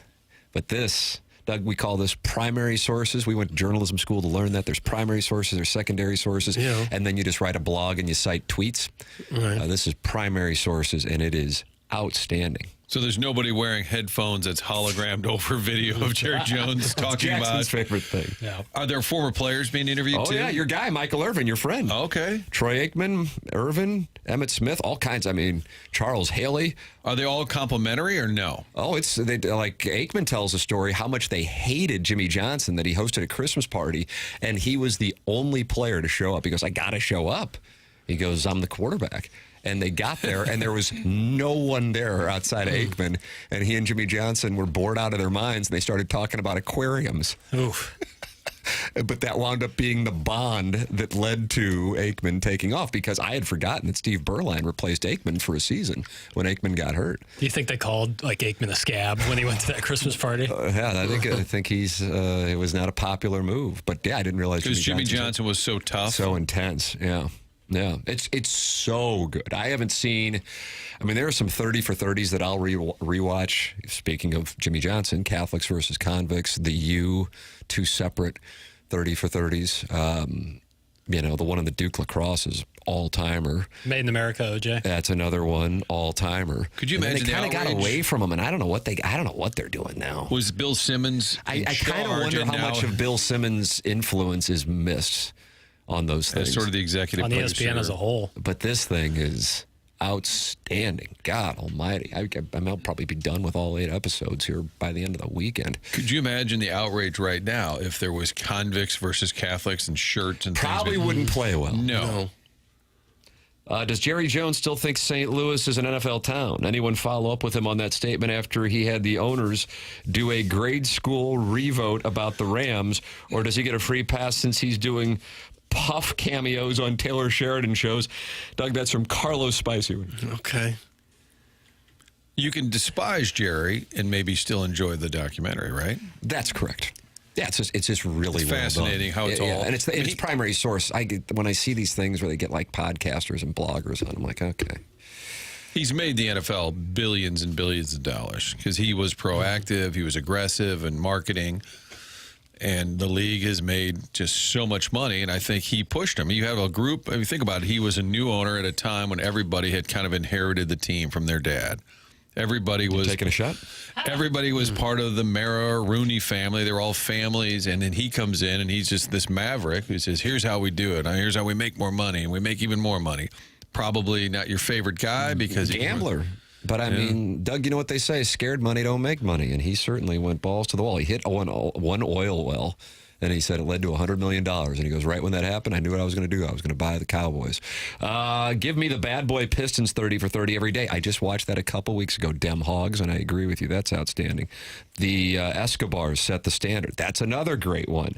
But this, Doug, we call this primary sources. We went to journalism school to learn that. There's primary sources, there's secondary sources, and then you just write a blog and you cite tweets.
Right.
This is primary sources, and it is outstanding.
So there's nobody wearing headphones that's hologrammed over video of Jerry Jones talking
Jackson's
about
favorite thing.
Yeah.
Are there former players being interviewed too?
Oh, yeah, your guy, Michael Irvin, your friend.
Okay.
Troy Aikman, Irvin, Emmett Smith, all kinds. I mean, Charles Haley.
Are they all complimentary or no?
Oh, like Aikman tells a story how much they hated Jimmy Johnson, that he hosted a Christmas party, and he was the only player to show up. He goes, I got to show up. He goes, I'm the quarterback. And they got there, and there was no one there outside of Aikman. And he and Jimmy Johnson were bored out of their minds, and they started talking about aquariums.
Oof.
But that wound up being the bond that led to Aikman taking off, because I had forgotten that Steve Berline replaced Aikman for a season when Aikman got hurt.
Do you think they called like Aikman a scab when he went to that Christmas party?
Yeah, I think he's it was not a popular move. But yeah, I didn't realize
because Jimmy Johnson was so tough,
so intense. Yeah. Yeah, it's so good. I haven't seen. I mean, there are some 30 for 30s that I'll rewatch. Speaking of Jimmy Johnson, Catholics versus Convicts, the U, 2 separate 30 for 30s. The one on the Duke lacrosse is all-timer.
Made in America, OJ.
That's another one, all-timer.
Could you imagine
they kind of got away from them, and I don't know what they're doing now.
Was Bill Simmons?
I kind of wonder how much of Bill Simmons' influence is missed on those things.
As sort of the executive
on
producer.
ESPN as a whole.
But this thing is outstanding. God almighty. I'll probably be done with all 8 episodes here by the end of the weekend.
Could you imagine the outrage right now if there was convicts versus Catholics and shirts and
Probably
things?
wouldn't play well.
No.
Does Jerry Jones still think St. Louis is an NFL town? Anyone follow up with him on that statement after he had the owners do a grade school revote about the Rams? Or does he get a free pass since he's doing puff cameos on Taylor Sheridan shows? Doug, that's from Carlos Spicy.
Okay.
You can despise Jerry and maybe still enjoy the documentary, right?
That's correct. Yeah, it's just really
It's
well
fascinating
done.
how it's all...
And it's primary source. When I see these things where they get like podcasters and bloggers on, I'm like, okay.
He's made the NFL billions and billions of dollars because he was proactive, he was aggressive in marketing, and the league has made just so much money, and I think he pushed them. You have a group, I mean, think about it, he was a new owner at a time when everybody had kind of inherited the team from their dad. Everybody was
taking a shot.
Everybody was part of the Mara Rooney family. They're all families, and then he comes in and he's just this maverick who says, "Here's how we do it. Here's how we make more money, and we make even more money." Probably not your favorite guy because
gambler. But I mean, Doug, you know what they say? Scared money don't make money, and he certainly went balls to the wall. He hit one oil well. And he said it led to $100 million. And he goes, right when that happened, I knew what I was going to do. I was going to buy the Cowboys. Give me the bad boy Pistons 30 for 30 every day. I just watched that a couple weeks ago, Dem Hogs, and I agree with you. That's outstanding. The Escobars set the standard. That's another great one.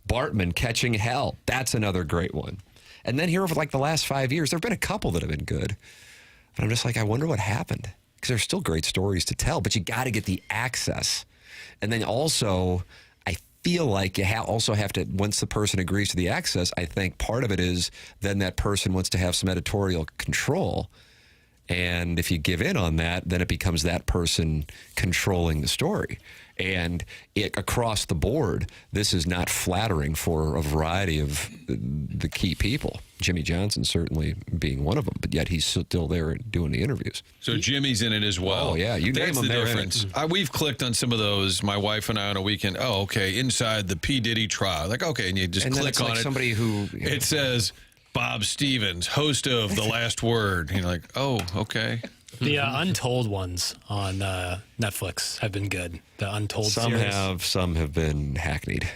Bartman catching hell. That's another great one. And then here over like the last 5 years, there have been a couple that have been good. But I'm just like, I wonder what happened. Because there's still great stories to tell, but you got to get the access. And then also... feel like you also have to, once the person agrees to the access, I think part of it is then that person wants to have some editorial control. And if you give in on that, then it becomes that person controlling the story. And across the board, this is not flattering for a variety of the key people. Jimmy Johnson certainly being one of them, but yet he's still there doing the interviews.
So Jimmy's in it as well.
Oh, yeah. You
That's
name
the
him,
difference. We've clicked on some of those, my wife and I, on a weekend. Oh, okay, inside the P. Diddy trial. Like, okay, and you just
and
click on
like
it.
Somebody who...
It says, Bob Stevens, host of The Last Word. And you're like, oh, okay.
The Untold ones on Netflix have been good. The Untold series.
Some have been hackneyed.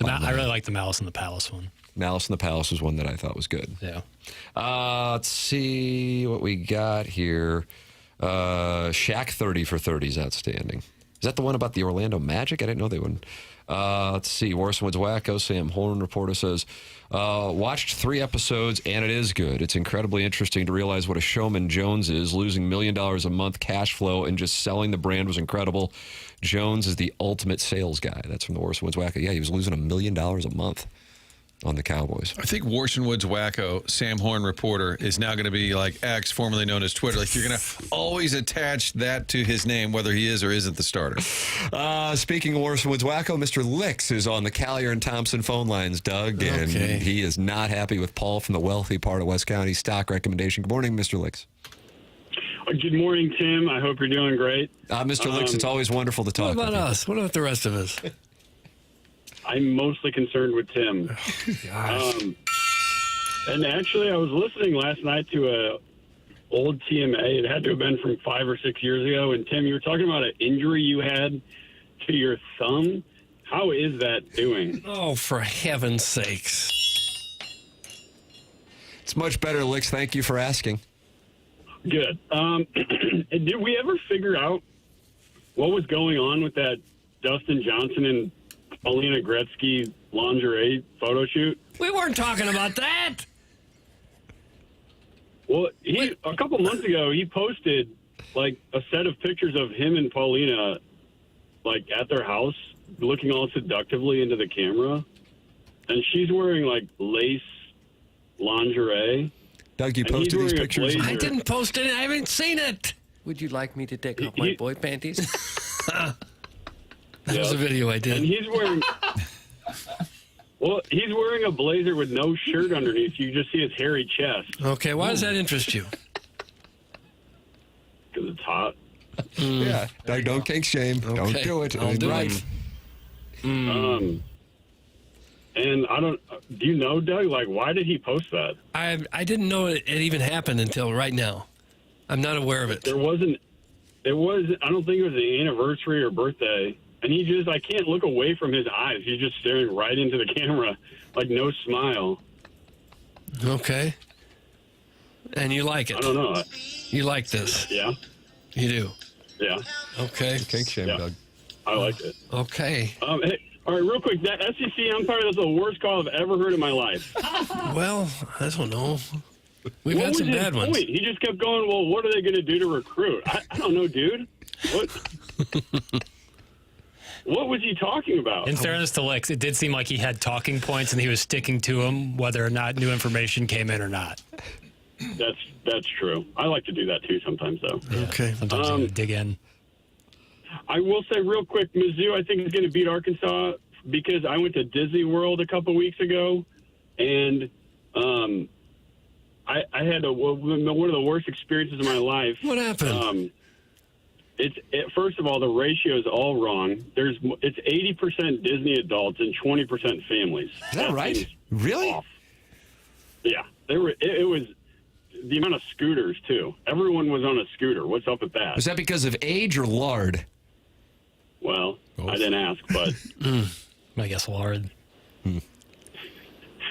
I really like the Malice in the Palace one.
Malice in the Palace was one that I thought was good.
Yeah.
Let's see what we got here. Shaq 30 for 30 is outstanding. Is that the one about the Orlando Magic? I didn't know they would. Let's see. Warson Woods Wacko, Sam Horn reporter says, watched 3 episodes, and it is good. It's incredibly interesting to realize what a showman Jones is. Losing $1 million a month cash flow and just selling the brand was incredible. Jones is the ultimate sales guy. That's from the Warson Woods Wacko. Yeah, he was losing $1 million a month on the Cowboys.
I think Warson Woods Wacko, Sam Horn reporter, is now going to be like X, formerly known as Twitter. Like, you're going to always attach that to his name, whether he is or isn't the starter.
Speaking of Warson Woods Wacko, Mr. Licks is on the Callier and Thompson phone lines, Doug, and he is not happy with Paul from the wealthy part of West County. Stock recommendation. Good morning, Mr. Licks.
Good morning, Tim. I hope you're doing great.
Mr. Licks, it's always wonderful to talk
What about
with
us? What about the rest of us?
I'm mostly concerned with Tim. And actually, I was listening last night to a old TMA. It had to have been from 5 or 6 years ago. And Tim, you were talking about an injury you had to your thumb. How is that doing?
Oh, for heaven's sakes.
It's much better, Licks. Thank you for asking.
Good. Did we ever figure out what was going on with that Dustin Johnson and Paulina Gretzky lingerie photo shoot?
We weren't talking about that.
Well, a couple months ago, he posted like a set of pictures of him and Paulina, like at their house, looking all seductively into the camera, and she's wearing like lace lingerie.
Doug, you posted these pictures?
I didn't post it. I haven't seen it. Would you like me to take off my boy panties? That was a video I did.
And he's wearing... Well, he's wearing a blazer with no shirt underneath. You just see his hairy chest.
Okay, why does that interest you?
Because it's hot.
Yeah, Doug, don't kink shame.
Okay.
Don't do it.
I'll do
right.
it.
And I don't... Do you know, Doug? Like, why did he post that?
I didn't know it even happened until right now. I'm not aware of it.
I don't think it was an anniversary or birthday. And I can't look away from his eyes. He's just staring right into the camera, like no smile.
Okay. And you like it?
I don't know.
You like this?
Yeah.
You do?
Yeah.
Okay.
Cake shame, Doug.
I like it.
Okay.
Hey, all right, real quick. That SEC umpire, that's the worst call I've ever heard in my life.
Well, I don't know. We've
What
had some
was his
bad ones.
point? He just kept going, well, what are they going to do to recruit? I don't know, dude. What was he talking about?
In fairness to Licks, it did seem like he had talking points and he was sticking to them, whether or not new information came in or not.
That's true. I like to do that too sometimes, though.
Okay.
Sometimes you dig in.
I will say real quick, Mizzou, I think is going to beat Arkansas because I went to DisneyWorld a couple weeks ago, and I had one of the worst experiences of my life.
What happened?
First of all, the ratio is all wrong. It's 80% Disney adults and 20% families.
Is that right? Really?
Off. Yeah, it was the amount of scooters too. Everyone was on a scooter. What's up with that?
Was that because of age or lard?
Well, I didn't ask, but
I guess lard.
There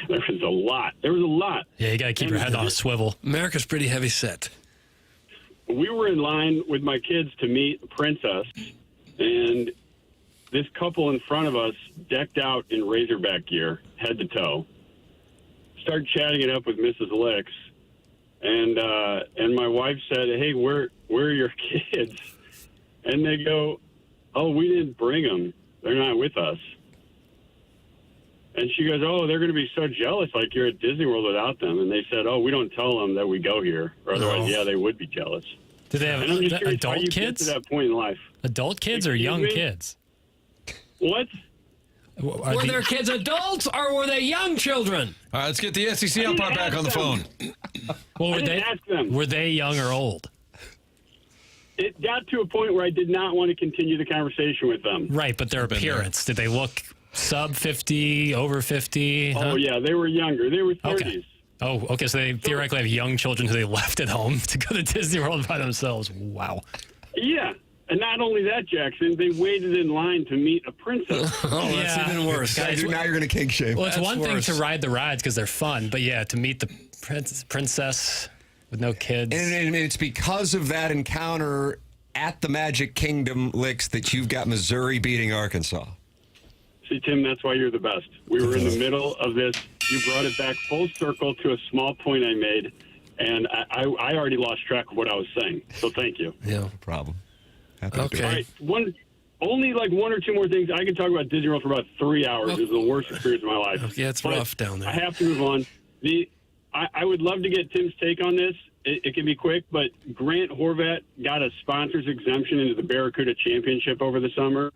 was a lot.
Yeah, you got to keep your head on a swivel.
America's pretty heavy set.
We were in line with my kids to meet a princess, and this couple in front of us decked out in Razorback gear, head to toe. Started chatting it up with Mrs. Licks, and my wife said, "Hey, where are your kids?" And they go, "Oh, we didn't bring them. They're not with us." And she goes, "Oh, they're going to be so jealous, like you're at Disney World without them." And they said, "Oh, we don't tell them that we go here, or otherwise, yeah, they would be jealous."
Do they have
and I'm just curious how
adult
you
kids?
Get to that point in life.
Adult kids or young kids?
What?
Were their kids adults or were they young children?
All right, let's get the SEC umpire back on the phone.
Well,
ask them.
Were they young or old?
It got to a point where I did not want to continue the conversation with them.
Right, but their appearance, did they look sub 50, over 50?
Oh, yeah, they were younger. They were 30s.
Okay. Oh, okay, so they theoretically have young children who they left at home to go to Disney World by themselves. Wow.
Yeah, and not only that, Jackson, they waited in line to meet a princess.
That's even worse.
Guys, now you're going to kink shame.
Well, it's
That's
one
worse.
thing to ride the rides because they're fun, but yeah, to meet the princess with no kids.
And it's because of that encounter at the Magic Kingdom, Licks, that you've got Missouri beating Arkansas.
See, Tim, that's why you're the best. We were in the middle of this. You brought it back full circle to a small point I made, and I already lost track of what I was saying. So thank you.
Yeah,
no problem. Happy
okay.
All right, only like one or two more things. I can talk about Disney World for about 3 hours. It was the worst experience of my life.
Yeah, it's
But
rough down there.
I have to move on. I would love to get Tim's take on this. It can be quick, but Grant Horvat got a sponsor's exemption into the Barracuda Championship over the summer.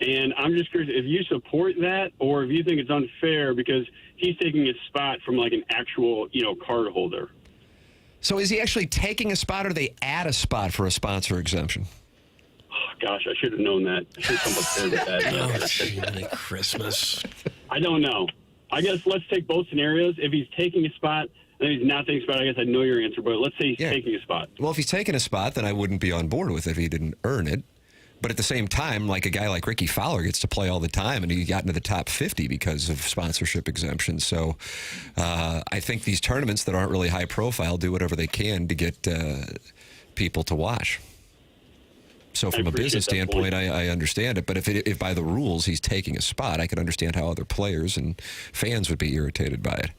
And I'm just curious if you support that or if you think it's unfair because he's taking a spot from like an actual, card holder.
So is he actually taking a spot or they add a spot for a sponsor exemption?
Oh, gosh, I should have known that. I should have come prepared with that.
Merry Christmas.
I don't know. I guess let's take both scenarios. If he's taking a spot and he's not taking a spot, I guess I know your answer, but let's say he's taking a spot.
Well, if he's taking a spot, then I wouldn't be on board with it if he didn't earn it. But at the same time, like a guy like Ricky Fowler gets to play all the time, and he got into the top 50 because of sponsorship exemptions. So I think these tournaments that aren't really high profile do whatever they can to get people to watch. So from a business standpoint, I understand it. But if by the rules he's taking a spot, I can understand how other players and fans would be irritated by it.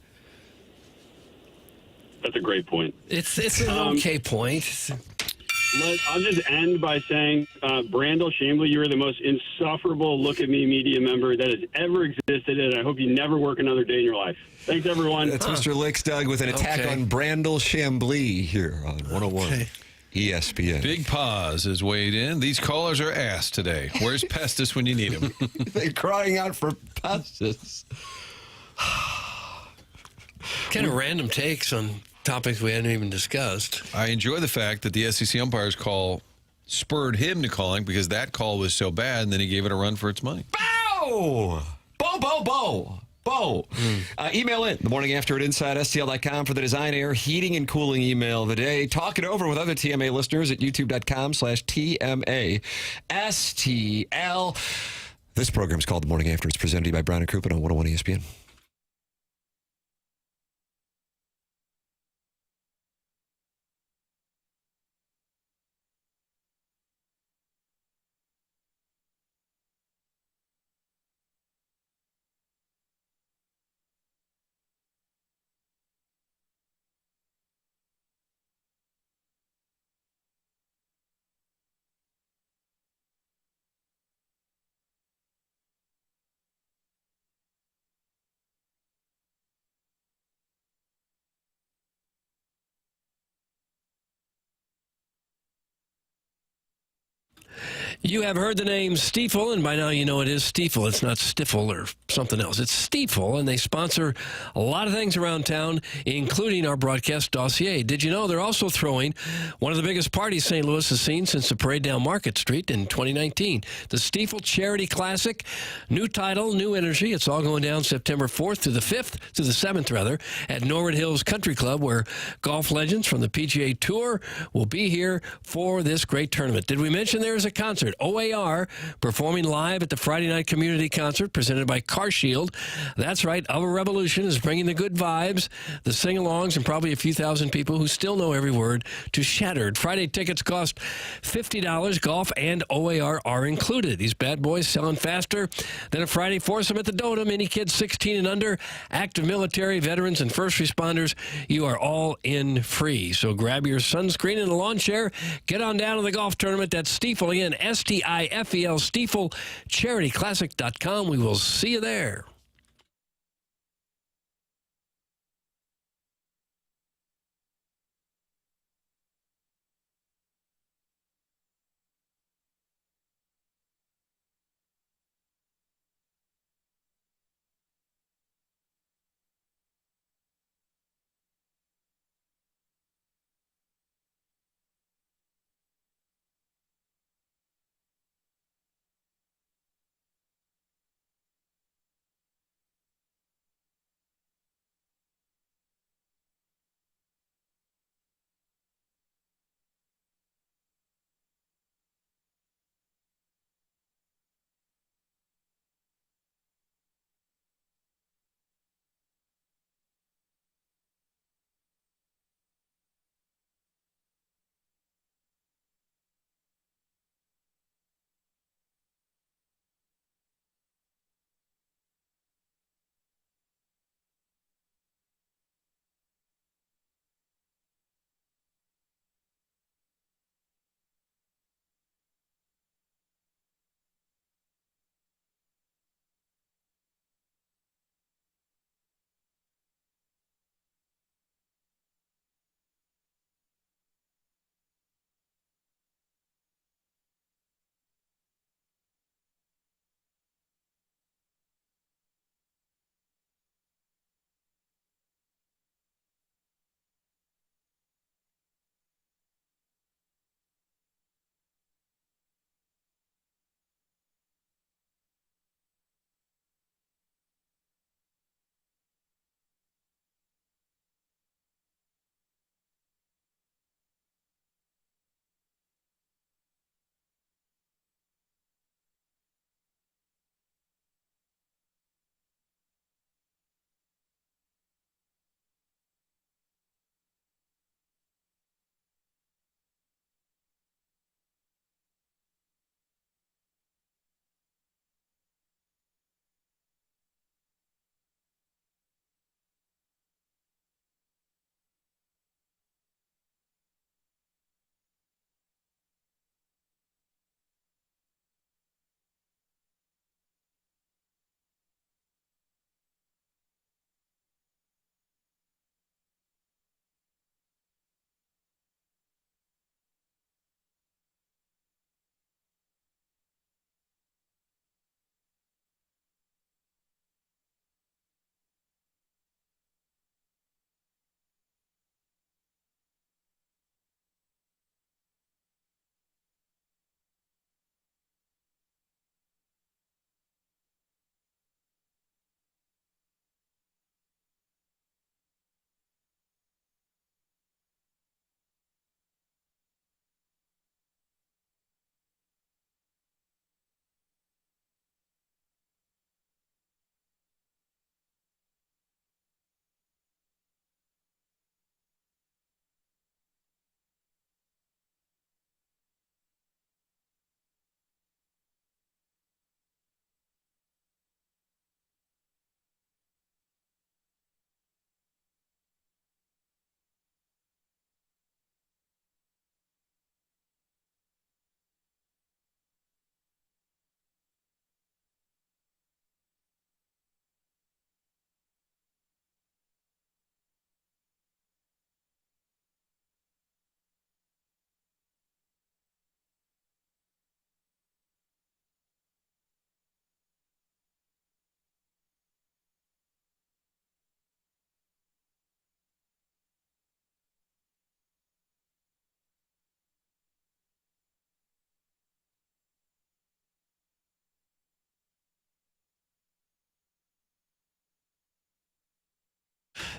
That's a great point.
It's an okay point.
I'll just end by saying, Brandel Chambly, you are the most insufferable look-at-me media member that has ever existed, and I hope you never work another day in your life. Thanks, everyone.
That's Mr. Licks, Doug, with an attack on Brandel Chambly here on 101 ESPN.
Big Pause has weighed in. These callers are asked today. Where's Pestis when you need him?
They're crying out for Pestis.
Kind of random takes on topics we hadn't even discussed.
I enjoy the fact that the SEC umpire's call spurred him to calling because that call was so bad, and then he gave it a run for its money.
Bow! Bo, bo, bo! Bo. Email in the morning after at InsideSTL.com for the Design Air Heating and Cooling email of the day. Talk it over with other TMA listeners at youtube.com/TMA STL. This program is called The Morning After. It's presented to you by Brown and Crouppen on 101 ESPN.
You have heard the name Stiefel, and by now you know it is Stiefel. It's not Stiffle or something else. It's Stiefel, and they sponsor a lot of things around town, including our broadcast dossier. Did you know they're also throwing one of the biggest parties St. Louis has seen since the parade down Market Street in 2019? The Stiefel Charity Classic. New title, new energy. It's all going down September 4th to the 5th, to the 7th, rather, at Norwood Hills Country Club, where golf legends from the PGA Tour will be here for this great tournament. Did we mention there is a concert? OAR performing live at the Friday night community concert presented by Car Shield. That's right, Of a Revolution is bringing the good vibes, the sing-alongs, and probably a few thousand people who still know every word to Shattered. Friday tickets cost $50. Golf and OAR are included. These bad boys selling faster than a Friday foursome at the Dotem. Any kids 16 and under, active military, veterans, and first responders, you are all in free. So grab your sunscreen and a lawn chair. Get on down to the golf tournament. That's Stiefel again, STIFEL, Stiefel, CharityClassic.com. We will see you there.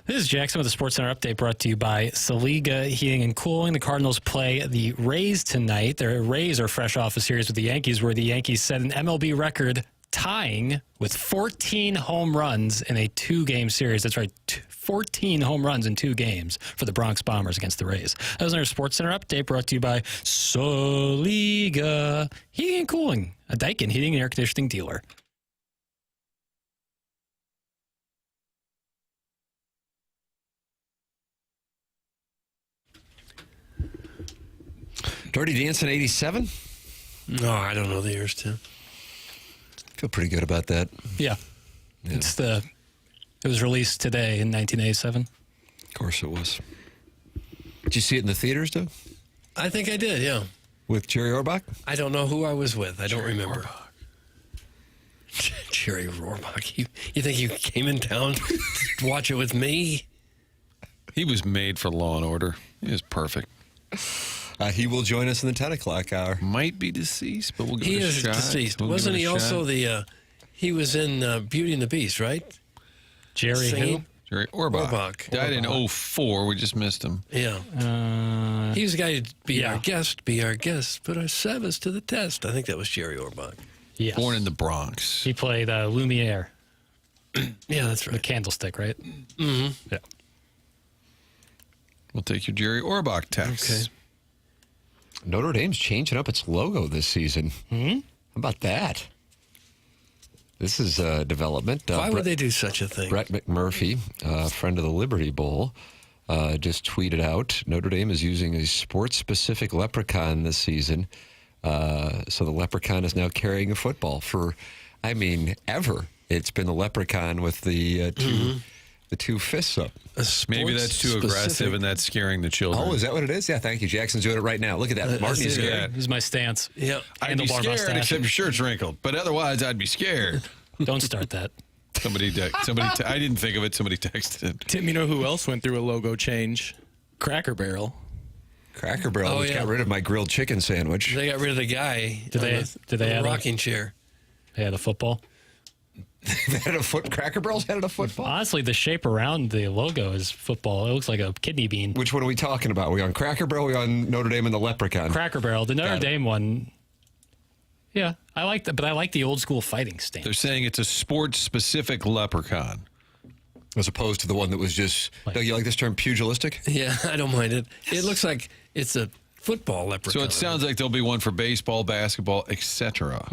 This is Jackson with the SportsCenter update brought to you by Saliga Heating and Cooling. The Cardinals play the Rays tonight. The Rays are fresh off a series with the Yankees where the Yankees set an MLB record tying with 14 home runs in a 2-game series. That's right, 14 home runs in 2 games for the Bronx Bombers against the Rays. That was our SportsCenter update brought to you by Saliga Heating and Cooling, a Daikin heating and air conditioning dealer.
Dirty Dancing 87?
No, I don't know the years, Tim.
Feel pretty good about that.
Yeah. It was released today in 1987.
Of course it was. Did you see it in the theaters, though?
I think I did, yeah.
With Jerry Orbach?
I don't know who I was with. I don't remember. Jerry Orbach. You think you came in town to watch it with me?
He was made for Law and Order. He was perfect.
He will join us in the 10 o'clock hour.
Might be deceased, but we'll give it a shot.
He is deceased. Wasn't he also he was in Beauty and the Beast, right?
Jerry who?
Jerry Orbach. Died in 2004. We just missed him.
Yeah. He was the guy who'd be our guest, put our service to the test. I think that was Jerry Orbach.
Yes.
Born in the Bronx.
He played Lumiere.
Yeah, that's right.
The candlestick, right?
Mm-hmm.
Yeah.
We'll take your Jerry Orbach text.
Okay.
Notre Dame's changing up its logo this season. How about that? This is a development.
Why would they do such a thing?
Brett McMurphy, friend of the Liberty Bowl, just tweeted out, Notre Dame is using a sports-specific leprechaun this season. So the leprechaun is now carrying a football for, ever. It's been the leprechaun with the two fists up.
Maybe that's too aggressive and that's scaring the children.
Oh, is that what it is? Yeah, thank you. Jackson's doing it right now. Look at that. Martin's scared.
This is my stance.
Yeah, I'd be scared except your shirt's wrinkled. But otherwise, I'd be scared.
Don't start that.
I didn't think of it. Somebody texted.
Tim, you know who else went through a logo change? Cracker Barrel.
Cracker Barrel got rid of my grilled chicken sandwich.
They got rid of the guy.
Did they add
a rocking chair?
They had a football.
They had Cracker Barrel's had a football?
Honestly, the shape around the logo is football. It looks like a kidney bean.
Which one are we talking about? Are we on Cracker Barrel? Are we on Notre Dame and the Leprechaun?
Cracker Barrel. The Notre Dame one. Yeah, I like that, but I like the old school fighting stance.
They're saying it's a sports-specific leprechaun.
As opposed to the one that was just, you like this term, pugilistic?
Yeah, I don't mind it. It looks like it's a football leprechaun.
So it sounds like there'll be one for baseball, basketball, etc.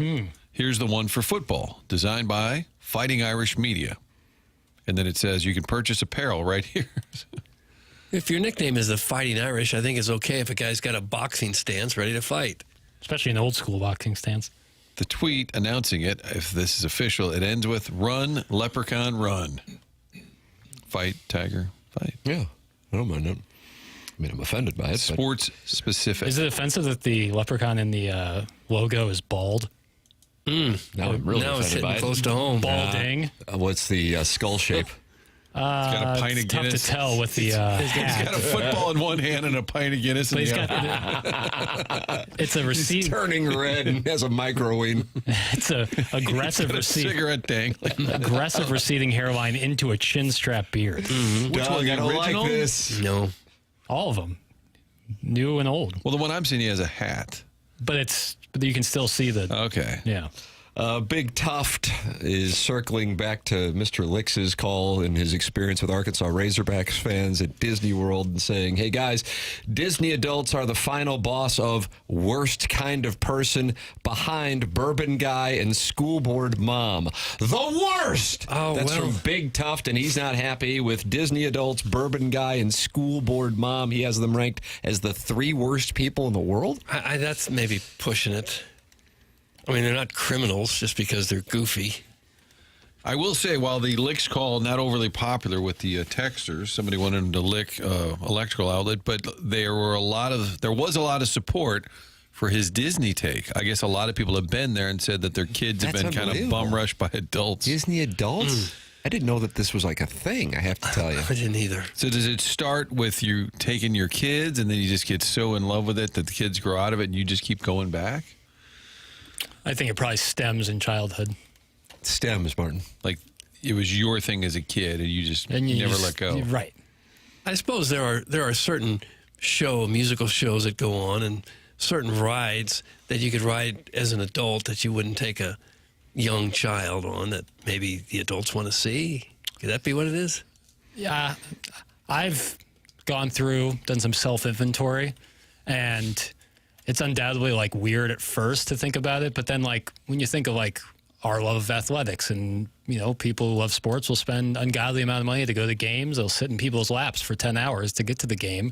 Here's the one for football, designed by Fighting Irish Media. And then it says you can purchase apparel right here.
If your nickname is the Fighting Irish, I think it's okay if a guy's got a boxing stance ready to fight.
Especially an old school boxing stance.
The tweet announcing it, if this is official, it ends with "Run, Leprechaun, run." Fight, Tiger, fight.
Yeah, I don't mind it. I'm offended by it.
Sports specific.
Is it offensive that the leprechaun in the logo is bald?
Now I'm really
now
offended
it's hitting
by it.
close to home.
Balding.
What's the skull shape?
He's got a pint of Guinness.
Tough to tell with the
He's got a football in one hand and a pint of Guinness in the other.
It's a receipt.
He's turning red and has a microwave.
It's a aggressive receding
cigarette dangling.
Aggressive receding hairline into a chin strap beard.
Which one? The
I don't
original?
like this.
No.
All of them. New and old.
Well, the one I'm seeing, he has a hat.
But you can still see the.
Okay.
Yeah.
Big Tuft is circling back to Mr. Lix's call and his experience with Arkansas Razorbacks fans at Disney World and saying, hey, guys, Disney adults are the final boss of worst kind of person behind Bourbon Guy and School Board Mom. The worst!
Oh,
That's from Big Tuft, and he's not happy with Disney adults, Bourbon Guy, and School Board Mom. He has them ranked as the 3 worst people in the world?
That's maybe pushing it. I mean, they're not criminals just because they're goofy.
I will say, while the Licks call not overly popular with the texters, somebody wanted them to lick electrical outlet, but there was a lot of support for his Disney take. I guess a lot of people have been there and said that their kids have been kind of bum rushed by adults.
Disney adults? I didn't know that this was like a thing, I have to tell you.
I didn't either.
So does it start with you taking your kids and then you just get so in love with it that the kids grow out of it and you just keep going back?
I think it probably stems in childhood.
Stems, Martin.
Like it was your thing as a kid, and you never let go.
Right.
I suppose there are certain musical shows that go on, and certain rides that you could ride as an adult that you wouldn't take a young child on, that maybe the adults want to see. Could that be what it is?
Yeah, I've gone through, done some self-inventory, and it's undoubtedly like weird at first to think about it, but then like when you think of like our love of athletics, and people who love sports will spend ungodly amount of money to go to games. They'll sit in people's laps for 10 hours to get to the game.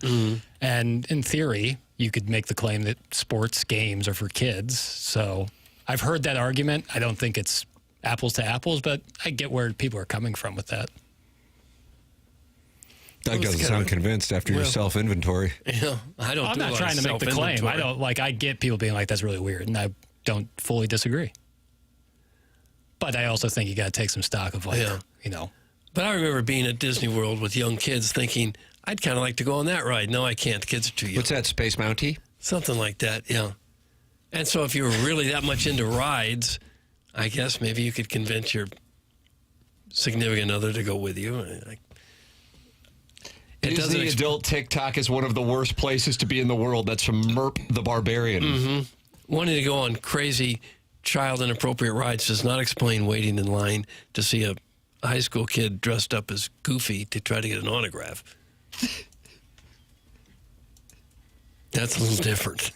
And in theory, you could make the claim that sports games are for kids. So I've heard that argument. I don't think it's apples to apples, but I get where people are coming from with that.
Doug doesn't sound convinced after your self-inventory.
Yeah, I'm
not trying to make the claim. I get people being like, that's really weird, and I don't fully disagree. But I also think you got to take some stock of
But I remember being at Disney World with young kids thinking, I'd kind of like to go on that ride. No, I can't. The kids are too young.
What's that, Space Mountie?
Something like that, yeah. And so if you were really that much into rides, I guess maybe you could convince your significant other to go with you.
Disney adult TikTok is one of the worst places to be in the world. That's from Merp the Barbarian.
Wanting to go on crazy child inappropriate rides does not explain waiting in line to see a high school kid dressed up as Goofy to try to get an autograph. That's a little different.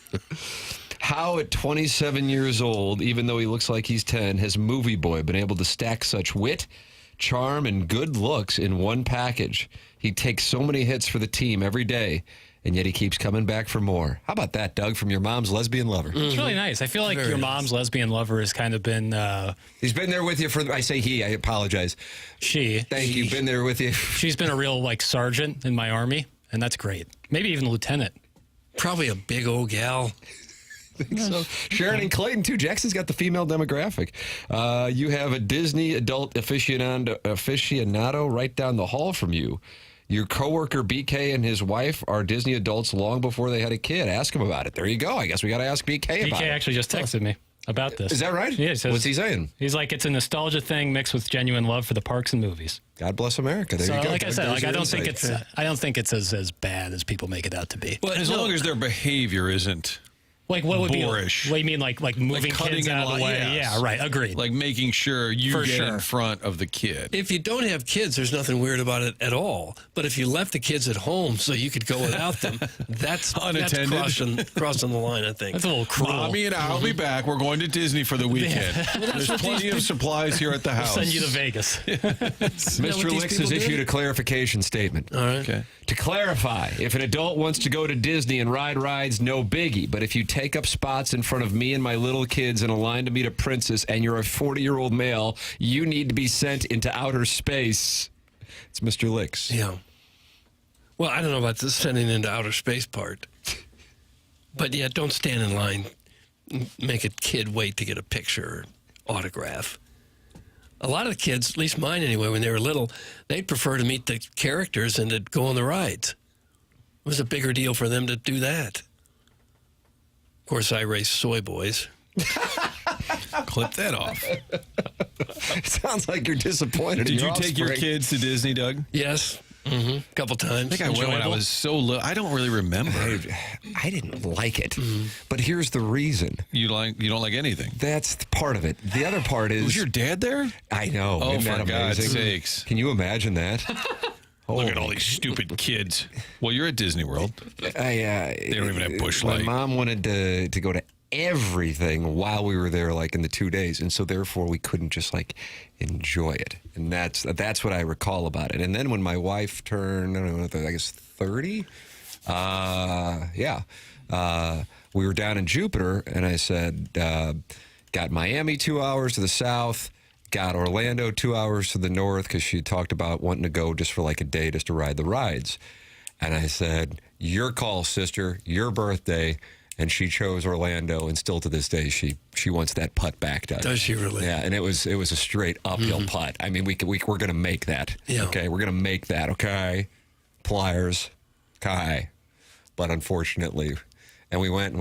How at 27 years old, even though he looks like he's 10, has Movie Boy been able to stack such wit, charm, and good looks in one package? He takes so many hits for the team every day, and yet he keeps coming back for more. How about that, Doug, from your mom's lesbian lover?
It's really nice. I feel like your mom's lesbian lover has kind of been...
He's been there with you for... I say he. I apologize.
She.
Thank you. Been there with you.
She's been a real, sergeant in my Army, and that's great. Maybe even lieutenant.
Probably a big old gal.
So Sharon and Clayton, too. Jackson's got the female demographic. You have a Disney adult aficionado right down the hall from you. Your coworker BK and his wife are Disney adults long before they had a kid. Ask him about it. There you go. I guess we got to ask BK about it.
BK actually just texted me about this.
Is that right?
Yeah. He says,
what's he saying?
He's like, it's a nostalgia thing mixed with genuine love for the parks and movies.
God bless America. There you go.
Like I said, I don't think it's as bad as people make it out to be.
Well, as long as their behavior isn't...
Like what would
boorish.
What do you mean, like moving kids out of the way?
Yes.
Yeah, right. Agreed.
Like making sure you get in front of the kid.
If you don't have kids, there's nothing weird about it at all. But if you left the kids at home so you could go without them, that's
unattended.
That's crossing the line, I think.
That's a little cruel.
Mommy and I'll be back. We're going to Disney for the weekend. There's plenty of supplies here at the house.
We'll send you to Vegas.
Mr. Licks has issued a clarification statement.
All right.
Okay. To clarify, if an adult wants to go to Disney and ride rides, no biggie. But if you take up spots in front of me and my little kids in a line to meet a princess and you're a 40-year-old male, you need to be sent into outer space. It's Mr. Licks.
Yeah. Well, I don't know about the sending into outer space part. But yeah, don't stand in line. Make a kid wait to get a picture or autograph. A lot of the kids, at least mine anyway, when they were little, they'd prefer to meet the characters and to go on the rides. It was a bigger deal for them to do that. Of course, I raced soy boys.
Clip that off.
Sounds like you're disappointed.
Did you take your kids to Disney, Doug?
Yes. A couple times.
I think I went when I was so little. I don't really remember.
I didn't like it. But here's the reason.
You don't like anything.
That's part of it. The other part is...
Was your dad there?
I know.
Oh,
Isn't
for
that
God's
amazing?
sakes.
Can you imagine that?
Look at all these stupid kids. Well, you're at Disney World. They don't even have Busch Light.
My mom wanted to go to everything while we were there, like in the 2 days, and so therefore we couldn't just enjoy it. And that's what I recall about it. And then when my wife turned, I don't know, I guess 30, we were down in Jupiter, and I said, got Miami 2 hours to the south, got Orlando 2 hours to the north, because she talked about wanting to go just for like a day just to ride the rides. And I said, your call, sister, your birthday. And she chose Orlando, and still to this day, she wants that putt back done.
Does she really?
Yeah, and it was a straight uphill putt. I mean, we're going to make that.
Yeah.
Okay, we're going to make that. Okay, pliers. Okay, but unfortunately, and we went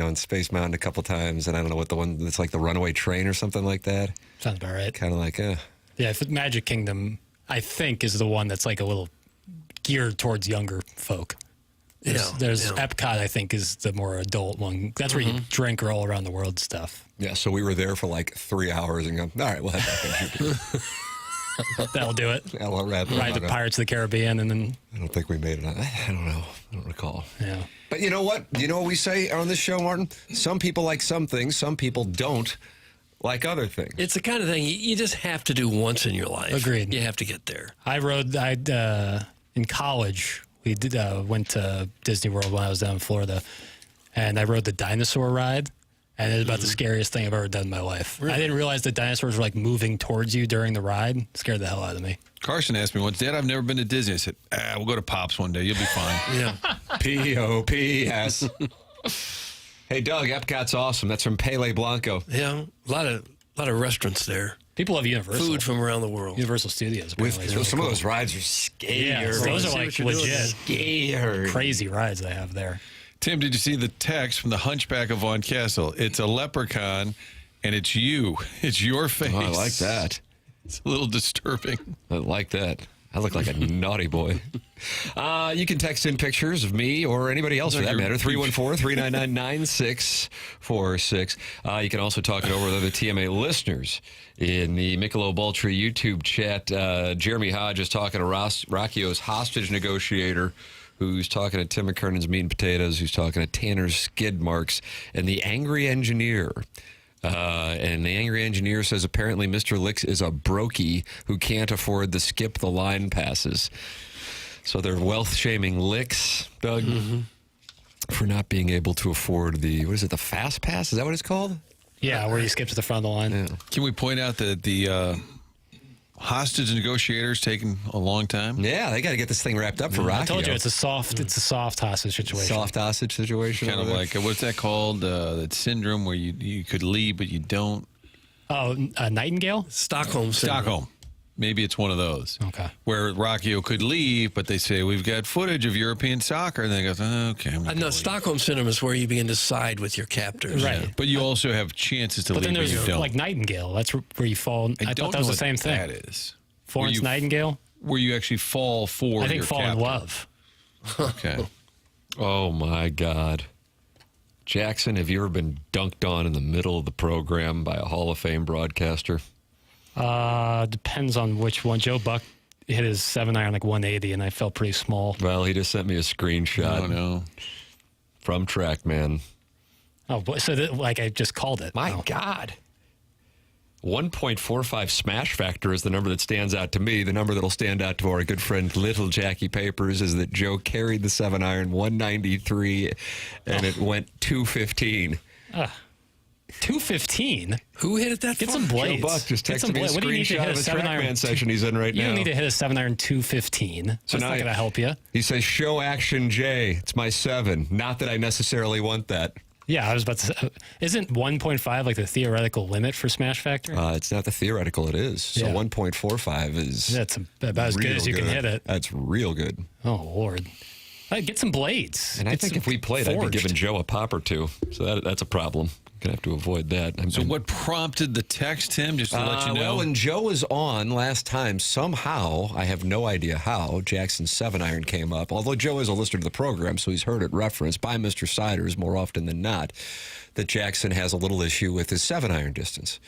on Space Mountain a couple times, and I don't know what the one that's like the runaway train or something like that.
Sounds about right.
Kind of like,
Yeah, Magic Kingdom, I think, is the one that's like a little geared towards younger folk. There's Epcot, I think, is the more adult one. That's where you drink all around the world stuff.
Yeah, so we were there for like 3 hours and go, all right, we'll head back in Jupiter.
That'll do it.
Yeah, we'll ride
the Pirates of the Caribbean, and then...
I don't think we made it on. I don't know. I don't recall.
Yeah.
But you know what? You know what we say on this show, Martin? Some people like some things. Some people don't like other things.
It's the kind of thing you just have to do once in your life.
Agreed.
You have to get there.
I rode... in college... We went to DisneyWorld when I was down in Florida, and I rode the dinosaur ride, and it was about the scariest thing I've ever done in my life. Really? I didn't realize the dinosaurs were like moving towards you during the ride. It scared the hell out of me.
Carson asked me once, Dad, I've never been to Disney. I said, we'll go to Pops one day. You'll be fine.
Yeah.
P-O-P-S. Hey, Doug, Epcot's awesome. That's from Pele Blanco.
Yeah, a lot of restaurants there.
People love Universal.
Food from around the world.
Universal Studios. Apparently.
Really some of those rides are scary.
Yeah, those are like legit
scary.
Crazy rides they have there.
Tim, did you see the text from the Hunchback of Vaughn Castle? It's a leprechaun, and it's you. It's your face.
Oh, I like that.
It's a little disturbing.
I like that. I look like a naughty boy. You can text in pictures of me or anybody else for that matter. 314-399-9646. You can also talk it over with other TMA listeners in the Michelob Ultra YouTube chat. Jeremy Hodge is talking to Rockio's hostage negotiator, who's talking to Tim McKernan's Meat and Potatoes, who's talking to Tanner's Skid Marks, and the Angry Engineer. And the Angry Engineer says apparently Mr. Licks is a brokey who can't afford the skip the line passes. So they're wealth-shaming Licks, Doug, for not being able to afford the Fast Pass? Is that what it's called?
Yeah, where you skip to the front of the line.
Yeah.
Can we point out that the hostage negotiators taking a long time?
Yeah, they got to get this thing wrapped up for Rocky.
I told you it's a soft hostage situation.
Soft hostage situation.
Kind of like what's that called? That syndrome where you could leave but you don't.
Oh, Nightingale?
Stockholm syndrome.
Stockholm. Maybe it's one of those.
Okay.
Where Rockio could leave, but they say, we've got footage of European soccer. And they go, okay.
No, Stockholm syndrome is where you begin to side with your captors.
Right.
Yeah. But you also have chances to leave,
then there's
but you don't.
like Nightingale. That's where you fall. I thought that was the same thing.
That is.
Florence Nightingale?
Where you actually fall for
I think
your
fall
captor.
in love.
Okay.
Oh, my God. Jackson, have you ever been dunked on in the middle of the program by a Hall of Fame broadcaster?
Depends on which one. Joe Buck hit his 7-iron like 180, and I felt pretty small.
Well, he just sent me a screenshot.
Oh, no.
From TrackMan.
Oh, so like I just called it.
My God. 1.45 smash factor is the number that stands out to me. The number that'll stand out to our good friend Little Jackie Papers is that Joe carried the 7-iron 193, and it went 215.
215?
Who hit it that
Get
far?
some blades.
Joe Buck just texted me a
What do you need to
screenshot
hit
of
a
the
7-iron
TrackMan session he's in right now.
You don't need to hit a 7-iron 215. That's not going to help you.
He says, show action J. It's my 7. Not that I necessarily want that.
Yeah, I was about to say, isn't 1.5 like the theoretical limit for smash factor?
It's not the theoretical, it is. So 1.45 is
that's about as good as you can hit it.
That's real good.
Oh, Lord. Get some blades.
And I think if we played, I'd be giving Joe a pop or two. So that's a problem. Going to have to avoid that.
So what prompted the text, Tim, just to let you know?
Well, when Joe was on last time, somehow, I have no idea how, Jackson's 7-iron came up. Although Joe is a listener to the program, so he's heard it referenced by Mr. Siders more often than not, that Jackson has a little issue with his 7-iron distance.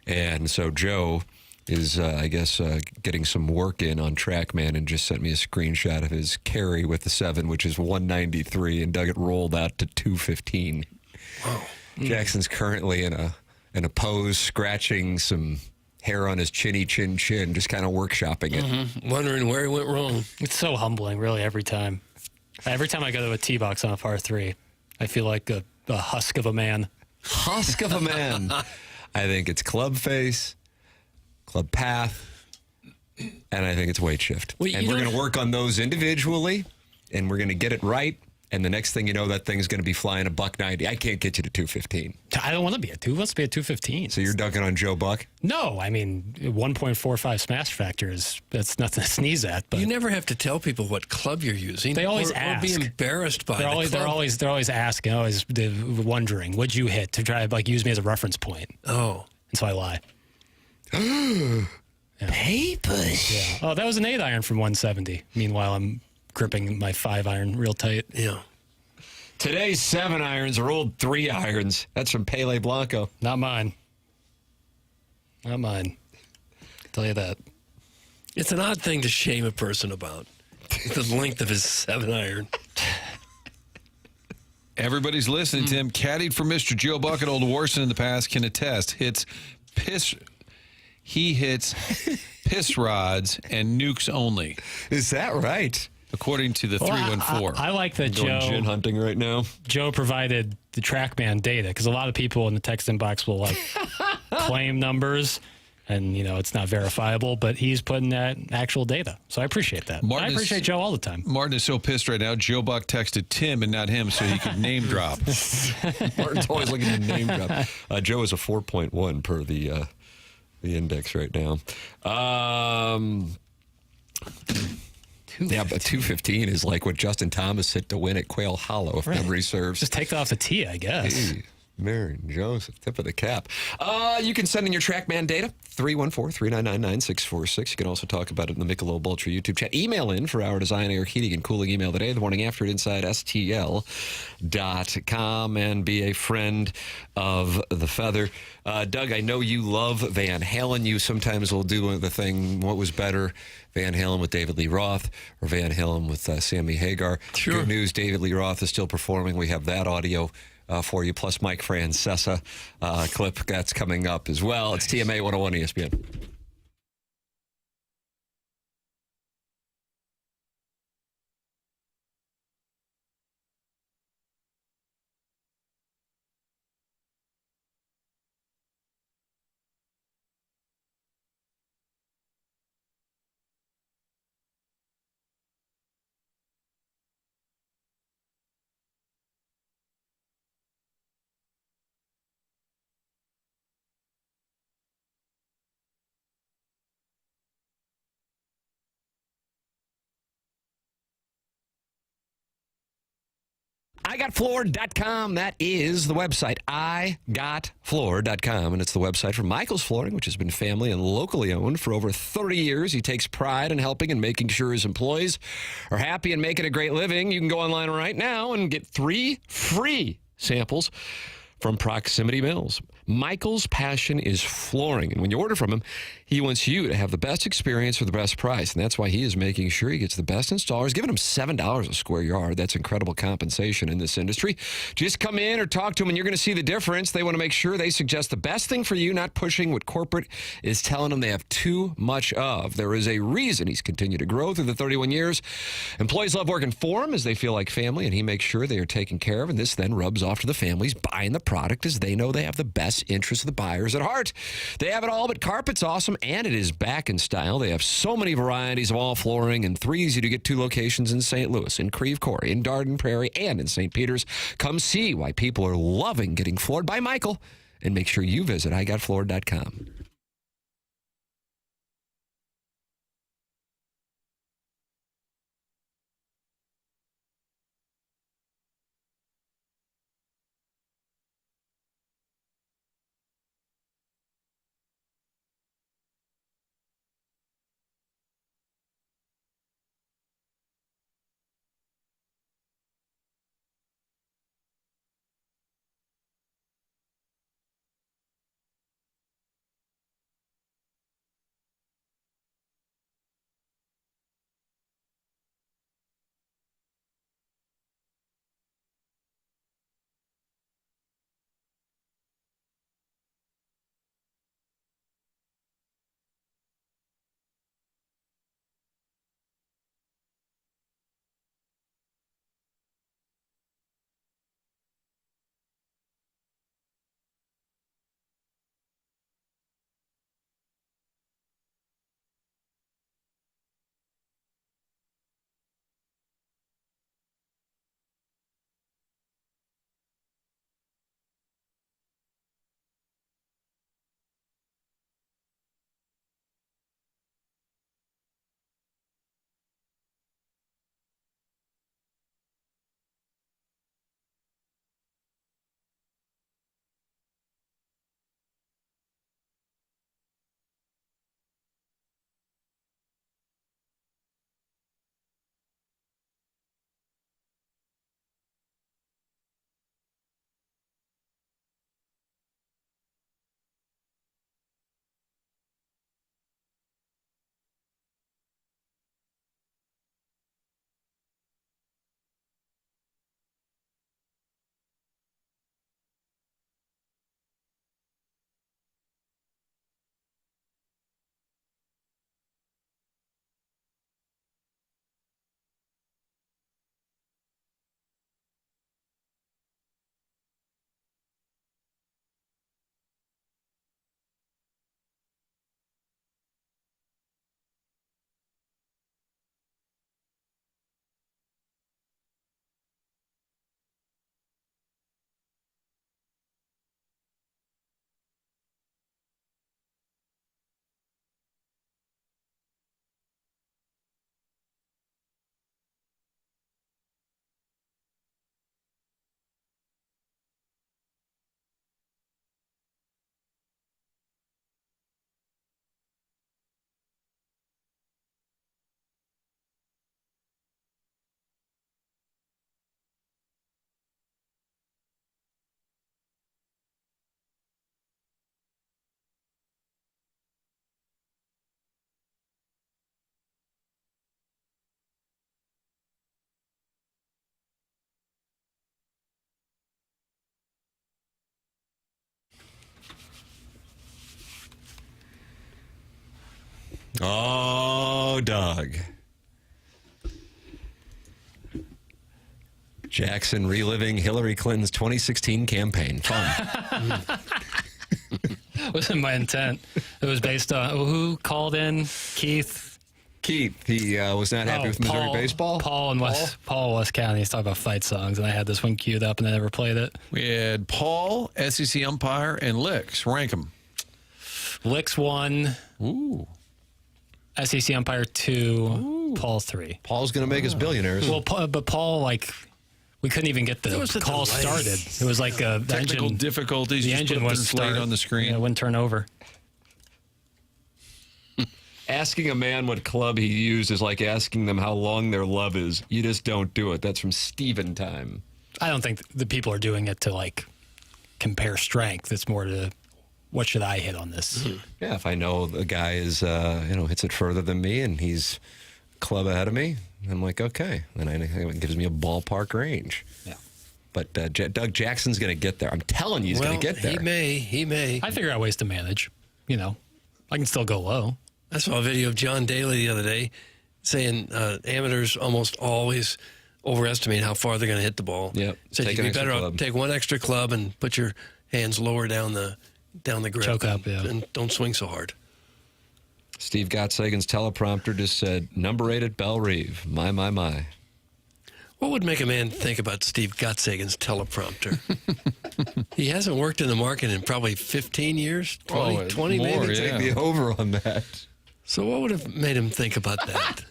And so Joe is, I guess, getting some work in on TrackMan and just sent me a screenshot of his carry with the 7, which is 193, and Doug it rolled out to 215.
Wow.
Jackson's currently in a pose, scratching some hair on his chinny chin, just kind of workshopping it.
Wondering where he went wrong.
It's so humbling, really, every time. Every time I go to a tee box on a par 3, I feel like a husk of a man.
Husk of a man. I think it's club face, club path, and I think it's weight shift. Well, and we're going to work on those individually, and we're going to get it right. And the next thing you know, that thing's going to be flying a $190. I can't get you to 215.
I don't want to be at 2. Let's be at 215.
So you're dunking on Joe Buck?
No, I mean 1.45 smash factor that's nothing to sneeze at. But
you never have to tell people what club you're using.
They always ask.
Or be embarrassed by
they're always asking, always wondering, what'd you hit to try to use me as a reference point?
Oh,
and so I lie.
Papers.
Yeah. Oh, that was an 8-iron from 170. Meanwhile, I'm gripping my 5-iron real tight.
Yeah.
Today's 7-irons are old 3-irons. That's from Pele Blanco.
Not mine. Not mine. I'll tell you that.
It's an odd thing to shame a person about. The length of his 7-iron.
Everybody's listening to him. Caddied for Mr. Joe Bucket, Old Warson in the past, can attest. He hits piss rods and nukes only.
Is that right?
According to the 314.
I like that
Going
Joe
gin hunting right now.
Joe provided the TrackMan data because a lot of people in the text inbox will claim numbers, and it's not verifiable. But he's putting that actual data, so I appreciate that. I appreciate Joe all the time.
Martin is so pissed right now. Joe Buck texted Tim and not him, so he could name drop.
Martin's always looking to name drop. Joe is a 4.1 per the index right now. Yeah, but 215 is like what Justin Thomas hit to win at Quail Hollow, if memory serves.
Just take it off the tee, I guess.
Hey, Mary Joseph, tip of the cap. You can send in your TrackMan data, 314-399-9646. You can also talk about it in the Michelob Ultra YouTube chat. Email in for our design, air, heating, and cooling email today, the morning after at InsideSTL.com, and be a friend of the Feather. Doug, I know you love Van Halen. You sometimes will do the thing, what was better, Van Halen with David Lee Roth or Van Halen with Sammy Hagar.
Sure.
Good news, David Lee Roth is still performing. We have that audio for you, plus Mike Francesa clip that's coming up as well. It's TMA 101 ESPN. IGotFloored.com. That is the website. IGotFloored.com. And it's the website for Michael's Flooring, which has been family and locally owned for over 30 years. He takes pride in helping and making sure his employees are happy and making a great living. You can go online right now and get 3 free samples from Proximity Mills. Michael's passion is flooring. And when you order from him, he wants you to have the best experience for the best price. And that's why he is making sure he gets the best installers, giving him $7 a square yard. That's incredible compensation in this industry. Just come in or talk to him and you're going to see the difference. They want to make sure they suggest the best thing for you, not pushing what corporate is telling them they have too much of. There is a reason he's continued to grow through the 31 years. Employees love working for him as they feel like family, and he makes sure they are taken care of. And this then rubs off to the families buying the product as they know they have the best interest of the buyers at heart. They have it all, but carpet's awesome, and it is back in style. They have so many varieties of all flooring, and 3 easy to get to locations in St. Louis, in Creve Coeur, in Garden Prairie, and in St. Peters. Come see why people are loving getting floored by Michael, and make sure you visit IGotFloored.com. Oh, Doug. Jackson reliving Hillary Clinton's 2016 campaign. Fun.
Wasn't my intent. It was based on who called in? Keith.
He was not happy with Missouri baseball.
Paul in West County. He's talking about fight songs, and I had this one queued up, and I never played it.
We had Paul, SEC umpire, and Licks. Rank them.
Licks 1.
Ooh.
SEC umpire 2. Ooh. Paul 3.
Paul's going to make us billionaires.
Well, but Paul, we couldn't even get the call started. It was like the
technical
engine
difficulties.
The engine wouldn't start
on the screen.
It wouldn't turn over.
Asking a man what club he used is like asking them how long their love is. You just don't do it. That's from Steven time.
I don't think the people are doing it to compare strength. It's more to what should I hit on this?
Yeah, if I know the guy is hits it further than me and he's a club ahead of me, I'm like, okay. Then it gives me a ballpark range.
Yeah.
But Doug Jackson's going to get there. I'm telling you, he's going to get there.
He may.
I figure out ways to manage. I can still go low.
I saw a video of John Daly the other day saying amateurs almost always overestimate how far they're going to hit the ball.
Yep.
Said you'd be better off take one extra club and put your hands lower down the grip.
Choke up, yeah.
And don't swing so hard.
Steve Gottsagen's teleprompter just said, number 8 at Belle Reve. My.
What would make a man think about Steve Gottsagen's teleprompter? He hasn't worked in the market in probably 15 years, 20
more,
maybe.
Take the over on that.
So what would have made him think about that?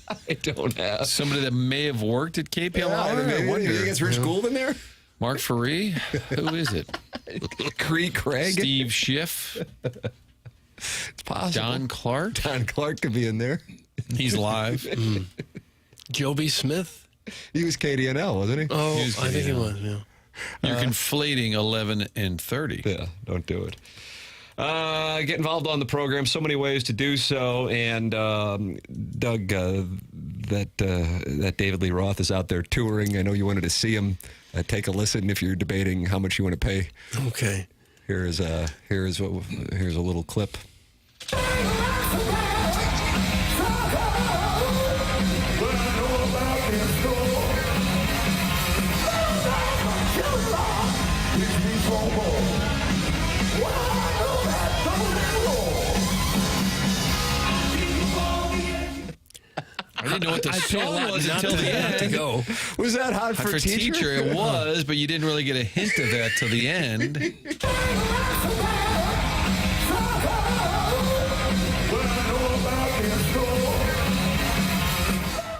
I don't have.
Somebody that may have worked at KPLR? I wonder.
You think it's Rich Gould in there?
Mark Ferree? Who is it?
Craig?
Steve Schiff?
It's possible.
Don Clark?
Don Clark could be in there.
He's live.
Joby Smith?
He was KDNL, wasn't he?
Oh, I think he was, yeah.
You're conflating 11 and 30.
Yeah, don't do it. Get involved on the program. So many ways to do so. And Doug, that David Lee Roth is out there touring. I know you wanted to see him. Take a listen if you're debating how much you want to pay.
Okay.
Here's a little clip.
I didn't know what the song was until the end.
Was that hot for
teacher? It was, but you didn't really get a hint of that till the end.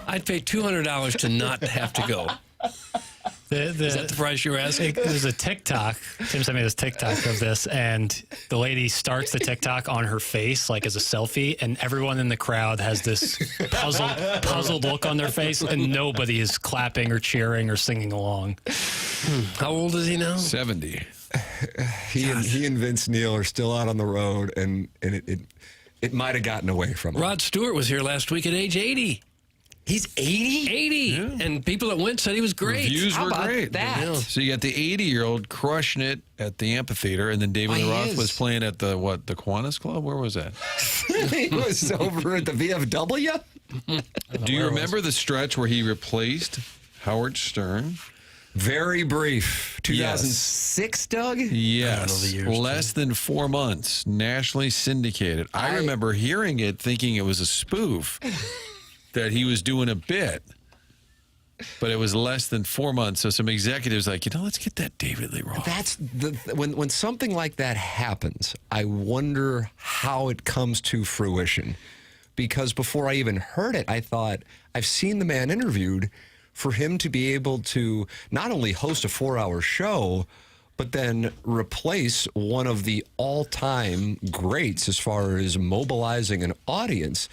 I'd pay $200 to not have to go. Is that the price you were asking?
There's a TikTok. Tim sent me this TikTok of this, and the lady starts the TikTok on her face, like as a selfie, and everyone in the crowd has this puzzled look on their face, and nobody is clapping or cheering or singing along.
How old is he now?
70.
He and Vince Neil are still out on the road, and it might have gotten away from him.
Rod Stewart was here last week at age 80.
He's 80?
80. Yeah. And people that went said he was great.
Reviews were great.
That?
Yeah. So you got the 80-year-old crushing it at the amphitheater, and then David Lee Roth was playing at the Kiwanis Club? Where was that?
He was over at the VFW?
Do you remember the stretch where he replaced Howard Stern?
Very brief. 2006, Doug?
Yes. Less than 4 months. Nationally syndicated. I remember hearing it thinking it was a spoof. That he was doing a bit, but it was less than 4 months. So some executives like, let's get that David Lee Roth.
That's when something like that happens, I wonder how it comes to fruition. Because before I even heard it, I thought, I've seen the man interviewed. For him to be able to not only host a 4-hour show, but then replace one of the all-time greats as far as mobilizing an audience,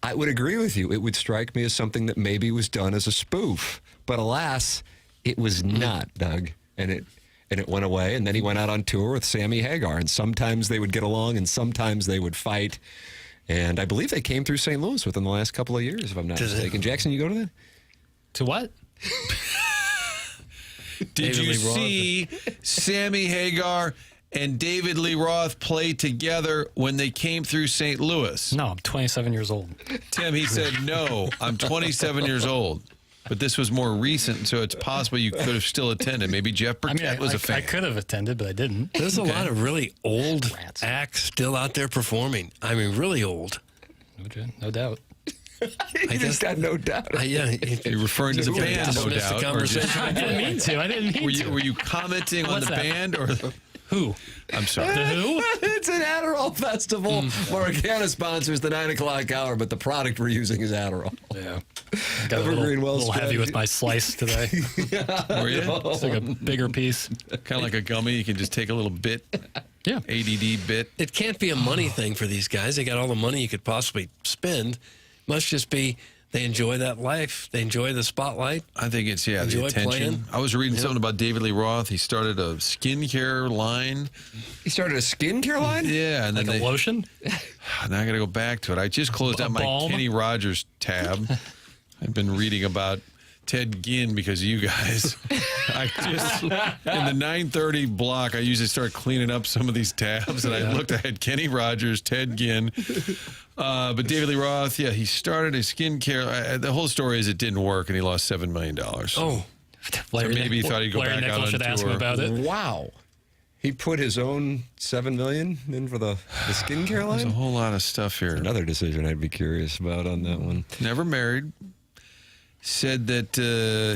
I would agree with you. It would strike me as something that maybe was done as a spoof. But alas, it was not, Doug. And it went away. And then he went out on tour with Sammy Hagar. And sometimes they would get along and sometimes they would fight. And I believe they came through St. Louis within the last couple of years, if I'm not mistaken. Jackson, you go to that?
To what?
Did you see Sammy Hagar and David Lee Roth play together when they came through St. Louis?
No, I'm 27 years old.
Tim, he said, no, I'm 27 years old. But this was more recent, so it's possible you could have still attended. Maybe Jeff Burkett was a fan.
I could have attended, but I didn't.
There's a lot of really old acts still out there performing. I mean, really old.
No doubt.
I just got no doubt.
Yeah,
you're referring to the band, no doubt.
The conversation.
I didn't mean to. I didn't mean to.
Were you commenting on the band or
who?
I'm sorry.
The who?
It's an Adderall festival. Maracana sponsors the 9 o'clock hour, but the product we're using is Adderall.
Yeah. Got a little heavy with my slice today.
Were you?
It's like a bigger piece.
Kind of like a gummy. You can just take a little bit.
Yeah.
ADD bit.
It can't be a money thing for these guys. They got all the money you could possibly spend. Must just be they enjoy that life. They enjoy the spotlight.
I think it's, the attention.
Playing.
I was reading something about David Lee Roth. He started a skincare line.
He started a skincare line?
Yeah. And then
like a lotion?
Now I got to go back to it. I just closed out my Kenny Rogers tab. I've been reading about Ted Ginn because of you guys. I just, in the 9:30 block, I usually start cleaning up some of these tabs, and I looked, I had Kenny Rogers, Ted Ginn, but David Lee Roth, he started a skincare. The whole story is it didn't work, and he lost $7 million.
Oh.
So maybe he thought he'd go back out on
should
tour.
Ask him about it.
Wow. He put his own $7 million in for the skincare line?
There's a whole lot of stuff here.
Another decision I'd be curious about on that one.
Never married. Said that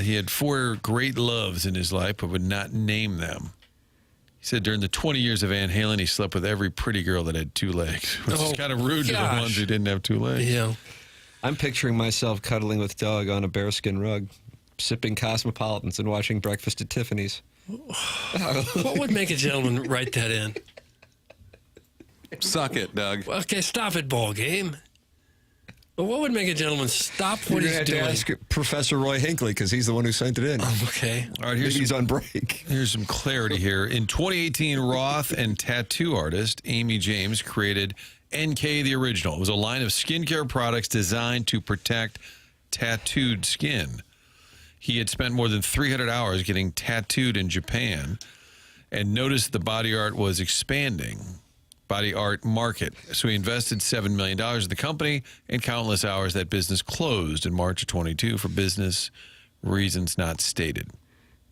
he had 4 great loves in his life, but would not name them. He said during the 20 years of Van Halen, he slept with every pretty girl that had 2 legs, which is kind of rude to the ones who didn't have 2 legs.
Yeah.
I'm picturing myself cuddling with Doug on a bearskin rug, sipping Cosmopolitans and watching Breakfast at Tiffany's.
What would make a gentleman write that in?
Suck it, Doug.
Okay, stop it, ball game. But what would make a gentleman stop what he's doing?
You're going to have to ask Professor Roy Hinckley because he's the one who sent it in.
Okay.
All right,
he's on break.
Here's some clarity here. In 2018, Roth and tattoo artist Amy James created NK The Original. It was a line of skincare products designed to protect tattooed skin. He had spent more than 300 hours getting tattooed in Japan and noticed the body art was expanding. Body art market. So he invested $7 million in the company, and countless hours that business closed in March of 22 for business reasons not stated.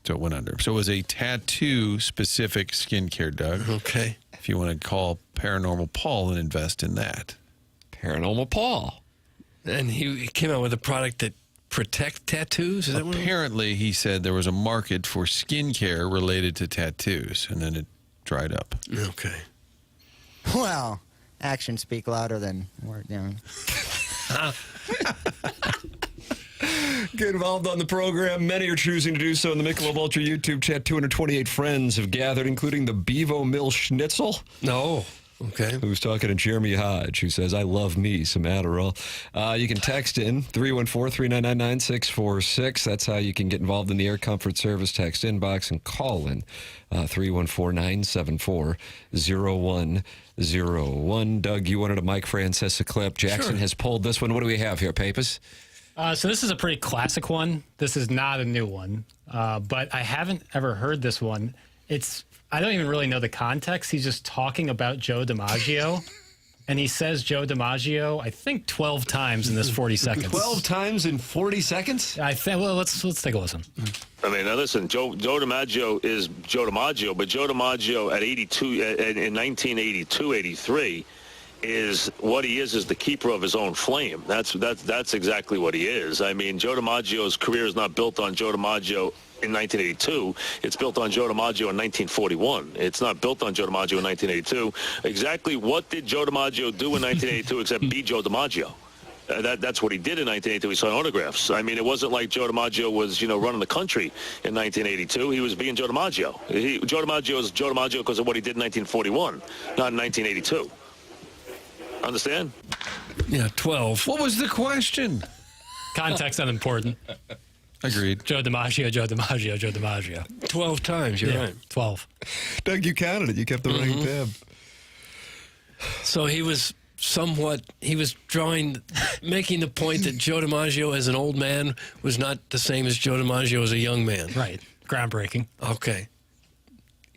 So it went under. So it was a tattoo-specific skincare, Doug.
Okay.
If you want to call Paranormal Paul and invest in that.
Paranormal Paul.
And he came out with a product that protects tattoos? Is that what
Apparently, he said there was a market for skincare related to tattoos, and then it dried up.
Okay.
Well, actions speak louder than words.
Get involved on the program. Many are choosing to do so in the Michelob Ultra YouTube chat. 228 friends have gathered, including the Bevo Mill Schnitzel.
No. Okay.
Who's talking to Jeremy Hodge, who says, I love me some Adderall. You can text in 314-399-9646. That's how you can get involved in the Air Comfort Service text inbox, and call in 314-974-0101. Doug, you wanted a Mike Francesa clip. Jackson has pulled this one. What do we have here, Papus?
So this is a pretty classic one. This is not a new one, but I haven't ever heard this one. I don't even really know the context. He's just talking about Joe DiMaggio, and he says Joe DiMaggio, I think 12 times in this 40 seconds.
12 times in 40 seconds?
I think. Well, let's take a listen.
I mean, now listen, Joe DiMaggio is Joe DiMaggio, but Joe DiMaggio at 82 in 1982, 83 is what he is the keeper of his own flame. That's exactly what he is. I mean, Joe DiMaggio's career is not built on Joe DiMaggio in 1982. It's built on Joe DiMaggio in 1941. It's not built on Joe DiMaggio in 1982. Exactly what did Joe DiMaggio do in 1982 except be Joe DiMaggio? That's what he did in 1982. He signed autographs. I mean, it wasn't like Joe DiMaggio was, running the country in 1982. He was being Joe DiMaggio. Joe DiMaggio is Joe DiMaggio because of what he did in 1941, not in 1982. Understand?
Yeah, 12.
What was the question?
Context unimportant.
Agreed.
Joe DiMaggio, Joe DiMaggio, Joe DiMaggio.
12 times, you're right.
12.
Doug, you counted it. You kept the running tab.
So he was making the point that Joe DiMaggio as an old man was not the same as Joe DiMaggio as a young man.
Right. Groundbreaking.
Okay.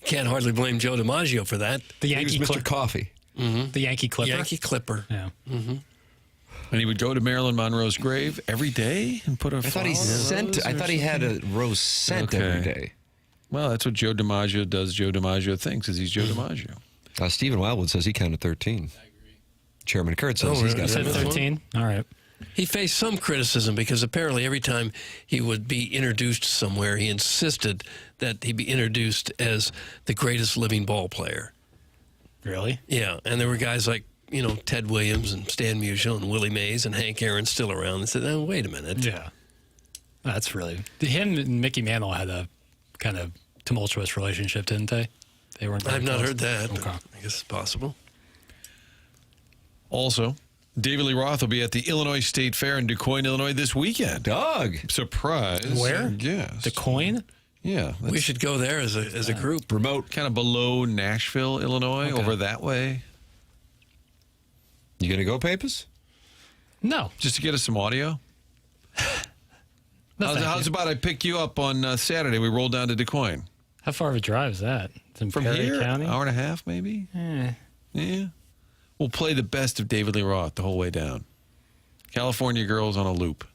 Can't hardly blame Joe DiMaggio for that.
The
He was
Yankee
Mr. Coffee.
The Yankee Clipper.
Yankee Clipper.
Yeah.
Mm-hmm.
And he would go to Marilyn Monroe's grave every day and put a
I thought he had a rose sent every day.
Well, that's what Joe DiMaggio does. Joe DiMaggio thinks is he's Joe DiMaggio.
Stephen Wildwood says he counted 13. I agree. Chairman Kurt says he's got
You said 13? All right.
He faced some criticism because apparently every time he would be introduced somewhere, he insisted that he be introduced as the greatest living ball player.
Really?
Yeah, and there were guys like, Ted Williams and Stan Musial and Willie Mays and Hank Aaron still around. They said, oh, wait a minute.
Yeah. That's really... Him and Mickey Mantle had a kind of tumultuous relationship, didn't they? They weren't.
I've not
close.
heard that.
Okay.
But I guess it's possible.
Also, David Lee Roth will be at the Illinois State Fair in DuQuoin, Illinois this weekend.
Doug.
Surprise.
Where?
Yes.
DuQuoin?
Yeah.
We should go there as a group.
Remote.
Kind of below Nashville, Illinois,
Okay.
over that way.
You going to go, Pappas?
No.
Just to get us some audio? How's about I pick you up on Saturday? We roll down to DuQuoin.
How far of a drive is that? It's in
From
Perry
here,
County?
hour and a half, maybe? Yeah. We'll play the best of David Lee Roth the whole way down. California Girls on a loop.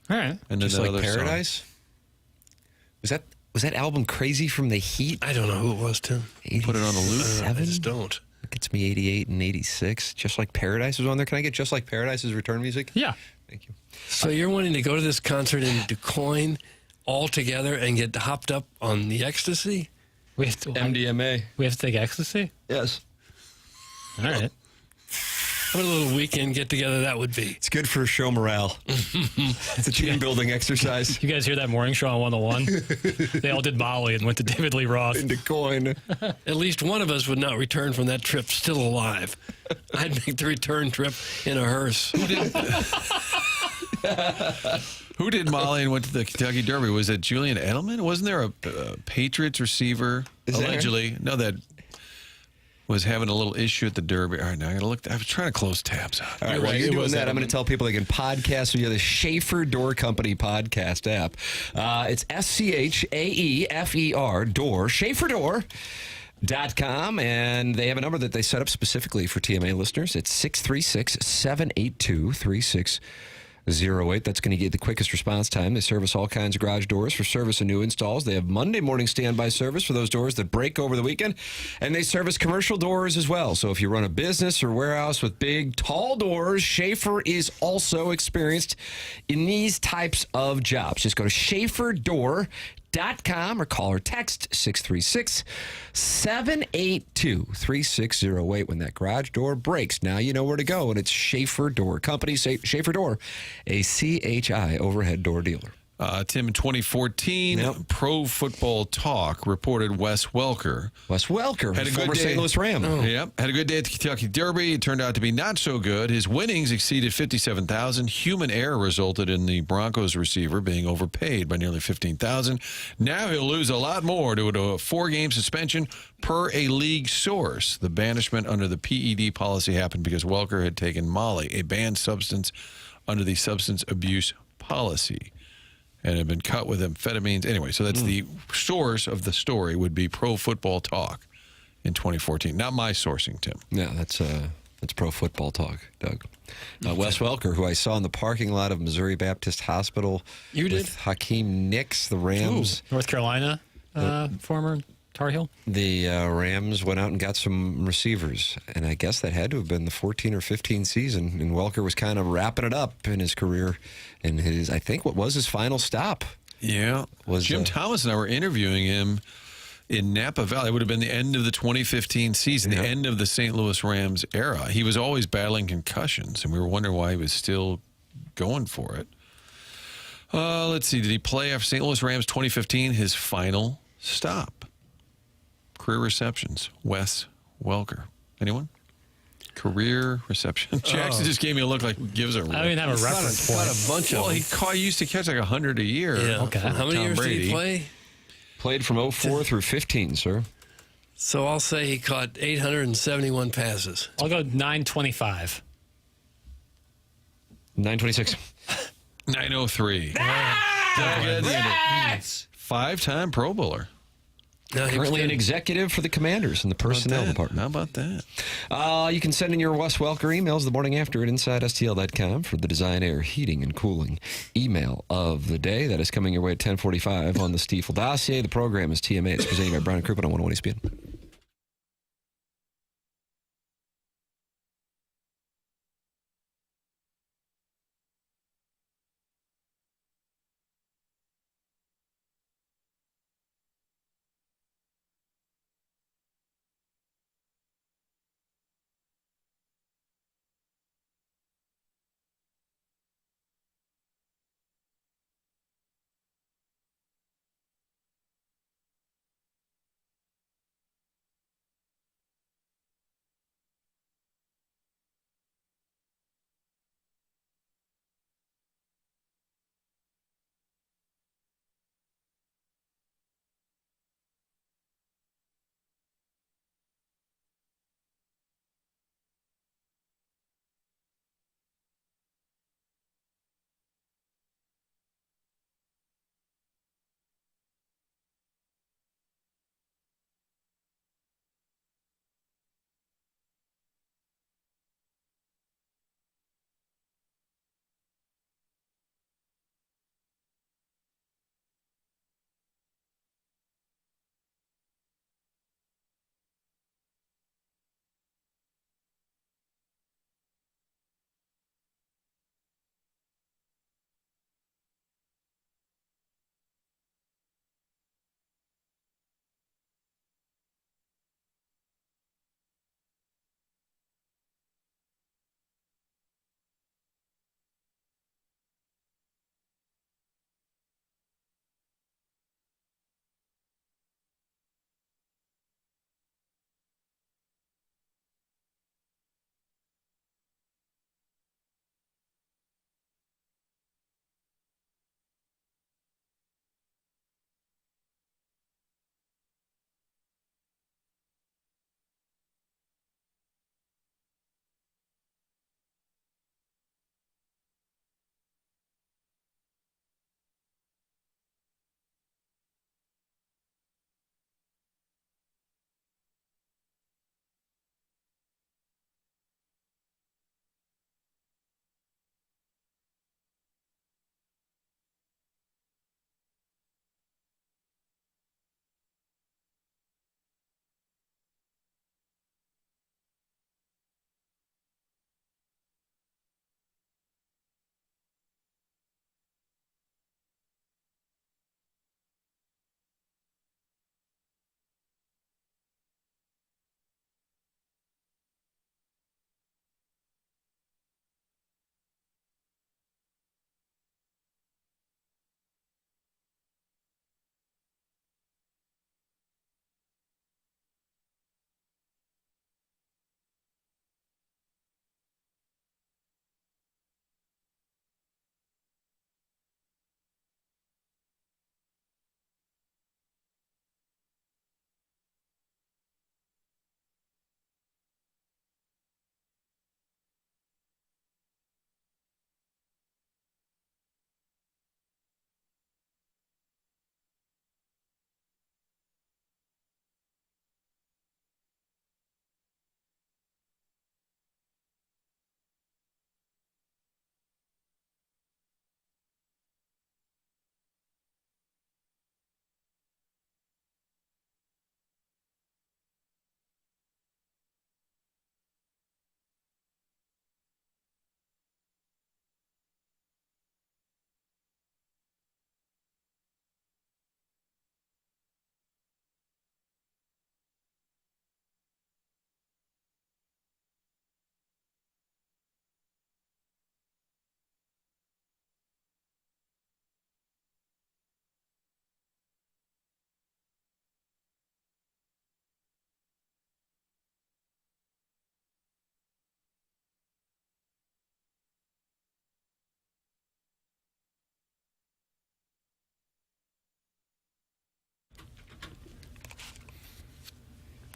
All right.
And then
Just
that
like
other
Paradise? Was that album Crazy from the Heat?
I don't know who it was, Tim.
Put it on a loop.
I just don't.
It gets me 88 and 86. Just Like Paradise was on there. Can I get Just Like Paradise's return music?
Yeah.
Thank you.
So you're wanting to go to this concert in DuQuoin all together and get hopped up on the ecstasy?
We have to,
MDMA.
We have to take ecstasy?
Yes.
All right.
What a little weekend get together that would be.
It's good for show morale. It's a team building exercise.
You guys hear that morning show on 101? They all did Molly and went to David Lee Roth.
In DuQuoin.
At least one of us would not return from that trip still alive. I'd make the return trip in a hearse.
Who did Molly and went to the Kentucky Derby? Was it Julian Edelman? Wasn't there a Patriots receiver, allegedly? No, that was having a little issue at the Derby. All right, now I got to look. I was trying to close tabs out.
All right, while you're doing that, I'm going to tell people they can podcast via the Schaefer Door Company podcast app. It's SCHAEFER Door, SchaeferDoor.com, and they have a number that they set up specifically for TMA listeners. It's 636-782-3608. That's going to get the quickest response time. They service all kinds of garage doors for service and new installs. They have Monday morning standby service for those doors that break over the weekend. And they service commercial doors as well. So if you run a business or warehouse with big, tall doors, Schaefer is also experienced in these types of jobs. Just go to SchaeferDoor.com or call or text 636-782-3608 when that garage door breaks. Now you know where to go, and it's Schaefer Door Company. Schaefer Door, a CHI overhead door dealer.
Tim, in 2014, Pro Football Talk reported Wes Welker.
Had a former St. Louis Ram.
Yep, had a good day at the Kentucky Derby. It turned out to be not so good. His winnings exceeded 57,000. Human error resulted in the Broncos receiver being overpaid by nearly 15,000. Now he'll lose a lot more due to a 4-game suspension per a league source. The banishment under the PED policy happened because Welker had taken Molly, a banned substance under the substance abuse policy, and had been cut with amphetamines. Anyway, so that's the source of the story would be Pro Football Talk in 2014. Not my sourcing, Tim.
Yeah, that's Pro Football Talk, Doug. Wes Welker, who I saw in the parking lot of Missouri Baptist Hospital with Hakeem Nicks, the Rams.
North Carolina, former Tar Heel.
The Rams went out and got some receivers, and I guess that had to have been the 14 or 15 season, and Welker was kind of wrapping it up in his career, and I think what was his final stop.
Yeah.
Was
Jim Thomas and I were interviewing him in Napa Valley. It would have been the end of the 2015 season, the end of the St. Louis Rams era. He was always battling concussions, and we were wondering why he was still going for it. Let's see. Did he play after St. Louis Rams 2015? His final stop. Career receptions. Wes Welker. Anyone? Career reception. Jackson just gave me a look like gives a.
I don't even have a reference point.
Got a bunch of them.
He used to catch like 100 a year.
Yeah. Okay. How many years did he play?
Played from 04 through 15, sir.
So I'll say he caught 871 passes.
I'll go 925.
926.
903. 5-time Pro Bowler.
No, he was
Currently an
good.
executive for the Commanders in the personnel department.
How about that?
You can send in your Wes Welker emails the morning after at InsideSTL.com for the Design Air Heating and Cooling email of the day. That is coming your way at 10:45 on the Stiefel Dossier. The program is TMA. It's presented by Brown Crouppen on 101 ESPN.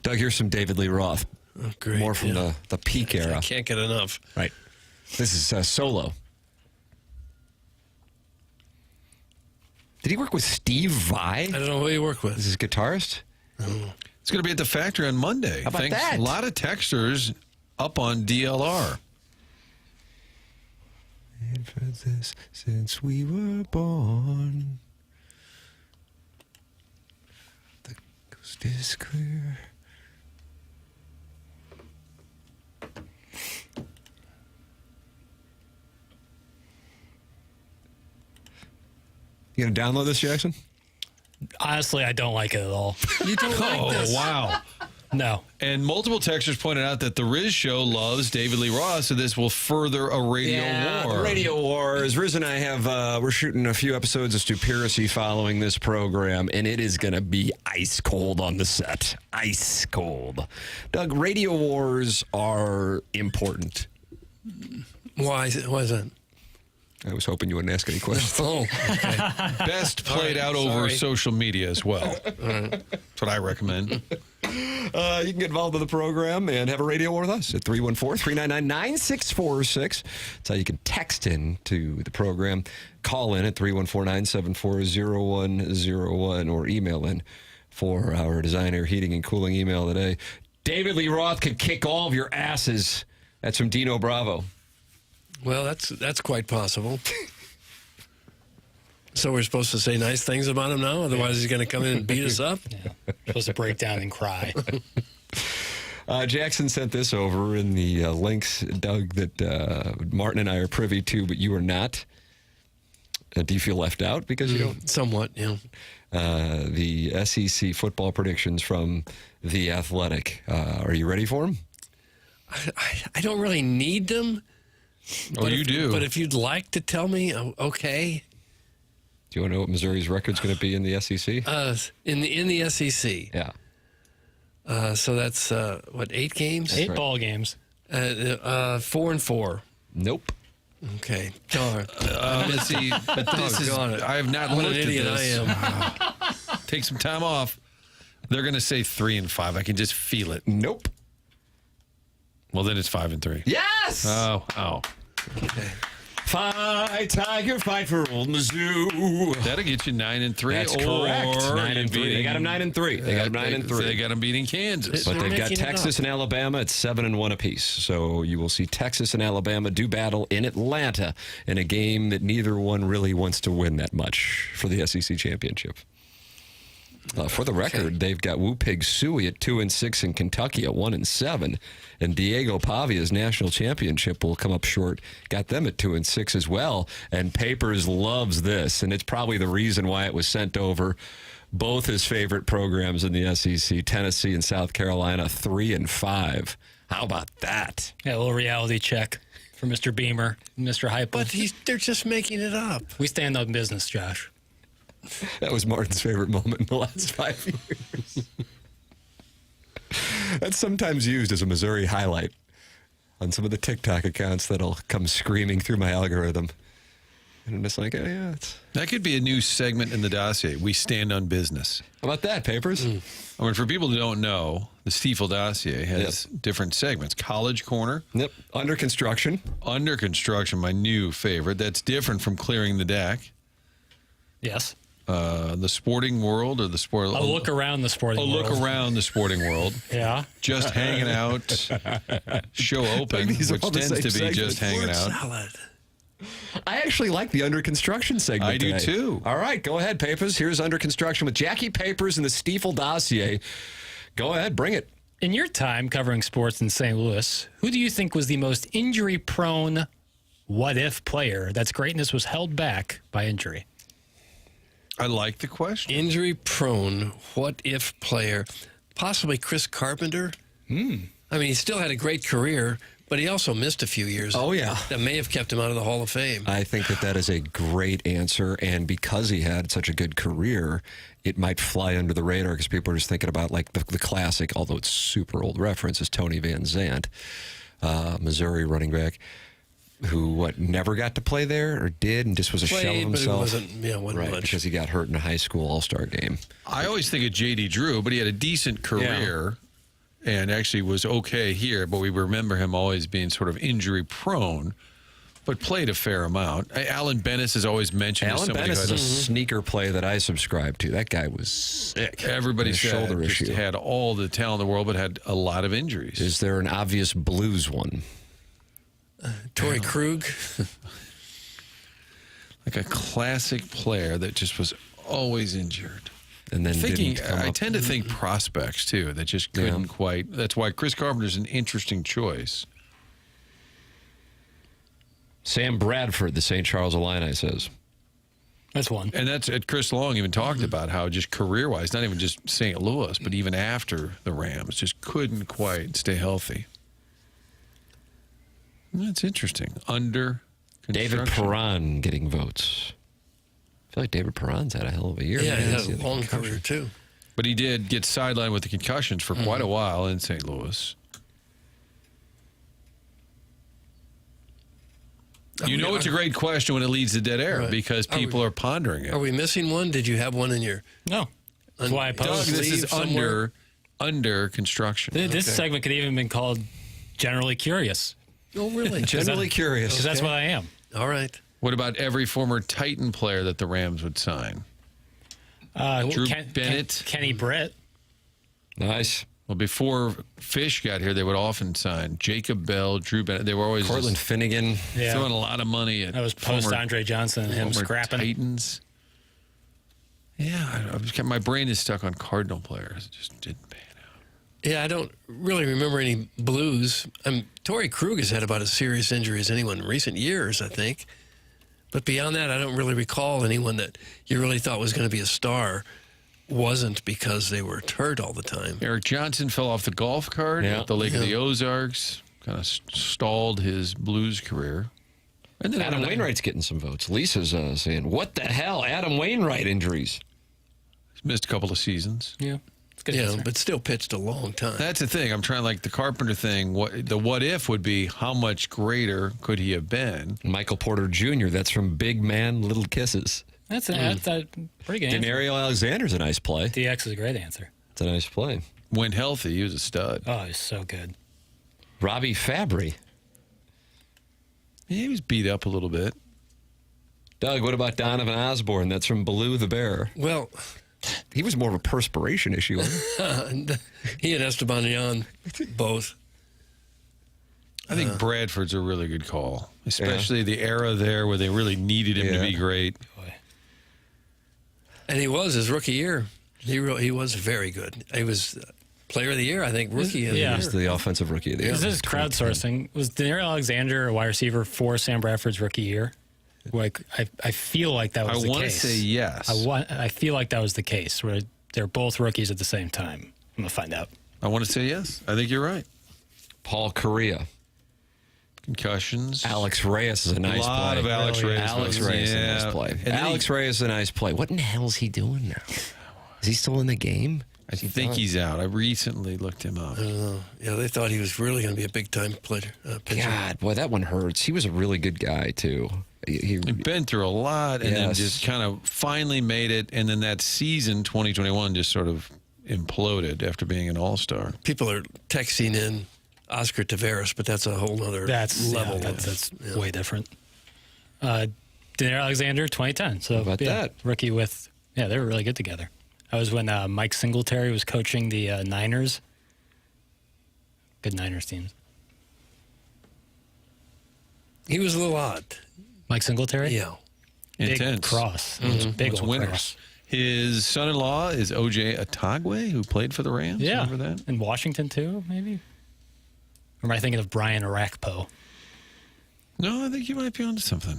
Doug, here's some David Lee Roth.
Oh, great.
More from the peak era.
I can't get enough.
Right. This is solo. Did he work with Steve Vai?
I don't know who he worked with.
This is his guitarist.
It's going to be at the factory on Monday.
How about that?
A lot of texters up on DLR.
And for this, since we were born, the coast is clear. You gonna download this, Jackson?
Honestly, I don't like it at all.
You don't like this?
Oh, wow.
No.
And multiple texters pointed out that the Riz Show loves David Lee Roth, so this will further a radio war.
The radio wars. Riz and I have, we're shooting a few episodes of Stupiracy following this program, and it is going to be ice cold on the set. Ice cold. Doug, radio wars are important.
Why is that?
I was hoping you wouldn't ask any questions.
Oh, okay.
Best played out over social media as well. That's what I recommend.
You can get involved with the program and have a radio war with us at 314-399-9646. That's how you can text in to the program. Call in at 314-974-0101 or email in for our Design, Air, Heating, and Cooling email today. David Lee Roth could kick all of your asses. That's from Dino Bravo.
Well, that's quite possible. So we're supposed to say nice things about him now? Otherwise, he's going to come in and beat us up?
Yeah. Supposed to break down and cry.
Jackson sent this over in the links, Doug, that Martin and I are privy to, but you are not. Do you feel left out because you don't?
Somewhat, yeah.
The SEC football predictions from The Athletic. Are you ready for them?
I don't really need them.
Oh, you do.
But if you'd like to tell me, okay.
Do you want to know what Missouri's record's going to be in the SEC?
In the SEC.
Yeah.
So that's, 8 games?
8 ball games.
4-4.
Nope.
Okay. Darn.
Let's see. But this is, I have not
what
looked
an idiot
at this.
I am.
Take some time off. They're going to say 3-5. I can just feel it.
Nope.
Well, then it's 5-3.
Yes!
Oh.
Okay.
Fight, Tiger, fight for old Mizzou.
That'll get you 9-3.
That's correct. 9-3. They got them 9-3. They got them 9-3.
They got them beating Kansas.
But they've got Texas and Alabama at 7-1 apiece. So you will see Texas and Alabama do battle in Atlanta in a game that neither one really wants to win that much for the SEC championship. For the record, they've got Woo Pig Suey at 2-6 and Kentucky at 1-7, and Diego Pavia's national championship will come up short. Got them at 2-6 as well. And Papers loves this, and it's probably the reason why it was sent over. Both his favorite programs in the SEC, Tennessee and South Carolina, 3-5. How about that?
Yeah, a little reality check for Mr. Beamer, Mr. Hype.
But they're just making it up.
We stand on business, Josh.
That was Martin's favorite moment in the last 5 years. That's sometimes used as a Missouri highlight on some of the TikTok accounts that'll come screaming through my algorithm. And I'm just like, oh, yeah.
That could be a new segment in the dossier. We stand on business.
How about that, Papers?
I mean, for people who don't know, the Stiefel dossier has different segments. College Corner.
Yep. Under construction.
Under construction, my new favorite. That's different from Clearing the Deck.
Yes.
The sporting world or the sport.
A look around the sporting world.
A look around the sporting world.
Yeah.
Just hanging out. Show open, which tends to be
segment.
just hanging out.
Salad.
I actually like the under construction segment.
I do too.
All right, go ahead, Papers. Here's under construction with Jackie Papers and the Stiefel dossier. Go ahead, bring it.
In your time covering sports in St. Louis, who do you think was the most injury-prone what-if player that's greatness was held back by injury?
I like the question.
Injury-prone what-if player. Possibly Chris Carpenter. I mean, he still had a great career, but he also missed a few years.
Oh, yeah.
That may have kept him out of the Hall of Fame.
I think that is a great answer, and because he had such a good career, it might fly under the radar because people are just thinking about like the classic, although it's super old reference, is Tony Van Zandt, Missouri running back, who never got to play there or did and just was a shell of himself.
Wasn't much.
Because he got hurt in a high school all-star game.
I always think of J.D. Drew, but he had a decent career and actually was okay here, but we remember him always being sort of injury-prone. but played a fair amount. Alan Bennis is always mentioned.
Alan Bennis is a sneaker play that I subscribe to. That guy was sick.
Everybody said
shoulder issue.
had all the talent in the world, but had a lot of injuries.
Is there an obvious Blues one?
Torrey Krug.
Like a classic player that just was always injured.
And then
I tend to think prospects, too, that just couldn't quite. That's why Chris Carpenter's an interesting choice.
Sam Bradford, the St. Charles Illini, says.
That's one.
And that's Chris Long even talked about how just career-wise, not even just St. Louis, but even after the Rams, just couldn't quite stay healthy. That's interesting. Under
David Perron getting votes. I feel like David Perron's had a hell of a year.
Yeah, he had a long career, too.
But he did get sidelined with the concussions for quite a while in St. Louis. You know it's a great question when it leads to dead air because people are pondering it.
Are we missing one? Did you have one in your...
No. That's why I posed.
Doug, this is under construction.
This segment could even have been called Generally Curious.
Oh, really?
Generally curious.
Because that's what I am.
All right.
What about every former Titan player that the Rams would sign? Drew Bennett.
Kenny Britt.
Nice.
Well, before Fish got here, they would often sign Jacob Bell, Drew Bennett. They were always
Cortland Finnegan.
throwing a lot of money at
that was post Andre Johnson and him scrapping.
Titans. Yeah, my brain is stuck on Cardinal players. It just didn't pan out.
Yeah, I don't really remember any Blues. Torrey Krug has had about as serious injury as anyone in recent years, I think. But beyond that, I don't really recall anyone that you really thought was going to be a star wasn't because they were hurt all the time.
Eric Johnson fell off the golf cart at the Lake of the Ozarks. Kind of stalled his Blues career.
And then Adam Wainwright's getting some votes. Lisa's saying, what the hell? Adam Wainwright injuries.
He's missed a couple of seasons.
Yeah.
Yeah, but still pitched a long time.
That's the thing. I'm trying, like the Carpenter thing, what if would be how much greater could he have been?
Michael Porter Jr., that's from Big Man, Little Kisses.
That's a pretty good answer.
Denario Alexander's a nice play.
DX is a great answer.
It's a nice play.
When healthy, he was a stud.
Oh, he's so good.
Robbie Fabry.
Yeah, he was beat up a little bit.
Doug, what about Donovan Osborne? That's from Baloo the Bear.
Well...
He was more of a perspiration issue, wasn't
he? He and Esteban Yan, both.
I think Bradford's a really good call, especially the era there where they really needed him to be great.
And he was his rookie year. He was very good. He was player of the year, I think, rookie of the year.
He was the offensive rookie of the year.
This is crowdsourcing. Was Denario Alexander a wide receiver for Sam Bradford's rookie year? Like I feel like that was the case.
I want to say yes.
I feel like that was the case where they're both rookies at the same time. I'm gonna find out.
I want to say yes. I think you're right.
Paul Correa.
Concussions.
Alex Reyes is a nice play.
A lot of Alex Reyes.
Alex Reyes is a nice play. Alex Reyes is a nice play. What in the hell is he doing now? Is he still in the game?
I think he's out. I recently looked him up.
Yeah, they thought he was really going to be a big-time pitcher.
God, boy, that one hurts. He was a really good guy, too.
He'd been through a lot and then just kind of finally made it. And then that season, 2021, just sort of imploded after being an all-star.
People are texting in Oscar Taveras, but that's a whole other level.
That's way different. Denario Alexander, 2010. So
about that?
Rookie with, they were really good together. That was when Mike Singletary was coaching the Niners. Good Niners teams.
He was a little odd.
Mike Singletary?
Yeah.
Big
Intense.
cross. Big old
winners.
cross.
His son-in-law is O.J. Atagwe, who played for the Rams.
Yeah.
Remember that?
In Washington, too, maybe? Or am I thinking of Brian Arakpo?
No, I think you might be onto something.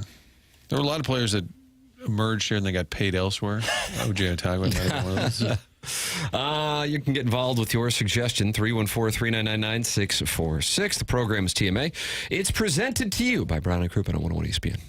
There were a lot of players that emerged here and they got paid elsewhere. O.J. Atagwe might have been one of those.
You can get involved with your suggestion, 314-399-9646. The program is TMA. It's presented to you by Brown & Crouppen on 101 ESPN.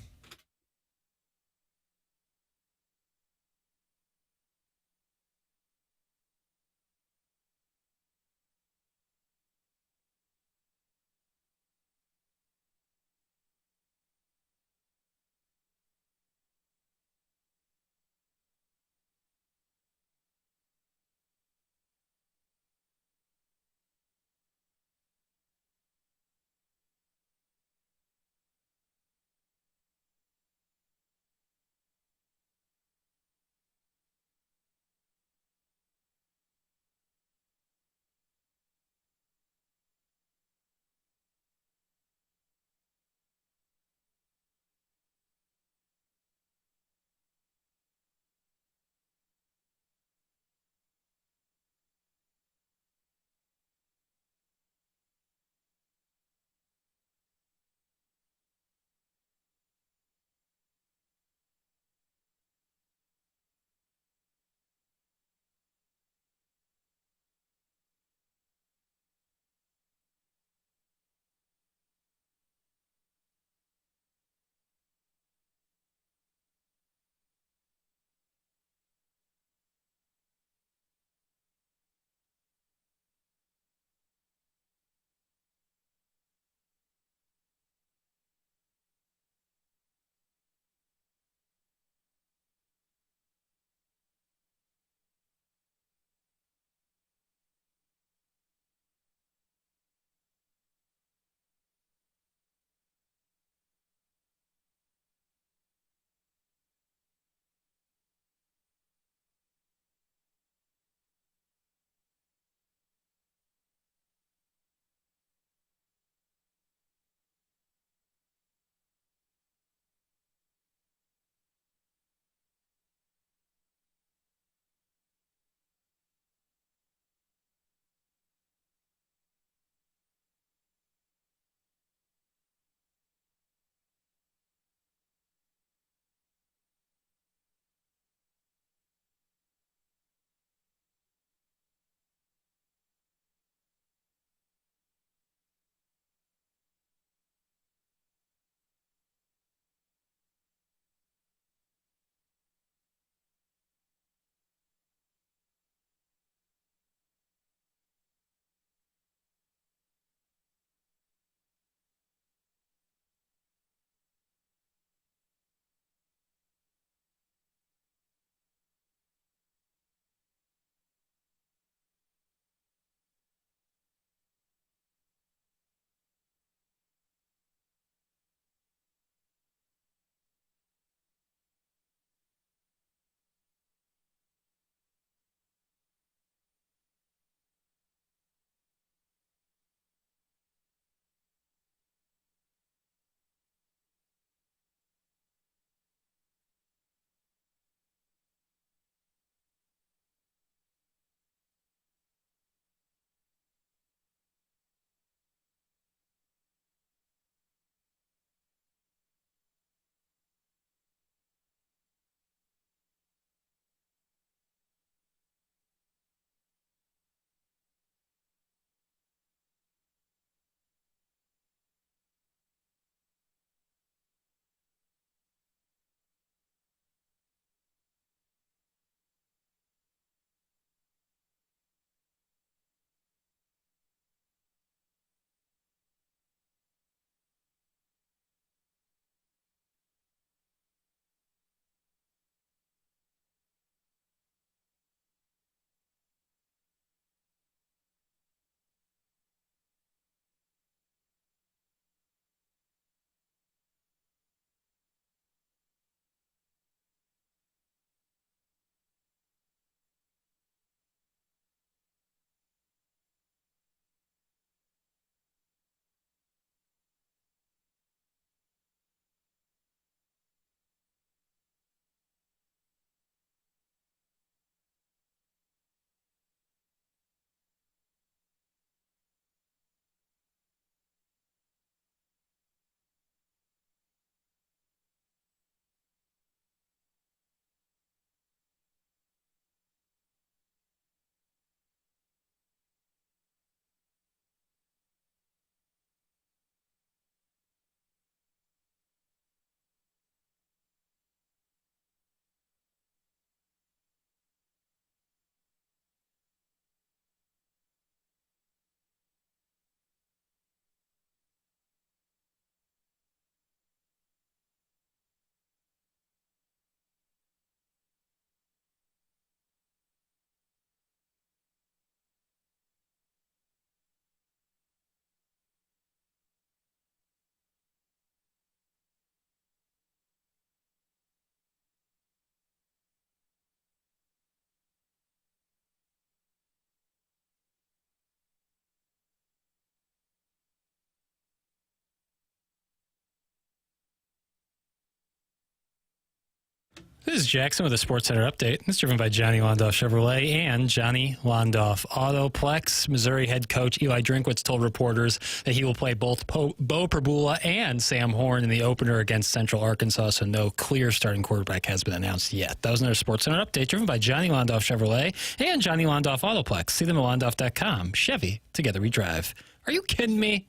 This is Jackson with a SportsCenter update. It's driven by Johnny Londoff Chevrolet and Johnny Londoff Autoplex. Missouri head coach Eli Drinkwitz told reporters that he will play both Bo Prabula and Sam Horn in the opener against Central Arkansas, so no clear starting quarterback has been announced yet. That was another SportsCenter update driven by Johnny Londoff Chevrolet and Johnny Londoff Autoplex. See them at londoff.com. Chevy, together we drive. Are you kidding me?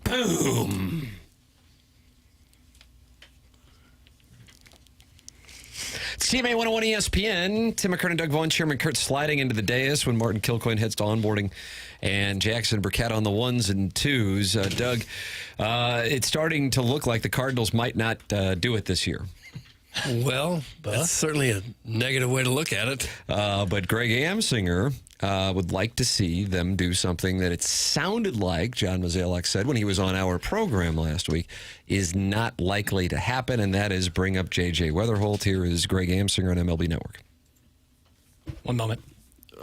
Boom. It's TMA 101 ESPN. Tim McKernan, Doug Vaughn, Chairman Kurt sliding into the dais when Martin Kilcoyne heads to onboarding, and Jackson Burkett on the ones and twos. Doug, it's starting to look like the Cardinals might not do it this year.
Well, that's certainly a negative way to look at it.
But Greg Amsinger would like to see them do something that it sounded like John Mozeliak said when he was on our program last week is not likely to happen, and that is bring up J.J. Wetherholt. Here is Greg Amsinger on MLB Network.
One moment.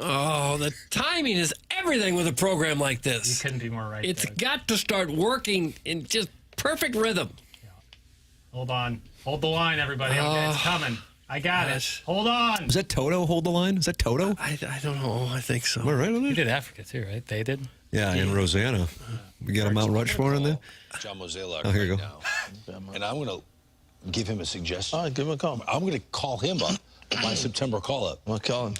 Oh, the timing is everything with a program like this.
You couldn't be more right.
It's got to start working in just perfect rhythm.
Yeah. Hold on. Hold the line, everybody. Okay, it's coming. I got it. Hold on.
Was that Toto hold the line? Is that Toto?
I don't know. I think so.
Am I right on that?
You did Africa too, right? They did?
Yeah, and Rosanna. We got a Mount Rushmore in there?
John Mozeliak
Oh, here you go.
now. And I'm going to give him a suggestion. All right, give him a call. I'm going to call him up, my September call-up.
I'll call him.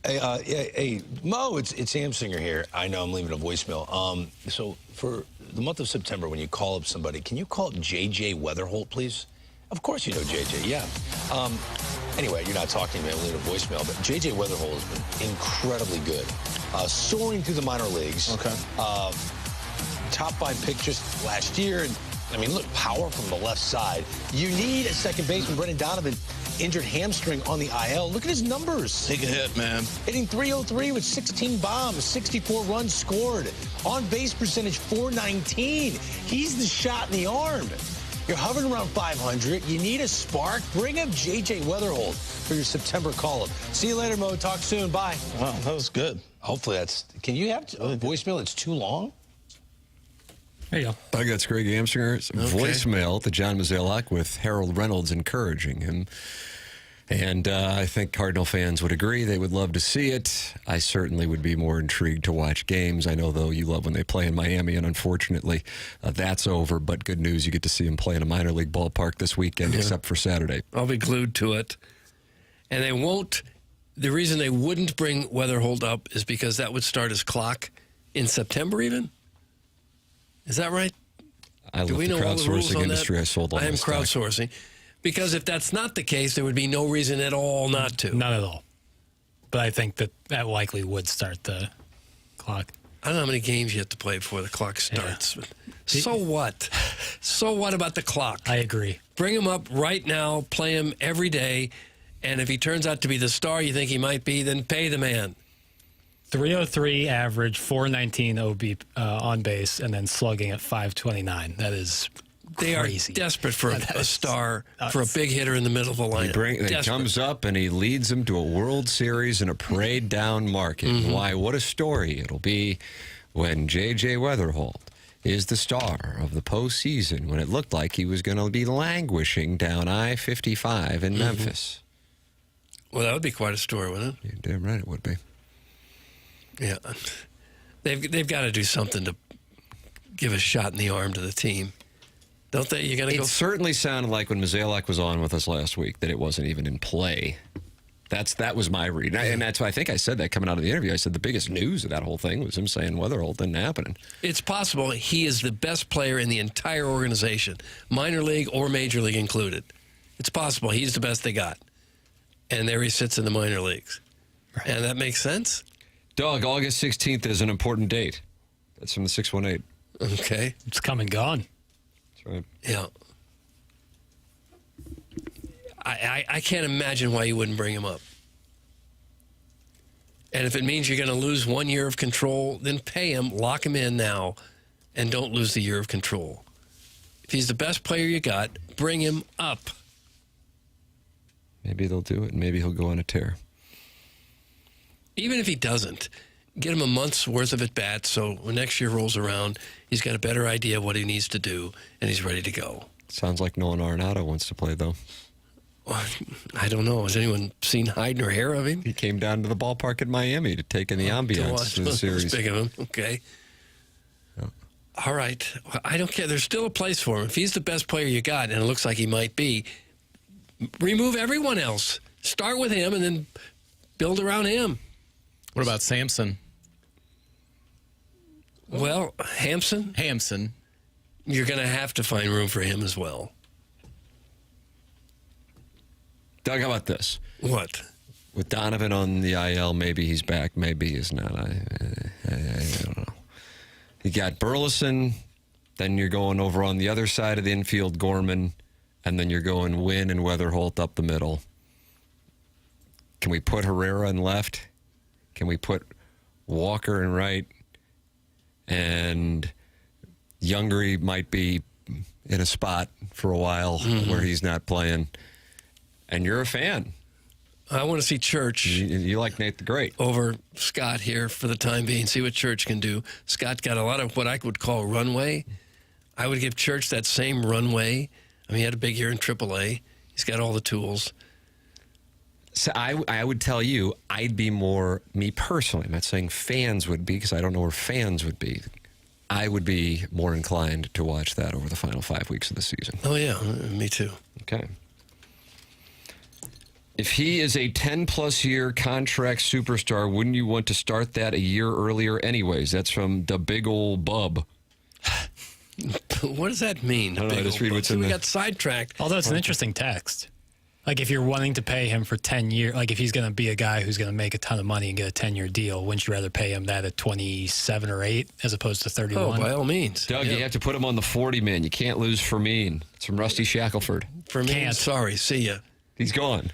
Hey, Mo, it's Amsinger here. I know I'm leaving a voicemail. So for the month of September, when you call up somebody, can you call J.J. Wetherholt, please? Of course you know J.J., yeah. Anyway, you're not talking to me. I'm leaving a voicemail. But J.J. Wetherholt has been incredibly good. Soaring through the minor leagues. Okay. Top 5 pick just last year. And, I mean, look, power from the left side. You need a second baseman. Brendan Donovan, injured hamstring on the IL. Look at his numbers.
Take a hit, man.
Hitting .303 with 16 bombs, 64 runs scored. On base percentage, .419. He's the shot in the arm. You're hovering around 500. You need a spark. Bring up J.J. Wetherholt for your September call-up. See you later, Mo. Talk soon. Bye.
Wow, that was good.
Hopefully that's... Can you have a voicemail that's too long?
There you go.
I got Greg Amsinger's voicemail to John Mozeliak with Harold Reynolds encouraging him. And I think Cardinal fans would agree. They would love to see it. I certainly would be more intrigued to watch games. I know, though, you love when they play in Miami, and unfortunately, that's over. But good news, you get to see them play in a minor league ballpark this weekend, except for Saturday.
I'll be glued to it. And they won't. The reason they wouldn't bring Wetherholt up is because that would start his clock in September even? Is that right?
I love the crowdsourcing industry. I sold all
I am
my stock.
crowdsourcing. Because if that's not the case, there would be no reason at all not to.
Not at all. But I think that likely would start the clock.
I don't know how many games you have to play before the clock starts. Yeah. So what? So what about the clock?
I agree.
Bring him up right now, play him every day, and if he turns out to be the star you think he might be, then pay the man.
303 average, 419 OB on base, and then slugging at 529. That is crazy.
They are desperate for a star, for a big hitter in the middle of the lineup.
He comes up and he leads them to a World Series and a parade down market.
Mm-hmm.
Why, what a story it'll be when J.J. Wetherholt is the star of the postseason when it looked like he was going to be languishing down I-55 in Memphis.
Well, that would be quite a story, wouldn't it?
You're damn right it would be.
Yeah. They've got to do something to give a shot in the arm to the team. Don't they? You got to go.
It certainly sounded like when Mozeliak was on with us last week that it wasn't even in play. That was my read. And that's why I think I said that coming out of the interview. I said the biggest news of that whole thing was him saying Wetherholt didn't happen.
It's possible he is the best player in the entire organization, minor league or major league included. It's possible he's the best they got. And there he sits in the minor leagues. Right. And that makes sense?
Doug, August 16th is an important date. That's from the 618.
Okay.
It's come and gone.
That's right.
Yeah. I can't imagine why you wouldn't bring him up. And if it means you're going to lose 1 year of control, then pay him, lock him in now, and don't lose the year of control. If he's the best player you got, bring him up.
Maybe they'll do it, and maybe he'll go on a tear.
Even if he doesn't, get him a month's worth of at-bats so when next year rolls around, he's got a better idea of what he needs to do, and he's ready to go.
Sounds like Nolan Arenado wants to play, though.
Well, I don't know. Has anyone seen hide nor hair of him?
He came down to the ballpark in Miami to take in the ambiance of the series.
Big of him. Okay. All right. Well, I don't care. There's still a place for him. If he's the best player you got, and it looks like he might be, remove everyone else. Start with him and then build around him.
What about Samson?
Well, Hampson. You're going to have to find room for him as well.
Doug, how about this?
What?
With Donovan on the IL, maybe he's back, maybe he's not. I don't know. You got Burleson, then you're going over on the other side of the infield, Gorman, and then you're going Wynn and Wetherholt up the middle. Can we put Herrera in left? Can we put Walker in right? And Youngry might be in a spot for a while where he's not playing. And you're a fan.
I want to see Church.
You like Nate the Great.
Over Scott here for the time being, see what Church can do. Scott got a lot of what I would call runway. I would give Church that same runway. I mean, he had a big year in AAA. He's got all the tools.
So I would tell you, I'd be more, me personally, I'm not saying fans would be, because I don't know where fans would be. I would be more inclined to watch that over the final 5 weeks of the season.
Oh, yeah, me too.
Okay. If he is a 10-plus year contract superstar, wouldn't you want to start that a year earlier anyways? That's from the big old bub.
What does that mean?
I don't know, just read what's in
we
there.
got sidetracked.
Although it's an interesting text. Like, if you're wanting to pay him for 10 years, like if he's going to be a guy who's going to make a ton of money and get a 10-year deal, wouldn't you rather pay him that at 27 or 8 as opposed to 31?
Oh, by all means.
Doug, you have to put him on the 40-man. You can't lose Fermin. It's from Rusty Shackelford.
Fermin, sorry, see ya.
He's gone.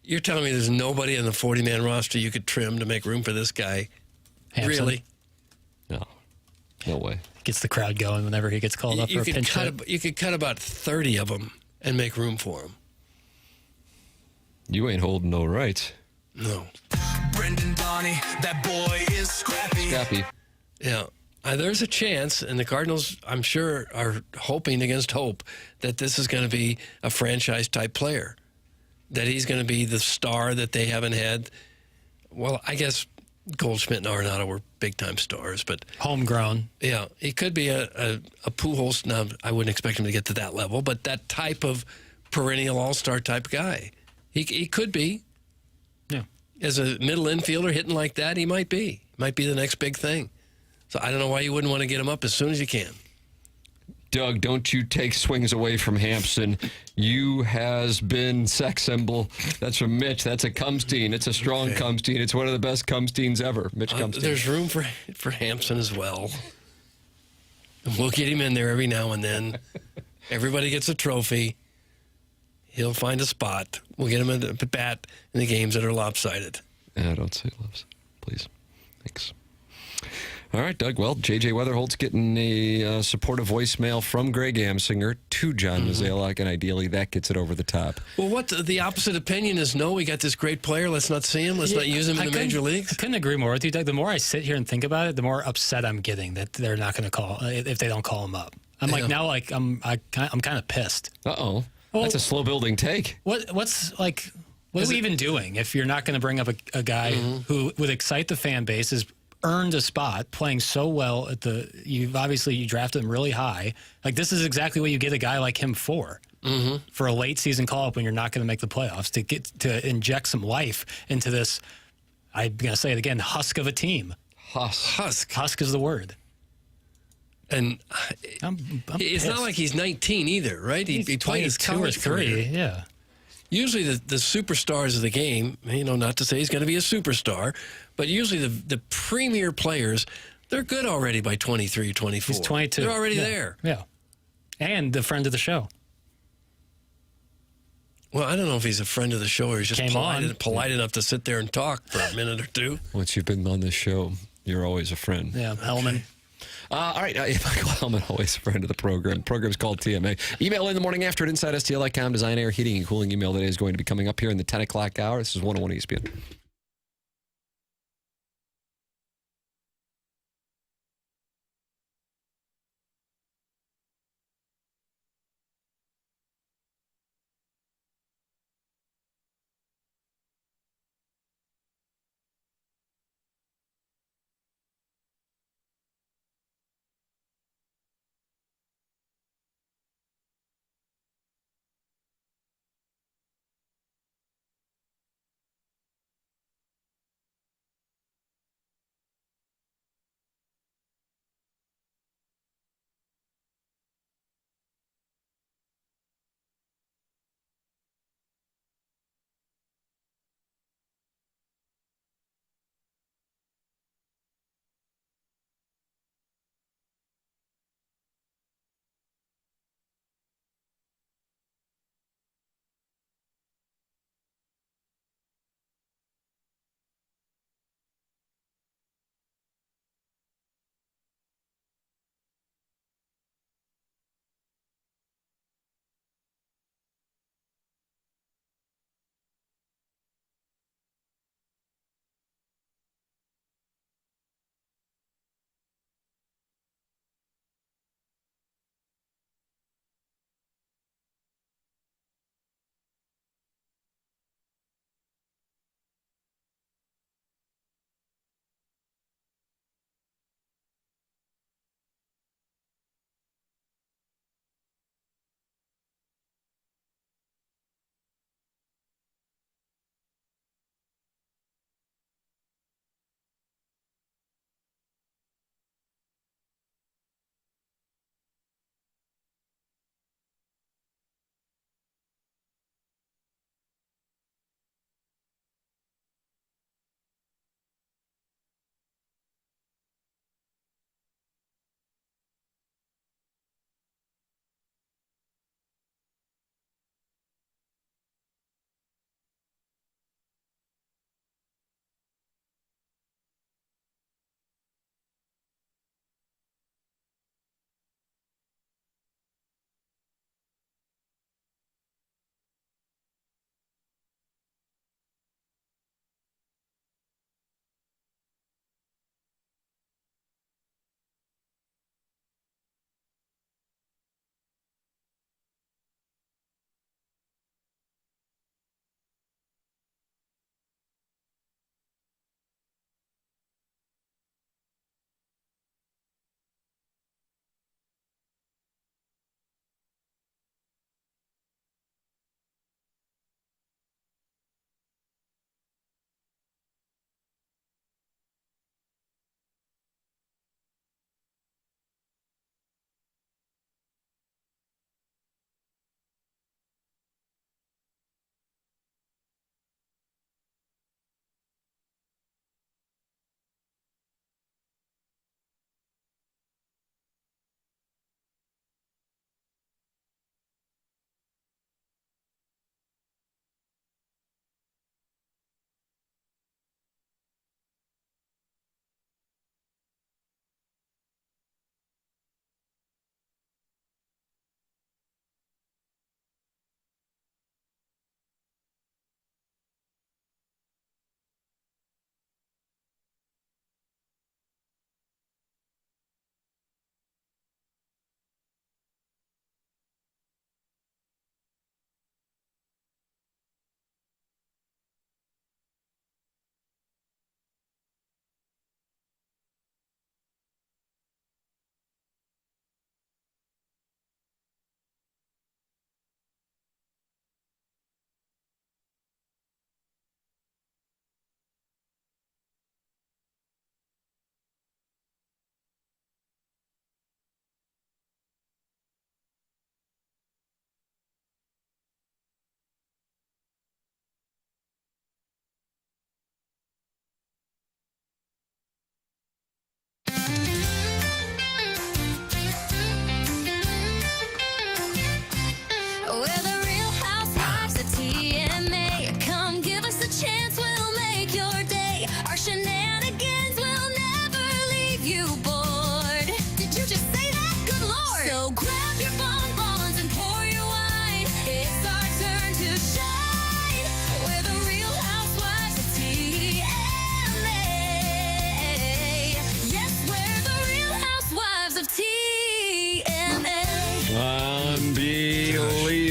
You're telling me there's nobody on the 40-man roster you could trim to make room for this guy?
Hampson?
Really?
No way.
Gets the crowd going whenever he gets called up for a pinch hit.
You could cut about 30 of them and make room for him.
You ain't holding no rights.
No.
Brendan Donnie, that boy is scrappy.
Scrappy.
Yeah. There's a chance, and the Cardinals, I'm sure, are hoping against hope that this is going to be a franchise-type player, that he's going to be the star that they haven't had. Well, I guess Goldschmidt and Arenado were big-time stars, but...
Homegrown.
Yeah. He could be a Pujols. Now, I wouldn't expect him to get to that level, but that type of perennial all-star type guy. He could be.
Yeah.
As a middle infielder hitting like that, he might be. Might be the next big thing. So I don't know why you wouldn't want to get him up as soon as you can.
Doug, don't you take swings away from Hampson. You has been sex symbol. That's from Mitch. That's a Cumstein. It's a strong Cumstein. It's one of the best Cumsteins ever. Mitch Cumstein.
There's room for Hampson as well. And we'll get him in there every now and then. Everybody gets a trophy. He'll find a spot. We'll get him a bat in the games that are lopsided.
Don't say loves, please. Thanks. All right, Doug. Well, J.J. Wetherholt's getting a supportive voicemail from Greg Amsinger to John Mozeliak, and ideally that gets it over the top.
Well, what the opposite opinion is, no, we got this great player. Let's not see him. Let's not use him in the major leagues.
I couldn't agree more with you, Doug. The more I sit here and think about it, the more upset I'm getting that they're not going to call if they don't call him up. I'm like, now, like, I'm kind of pissed.
Uh-oh. Well, that's a slow-building take.
What are we even doing if you're not going to bring up a guy who would excite the fan base, has earned a spot, playing so well at you drafted him really high. Like, this is exactly what you get a guy like him for a late season call-up when you're not going to make the playoffs, to inject some life into this, I'm going to say it again, husk of a team. Husk is the word.
And
I'm
it's
pissed.
not like he's 19 either, right? He played his
22 or
college
3,
career.
yeah.
Usually the superstars of the game, not to say he's going to be a superstar, but usually the premier players, they're good already by 23, 24.
He's 22.
They're already there.
Yeah. And the friend of the show.
Well, I don't know if he's a friend of the show or he's just polite enough to sit there and talk for a minute or two.
Once you've been on this show, you're always a friend.
Yeah, Hellman.
All right. Michael Hellman, always a friend of the program. The program's called TMA. Email in the morning after at InsideSTL.com. Design, air, heating, and cooling email today is going to be coming up here in the 10 o'clock hour. This is 101 ESPN.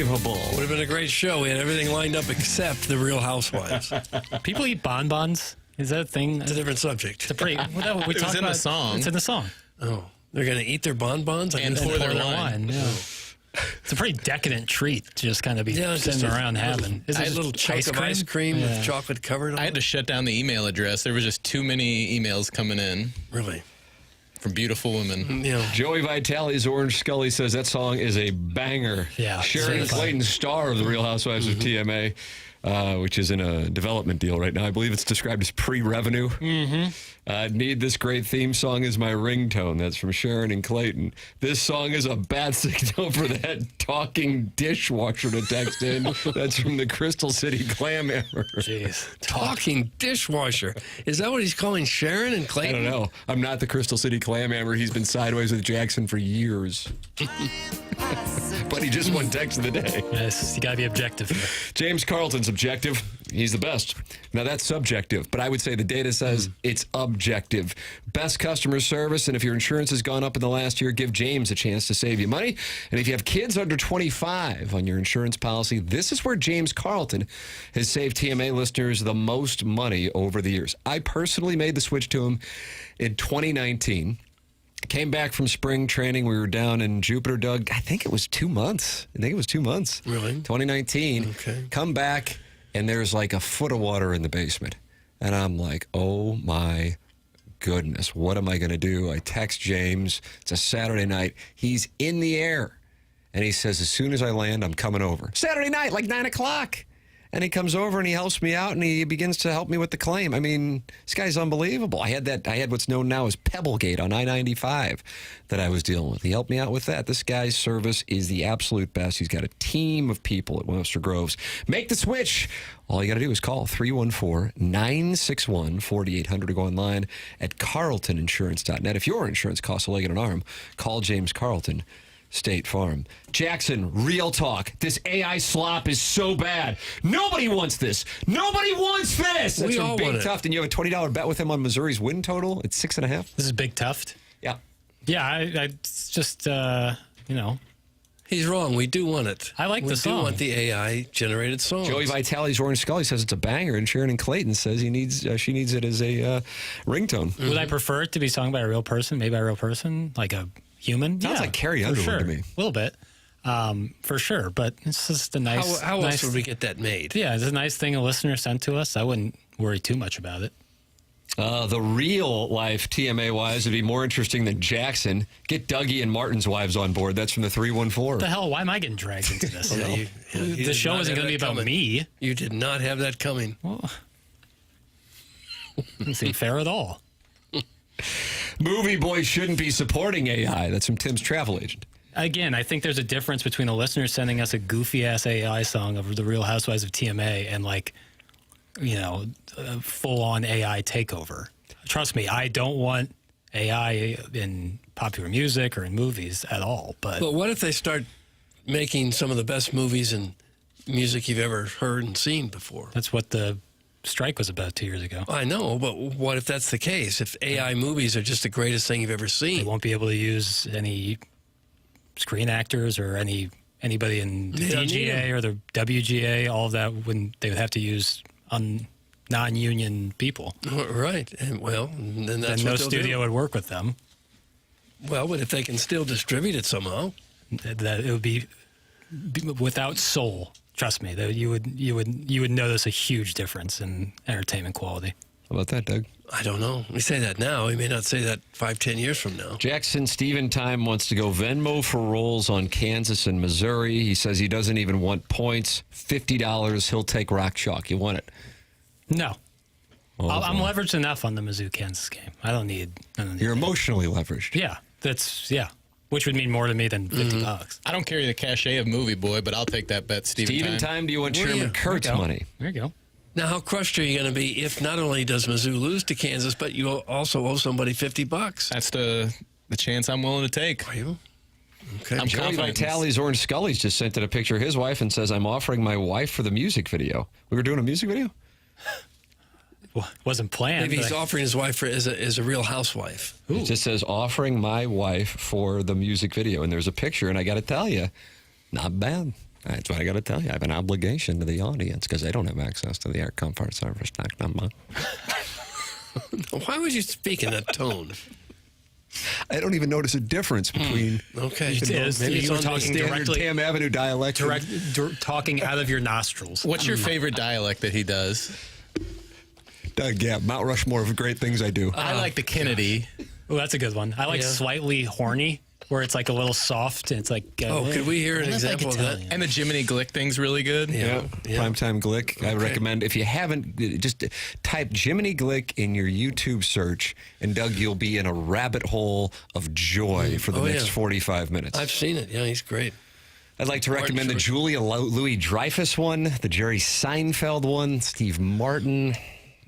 Unbelievable.
Would have been a great show. We had everything lined up except the Real Housewives.
People eat bonbons. Is that a thing?
It's a different subject.
It's a pretty. Well, we
It was in the song.
It's in the song.
Oh, they're going to eat their bonbons
And pour their wine.
Yeah. It's a pretty decadent treat to just kind of be sitting around having.
Is it a little chunk of ice cream with chocolate covered on
I had to shut down the email address. There was just too many emails coming in.
Really?
From beautiful women.
Yeah.
Joey Vitale's Orange Scully says that song is a banger.
Yeah.
Sharon Clayton, star of The Real Housewives of TMA, which is in a development deal right now. I believe it's described as pre-revenue. Need this great theme song as my ringtone. That's from Sharon and Clayton. This song is a bad signal for that talking dishwasher to text in. That's from the Crystal City Clam Hammer.
Jeez. Talking dishwasher. Is that what he's calling Sharon and
I
Clayton?
don't know. I'm not the Crystal City Clam Hammer. He's been sideways with Jackson for years. But he just won text of the day.
Yes, you got to be objective here.
James Carlton's objective. He's the best. Now, that's subjective, but I would say the data says it's objective. Best customer service, and if your insurance has gone up in the last year, give James a chance to save you money. And if you have kids under 25 on your insurance policy, this is where James Carlton has saved TMA listeners the most money over the years. I personally made the switch to him in 2019. Came back from spring training. We were down in Jupiter, Doug. I think it was 2 months. Really? 2019.
Okay.
Come back, and there's like a foot of water in the basement. And I'm like, oh my goodness, what am I going to do? I text James. It's a Saturday night. He's in the air. And he says, as soon as I land, I'm coming over. Saturday night, like 9 o'clock. And he comes over and he helps me out and he begins to help me with the claim. I mean, this guy's unbelievable. I had what's known now as Pebblegate on I-95 that I was dealing with. He helped me out with that. This guy's service is the absolute best. He's got a team of people at Webster Groves. Make the switch. All you got to do is call 314-961-4800 to go online at carltoninsurance.net. If your insurance costs a leg and an arm, call James Carlton. State Farm. Jackson, real talk. This AI slop is so bad. Nobody wants this. Nobody wants this. That's from Big Tuft, and you have a $20 bet with him on Missouri's win total. It's 6.5.
This is Big Tuft?
Yeah.
Yeah, it's just,
He's wrong. We do want it.
I like the song.
We do want the AI-generated song.
Joey Vitale's Orange Scully says it's a banger, and Sharon and Clayton says she needs it as a ringtone.
Would I prefer it to be sung by a real person? Maybe by a real person? Like a human?
Sounds like Carrie Underwood to me.
A little bit. For sure. But it's just a nice...
How else would we get that made?
Yeah, it's a nice thing a listener sent to us. I wouldn't worry too much about it.
The real life TMA wives would be more interesting than Jackson. Get Dougie and Martin's wives on board. That's from the 314.
What the hell? Why am I getting dragged into this? The show isn't going to be about me.
You did not have that coming.
Well, doesn't seem fair at all.
Movie boys shouldn't be supporting AI. That's from Tim's travel agent.
Again, I think there's a difference between a listener sending us a goofy-ass AI song of The Real Housewives of TMA and, like, you know, a full-on AI takeover. Trust me, I don't want AI in popular music or in movies at all. But
what if they start making some of the best movies and music you've ever heard and seen before?
That's what the strike was about 2 years ago.
I know, but what if that's the case? If AI movies are just the greatest thing you've ever seen?
They won't be able to use any screen actors or anybody in the DGA or the WGA, all of that, when they would have to use non-union people.
Right. And, well, then that's
no
what they'll
studio
do.
would work with them.
Well, but if they can still distribute it somehow,
that it would be without soul. Trust me, that you would notice a huge difference in entertainment quality.
How about that, Doug?
I don't know. We say that now. We may not say that 5-10 years from now.
Jackson Steven Time wants to go Venmo for rolls on Kansas and Missouri. He says he doesn't even want points. $50, he'll take Rock Chalk. You want it?
No. I'm leveraged enough on the Mizzou Kansas game. I don't need
You're emotionally leveraged.
Yeah. Which would mean more to me than $50.
I don't carry the cachet of Movie Boy, but I'll take that bet, Steven
Time, do you want Chairman Kurt's money?
There you go.
Now, how crushed are you going to be if not only does Mizzou lose to Kansas, but you also owe somebody $50?
That's the chance I'm willing to take.
Are you? Okay.
I'm Joey Vitale's Orange Scully's just sent in a picture of his wife and says, I'm offering my wife for the music video. We were doing a music video?
Well, wasn't planned.
Maybe he's offering his wife as a real housewife.
Ooh. It just says, offering my wife for the music video. And there's a picture, and I got to tell you, not bad. That's what I got to tell you. I have an obligation to the audience because they don't have access to the air comfort service tax number.
Why would you speak in that tone?
I don't even notice a difference between.
Okay.
Maybe you were talking
standard
directly.
Tam Avenue dialect.
Talking out of your nostrils.
What's your favorite dialect that he does?
Yeah, Mount Rushmore of great things I do.
I like the Kennedy.
Oh, that's a good one. I like slightly horny, where it's like a little soft and it's like.
Could we hear an example of that?
And the Jiminy Glick thing's really good.
Yeah. Primetime Glick. I recommend, if you haven't, just type Jiminy Glick in your YouTube search, and Doug, you'll be in a rabbit hole of joy for the next 45 minutes.
I've seen it. Yeah, he's great.
I'd like to recommend the Julia Louis-Dreyfus one, the Jerry Seinfeld one, Steve Martin.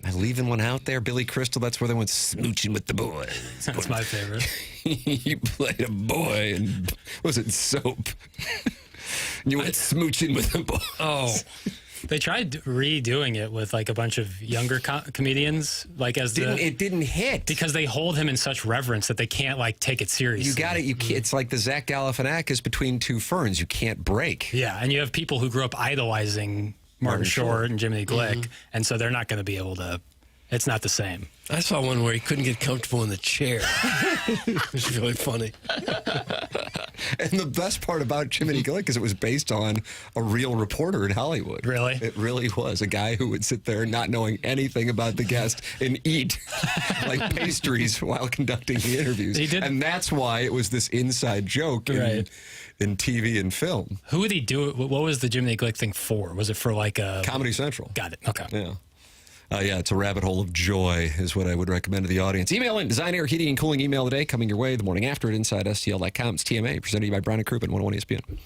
Am I leaving one out there? Billy Crystal, that's where they went smooching with the boys.
That's my favorite.
You played a boy and was it Soap? You went smooching with the boys.
Oh. They tried redoing it with like a bunch of younger comedians, like
it didn't hit
because they hold him in such reverence that they can't like take it seriously.
You got it. It's like the Zach Galifianakis between two ferns. You can't break.
Yeah, and you have people who grew up idolizing Martin Short and Jiminy Glick, and so they're not going to be able to. It's not the same.
I saw one where he couldn't get comfortable in the chair. It was really funny.
And the best part about Jiminy Glick is it was based on a real reporter in Hollywood.
Really?
It really was. A guy who would sit there not knowing anything about the guest and eat like pastries while conducting the interviews.
He did.
And that's why it was this inside joke in TV and film.
Who would he do it? What was the Jiminy Glick thing for? Was it for like a...
Comedy Central.
Got it. Okay.
Yeah. It's a rabbit hole of joy is what I would recommend to the audience. Email in Design Air Heating and Cooling email today, coming your way the morning after at InsideSTL.com. It's TMA, presented to you by Brown and Crouppen, 101 ESPN.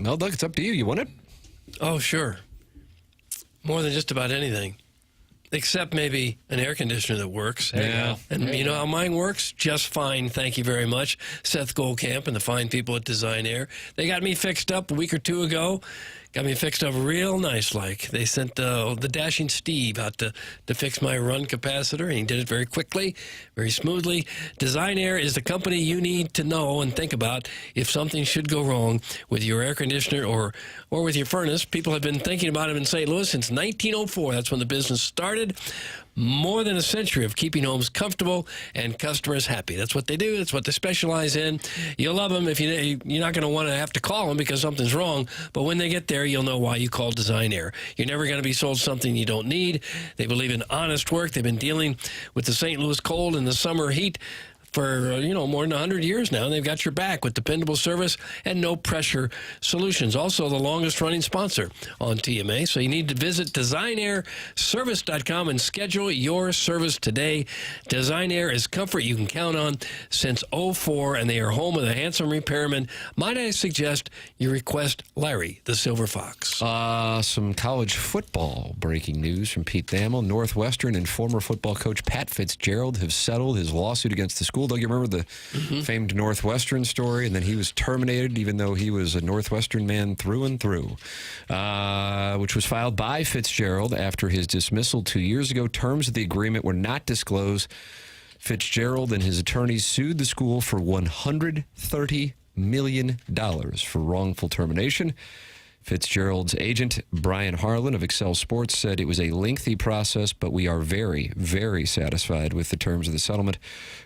Well, look, it's up to you. You want it?
Oh, sure. More than just about anything. Except maybe an air conditioner that works.
Yeah.
And you know how mine works? Just fine, thank you very much. Seth Goldcamp and the fine people at Design Air. They got me fixed up a week or two ago. Got me fixed up real nice like. They sent the dashing Steve out to fix my run capacitor, and he did it very quickly, very smoothly. Design Air is the company you need to know and think about if something should go wrong with your air conditioner or with your furnace. People have been thinking about it in St. Louis since 1904. That's when the business started. More than a century of keeping homes comfortable and customers happy. That's what they do. That's what they specialize in. You'll love them if you're not going to want to have to call them because something's wrong. But when they get there, you'll know why you called Design Air. You're never going to be sold something you don't need. They believe in honest work. They've been dealing with the St. Louis cold and the summer heat for, more than 100 years now. And they've got your back with dependable service and no-pressure solutions. Also, the longest-running sponsor on TMA. So you need to visit designairservice.com and schedule your service today. Design Air is comfort you can count on since '04, and they are home of the handsome repairman. Might I suggest you request Larry, the Silver Fox?
Some college football breaking news from Pete Thamel. Northwestern and former football coach Pat Fitzgerald have settled his lawsuit against the school. Don't you remember the famed Northwestern story? And then he was terminated, even though he was a Northwestern man through and through, which was filed by Fitzgerald after his dismissal 2 years ago. Terms of the agreement were not disclosed. Fitzgerald and his attorneys sued the school for $130 million for wrongful termination. Fitzgerald's agent, Brian Harlan of Excel Sports, said it was a lengthy process, but we are very, very satisfied with the terms of the settlement.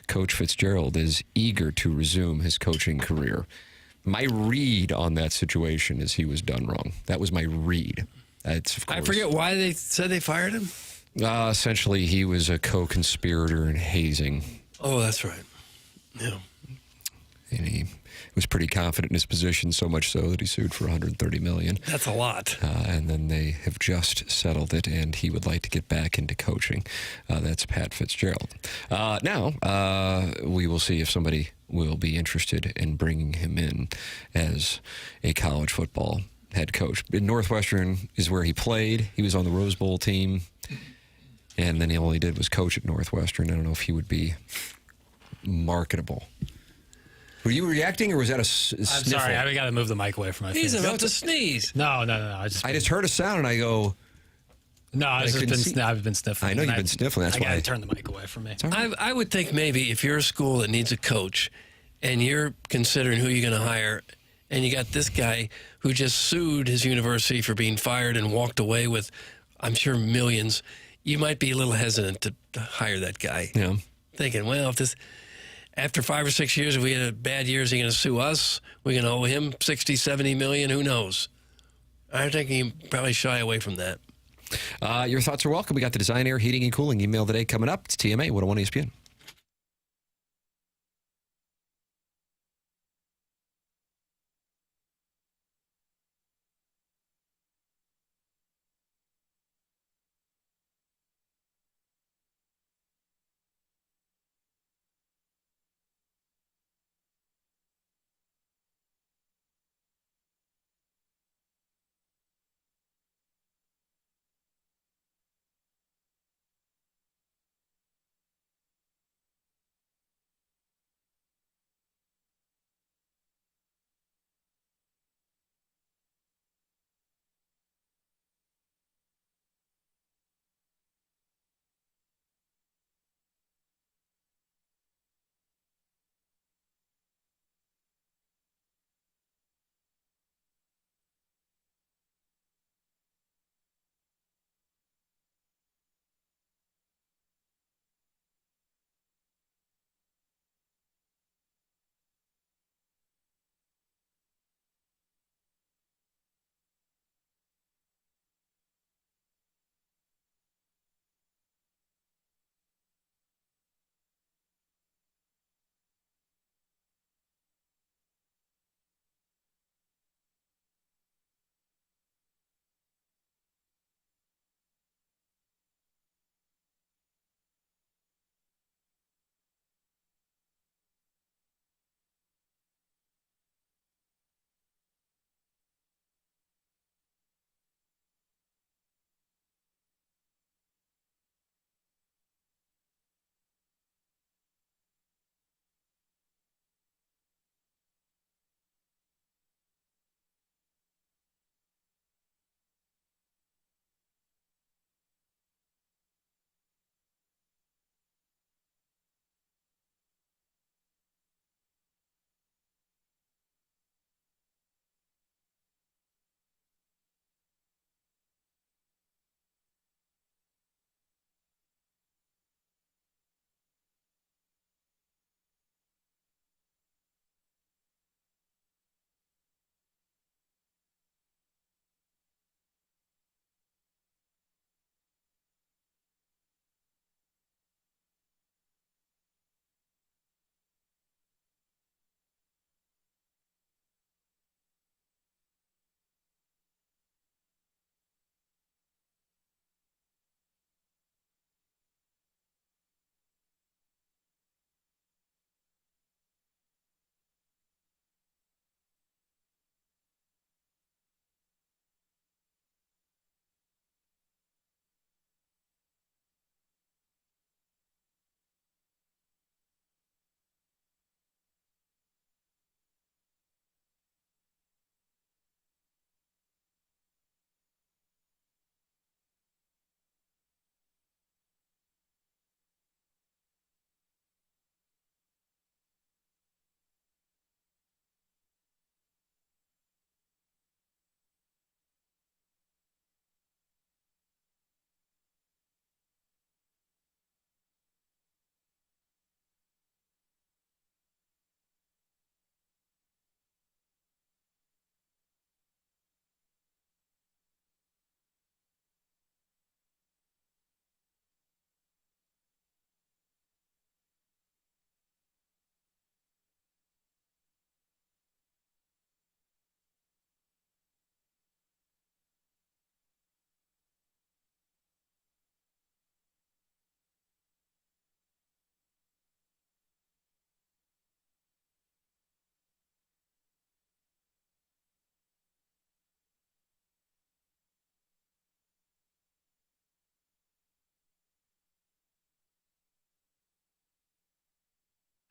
Coach Fitzgerald is eager to resume his coaching career. My read on that situation is he was done wrong. That was my read. That's, of course,
I forget why they said they fired him.
Essentially, he was a co-conspirator in hazing.
Oh, that's right. Yeah.
And he was pretty confident in his position, so much so that he sued for $130 million.
That's a lot.
And then they have just settled it, and he would like to get back into coaching. That's Pat Fitzgerald. Now, we will see if somebody will be interested in bringing him in as a college football head coach. Northwestern is where he played. He was on the Rose Bowl team, and then all he did was coach at Northwestern. I don't know if he would be marketable. Were you reacting, or was that a sniffle?
I'm sorry, I got to move the mic away from my face.
He's about to sneeze.
No.
I just heard a sound, and I go...
No, I've been sniffling.
I know you've been sniffling. That's why
I got to turn the mic away from me.
I would think maybe if you're a school that needs a coach, and you're considering who you're going to hire, and you got this guy who just sued his university for being fired and walked away with, I'm sure, millions, you might be a little hesitant to hire that guy.
Yeah.
Thinking, well, if this... After 5 or 6 years, if we had a bad year, is he going to sue us? We're going to owe him 60, 70 million? Who knows? I think he probably shy away from that.
Your thoughts are welcome. We got the Design Air Heating and Cooling email today coming up. It's TMA 101 ESPN.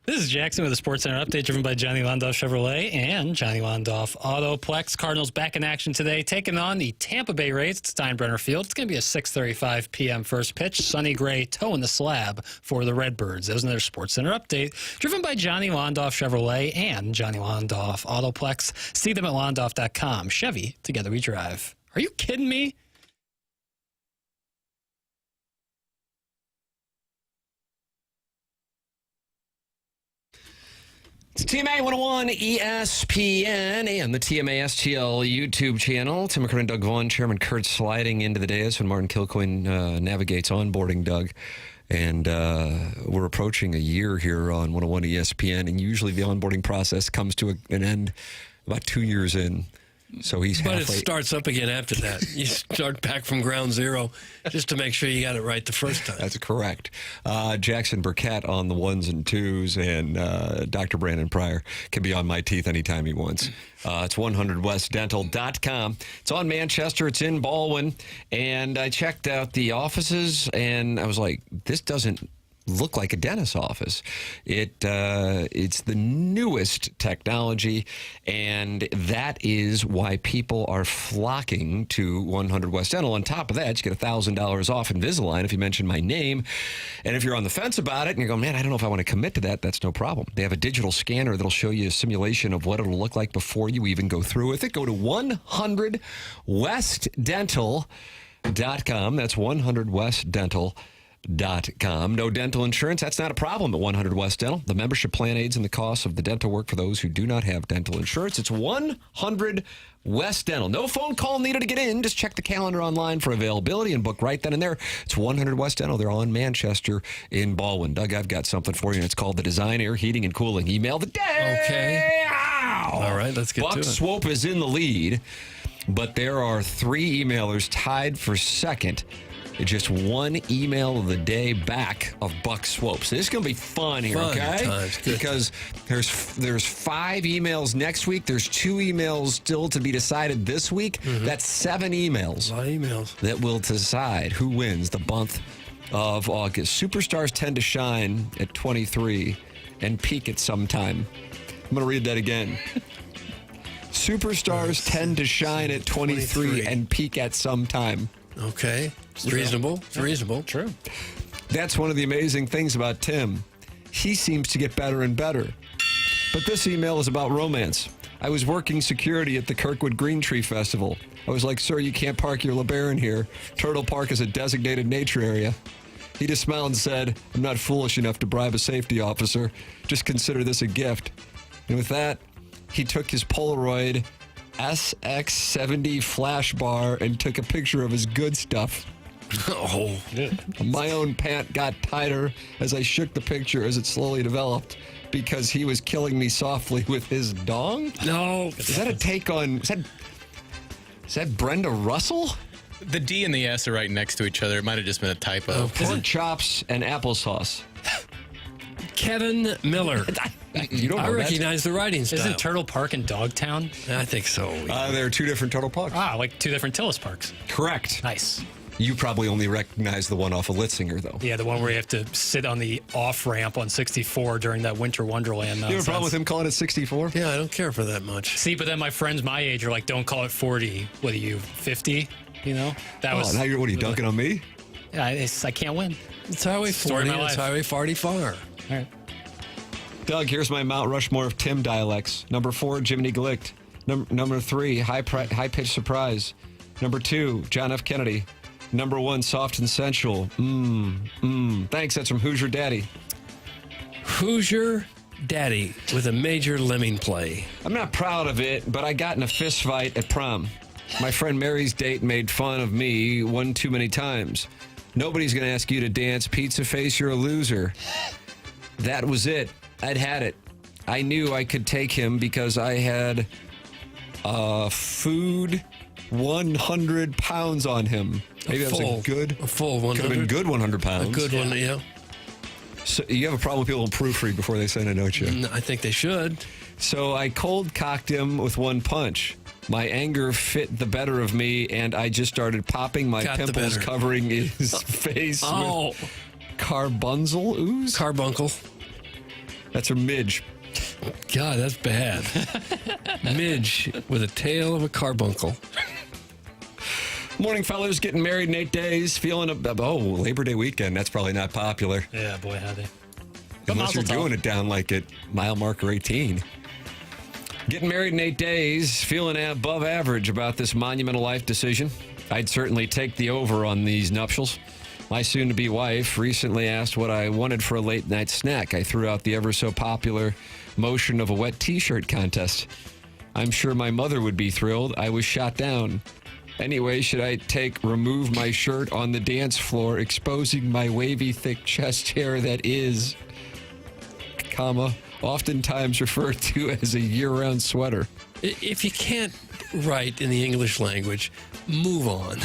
This is Jackson with a Sports Center update driven by Johnny Londoff Chevrolet and Johnny Londoff Autoplex. Cardinals back in action today, taking on the Tampa Bay Rays at Steinbrenner Field. It's going to be a 6:35 p.m. first pitch. Sunny gray, toe in the slab for the Redbirds. That was another Sports Center update driven by Johnny Londoff Chevrolet and Johnny Londoff Autoplex. See them at londoff.com. Chevy, together we drive. Are you kidding me?
It's TMA 101 ESPN and the TMA STL YouTube channel. Tim McKernan, Doug Vaughn, Chairman Kurt sliding into the dais when Martin Kilcoyne navigates onboarding, Doug. And we're approaching a year here on 101 ESPN, and usually the onboarding process comes to an end about 2 years in. So he's
But
halfway.
it starts up again after that. You start back from ground zero just to make sure you got it right the first time.
That's correct. Jackson Burkett on the ones and twos, and Dr. Brandon Pryor can be on my teeth anytime he wants. It's 100westdental.com. It's on Manchester. It's in Baldwin. And I checked out the offices, and I was like, this doesn't look like a dentist's office. It's the newest technology, and that is why people are flocking to 100 West Dental. On top of that, you get $1,000 off Invisalign if you mention my name. And if you're on the fence about it and you go, man, I don't know if I want to commit to that, that's no problem. They have a digital scanner that'll show you a simulation of what it'll look like before you even go through with it. Go to 100westdental.com. That's 100westdental.com. No dental insurance, that's not a problem at 100 West Dental. The membership plan aids in the cost of the dental work for those who do not have dental insurance. It's 100 West Dental. No phone call needed to get in. Just check the calendar online for availability and book right then and there. It's 100 West Dental. They're on Manchester in Baldwin. Doug, I've got something for you, and it's called the Design Air Heating and Cooling Email of the Day.
Okay.
Ow!
All right, let's get
Buck
to it.
Swope is in the lead, but there are 3 emailers tied for second. Just one email of the day back of Buck Swope. So this is going to be fun here,
Fun
okay?
times. Good.
Because there's 5 emails next week. There's 2 emails still to be decided this week. That's 7 emails.
A lot of emails.
That will decide who wins the month of August. Superstars tend to shine at 23 and peak at some time. I'm going to read that again. Superstars tend to shine at 23 and peak at some time.
Okay. It's reasonable. It's reasonable.
True.
That's one of the amazing things about Tim. He seems to get better and better. But this email is about romance. I was working security at the Kirkwood Green Tree Festival. I was like, sir, you can't park your LeBaron here. Turtle Park is a designated nature area. He just smiled and said, I'm not foolish enough to bribe a safety officer. Just consider this a gift. And with that, he took his Polaroid SX70 flash bar and took a picture of his good stuff.
Oh.
My own pant got tighter as I shook the picture as it slowly developed because he was killing me softly with his dong?
No.
Is that a take on... Is that Brenda Russell?
The D and the S are right next to each other. It might have just been a typo.
Pork chops and applesauce.
Kevin Miller.
You don't know
I
that.
recognize the writing style.
Isn't Turtle Park in Dogtown?
I think so.
There are 2 different Turtle Parks.
Ah, like 2 different Tillis Parks.
Correct.
Nice.
You probably only recognize the one off of Litzinger, though.
Yeah, the one where you have to sit on the off-ramp on 64 during that Winter Wonderland nonsense.
You have a problem with him calling it 64?
Yeah, I don't care for that much.
See, but then my friends my age are like, don't call it 40. What are you, 50? You know? That was...
Now what are you dunking on me?
Yeah, I can't win.
It's Highway 40. It's Highway 44.
All right.
Doug, here's my Mount Rushmore of Tim dialects. Number 4, Jiminy Glick. Number 3, high-pitched surprise. Number 2, John F. Kennedy. Number 1, soft and sensual. Thanks, that's from Hoosier Daddy.
Hoosier Daddy with a major lemming play.
I'm not proud of it, but I got in a fist fight at prom. My friend Mary's date made fun of me one too many times. Nobody's going to ask you to dance pizza face, you're a loser. That was it. I'd had it. I knew I could take him because I had food 100 pounds on him. Maybe that was a
full 100.
Could have been good 100 pounds.
A good one, yeah.
So you have a problem with people who proofread before they send it, don't you?
I think they should.
So I cold cocked him with one punch. My anger fit the better of me, and I just started popping my pimples, covering his face with carbuncle ooze.
Carbuncle.
That's from Midge.
God, that's bad. Midge with a tail of a carbuncle.
Morning, fellas. Getting married in 8 days. Feeling Labor Day weekend. That's probably not popular.
Yeah, boy, how they. But
Unless you're doing it down like at mile marker 18. Getting married in 8 days. Feeling above average about this monumental life decision. I'd certainly take the over on these nuptials. My soon-to-be wife recently asked what I wanted for a late-night snack. I threw out the ever-so-popular motion of a wet T-shirt contest. I'm sure my mother would be thrilled. I was shot down. Anyway, should I remove my shirt on the dance floor, exposing my wavy, thick chest hair that is, oftentimes referred to as a year-round sweater?
If you can't write in the English language, move on.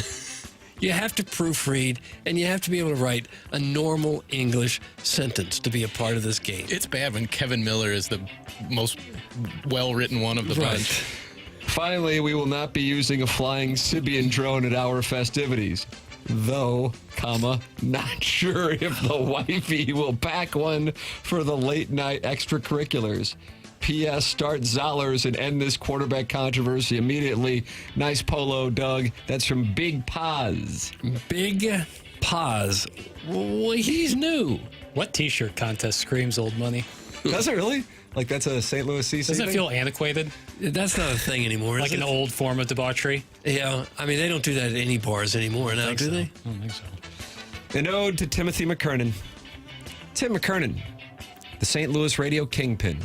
You have to proofread, and you have to be able to write a normal English sentence to be a part of this game.
It's bad when Kevin Miller is the most well-written one of the bunch.
Finally, we will not be using a flying Sibian drone at our festivities. Though, not sure if the wifey will pack one for the late-night extracurriculars. P.S. Start Zollers and end this quarterback controversy immediately. Nice polo, Doug. That's from Big Paz.
Big Paz. Well, he's new.
What T-shirt contest screams old money?
Does it really? Like that's a St. Louis CC
Doesn't
thing?
it feel antiquated?
That's not a thing anymore.
Like an old form of debauchery?
Yeah. I mean, they don't do that at any bars anymore now, do they?
I don't think so.
An ode to Timothy McKernan. Tim McKernan, the St. Louis radio kingpin,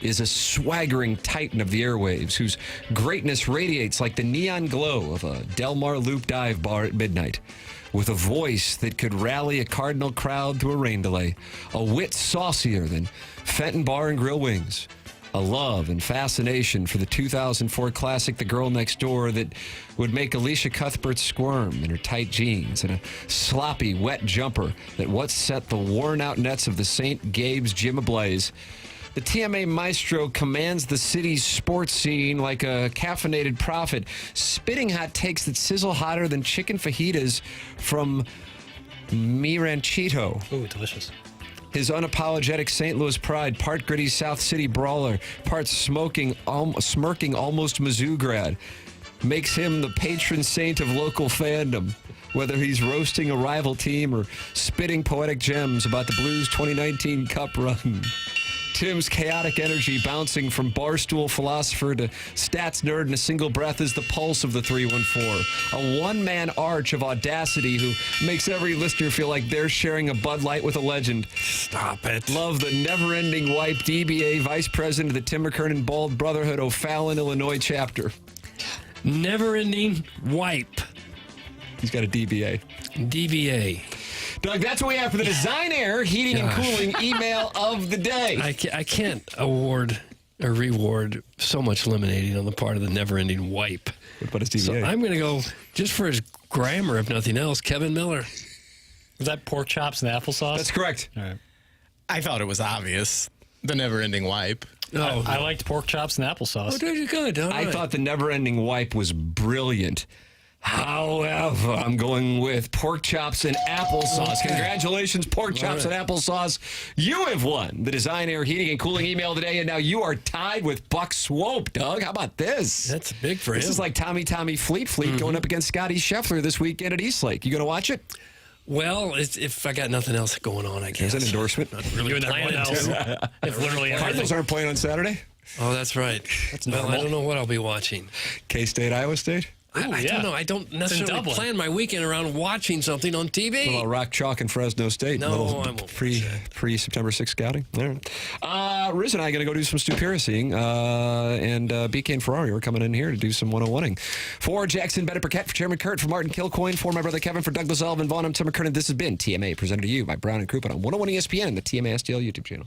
is a swaggering titan of the airwaves whose greatness radiates like the neon glow of a Del Mar Loop dive bar at midnight. With a voice that could rally a Cardinal crowd through a rain delay, a wit saucier than Fenton Bar and Grill Wings, a love and fascination for the 2004 classic The Girl Next Door that would make Alicia Cuthbert squirm in her tight jeans, and a sloppy, wet jumper that once set the worn-out nets of the St. Gabe's gym ablaze. The TMA maestro commands the city's sports scene like a caffeinated prophet, spitting hot takes that sizzle hotter than chicken fajitas from Mi Ranchito.
Ooh, delicious.
His unapologetic St. Louis pride, part gritty South City brawler, part smirking almost Mizzou grad, makes him the patron saint of local fandom. Whether he's roasting a rival team or spitting poetic gems about the Blues' 2019 Cup run. Tim's chaotic energy bouncing from barstool philosopher to stats nerd in a single breath is the pulse of the 314. A one-man arch of audacity who makes every listener feel like they're sharing a Bud Light with a legend.
Stop it.
Love the never-ending wipe DBA Vice President of the Tim McKernan Bald Brotherhood O'Fallon, Illinois chapter.
Never-ending wipe.
He's got a DBA.
DBA.
Doug, that's what we have for the Design Air Heating and Cooling email of the day.
I can't award or reward so much eliminating on the part of the never-ending wipe.
What about his DBA?
So I'm going to go, just for his grammar, if nothing else, Kevin Miller.
Was that pork chops and applesauce?
That's correct.
All right.
I thought it was obvious. The never-ending wipe.
Oh, I liked pork chops and applesauce.
Oh, dude, you're good. All
I
right.
thought the never-ending wipe was brilliant. However, I'm going with pork chops and applesauce. Congratulations, pork chops and applesauce. You have won the Design Air Heating and Cooling email today, and now you are tied with Buck Swope, Doug. How about this?
That's big for him.
This is like Tommy Fleet going up against Scotty Scheffler this weekend at Eastlake. You going to watch it?
Well, if I got nothing else going on, I guess.
There's an endorsement.
Not really
You and everyone else. If literally
Cardinals aren't playing on Saturday.
Oh, that's right. Well, I don't know what I'll be watching.
K-State, Iowa State.
I don't know. I don't necessarily plan my weekend around watching something on TV.
A little Rock Chalk and Fresno State.
No,
little
I won't.
Pre-September 6th scouting. All right. Riz and I are going to go do some stupiracying. And BK and Ferrari are coming in here to do some 101ing. For Jackson Burkett, for Chairman Kurt, for Martin Kilcoyne, for my brother Kevin, for Doug Sullivan, Vaughn, I'm Tim McKernan. This has been TMA, presented to you by Brown and Crouppen on 101 ESPN and the TMA STL YouTube channel.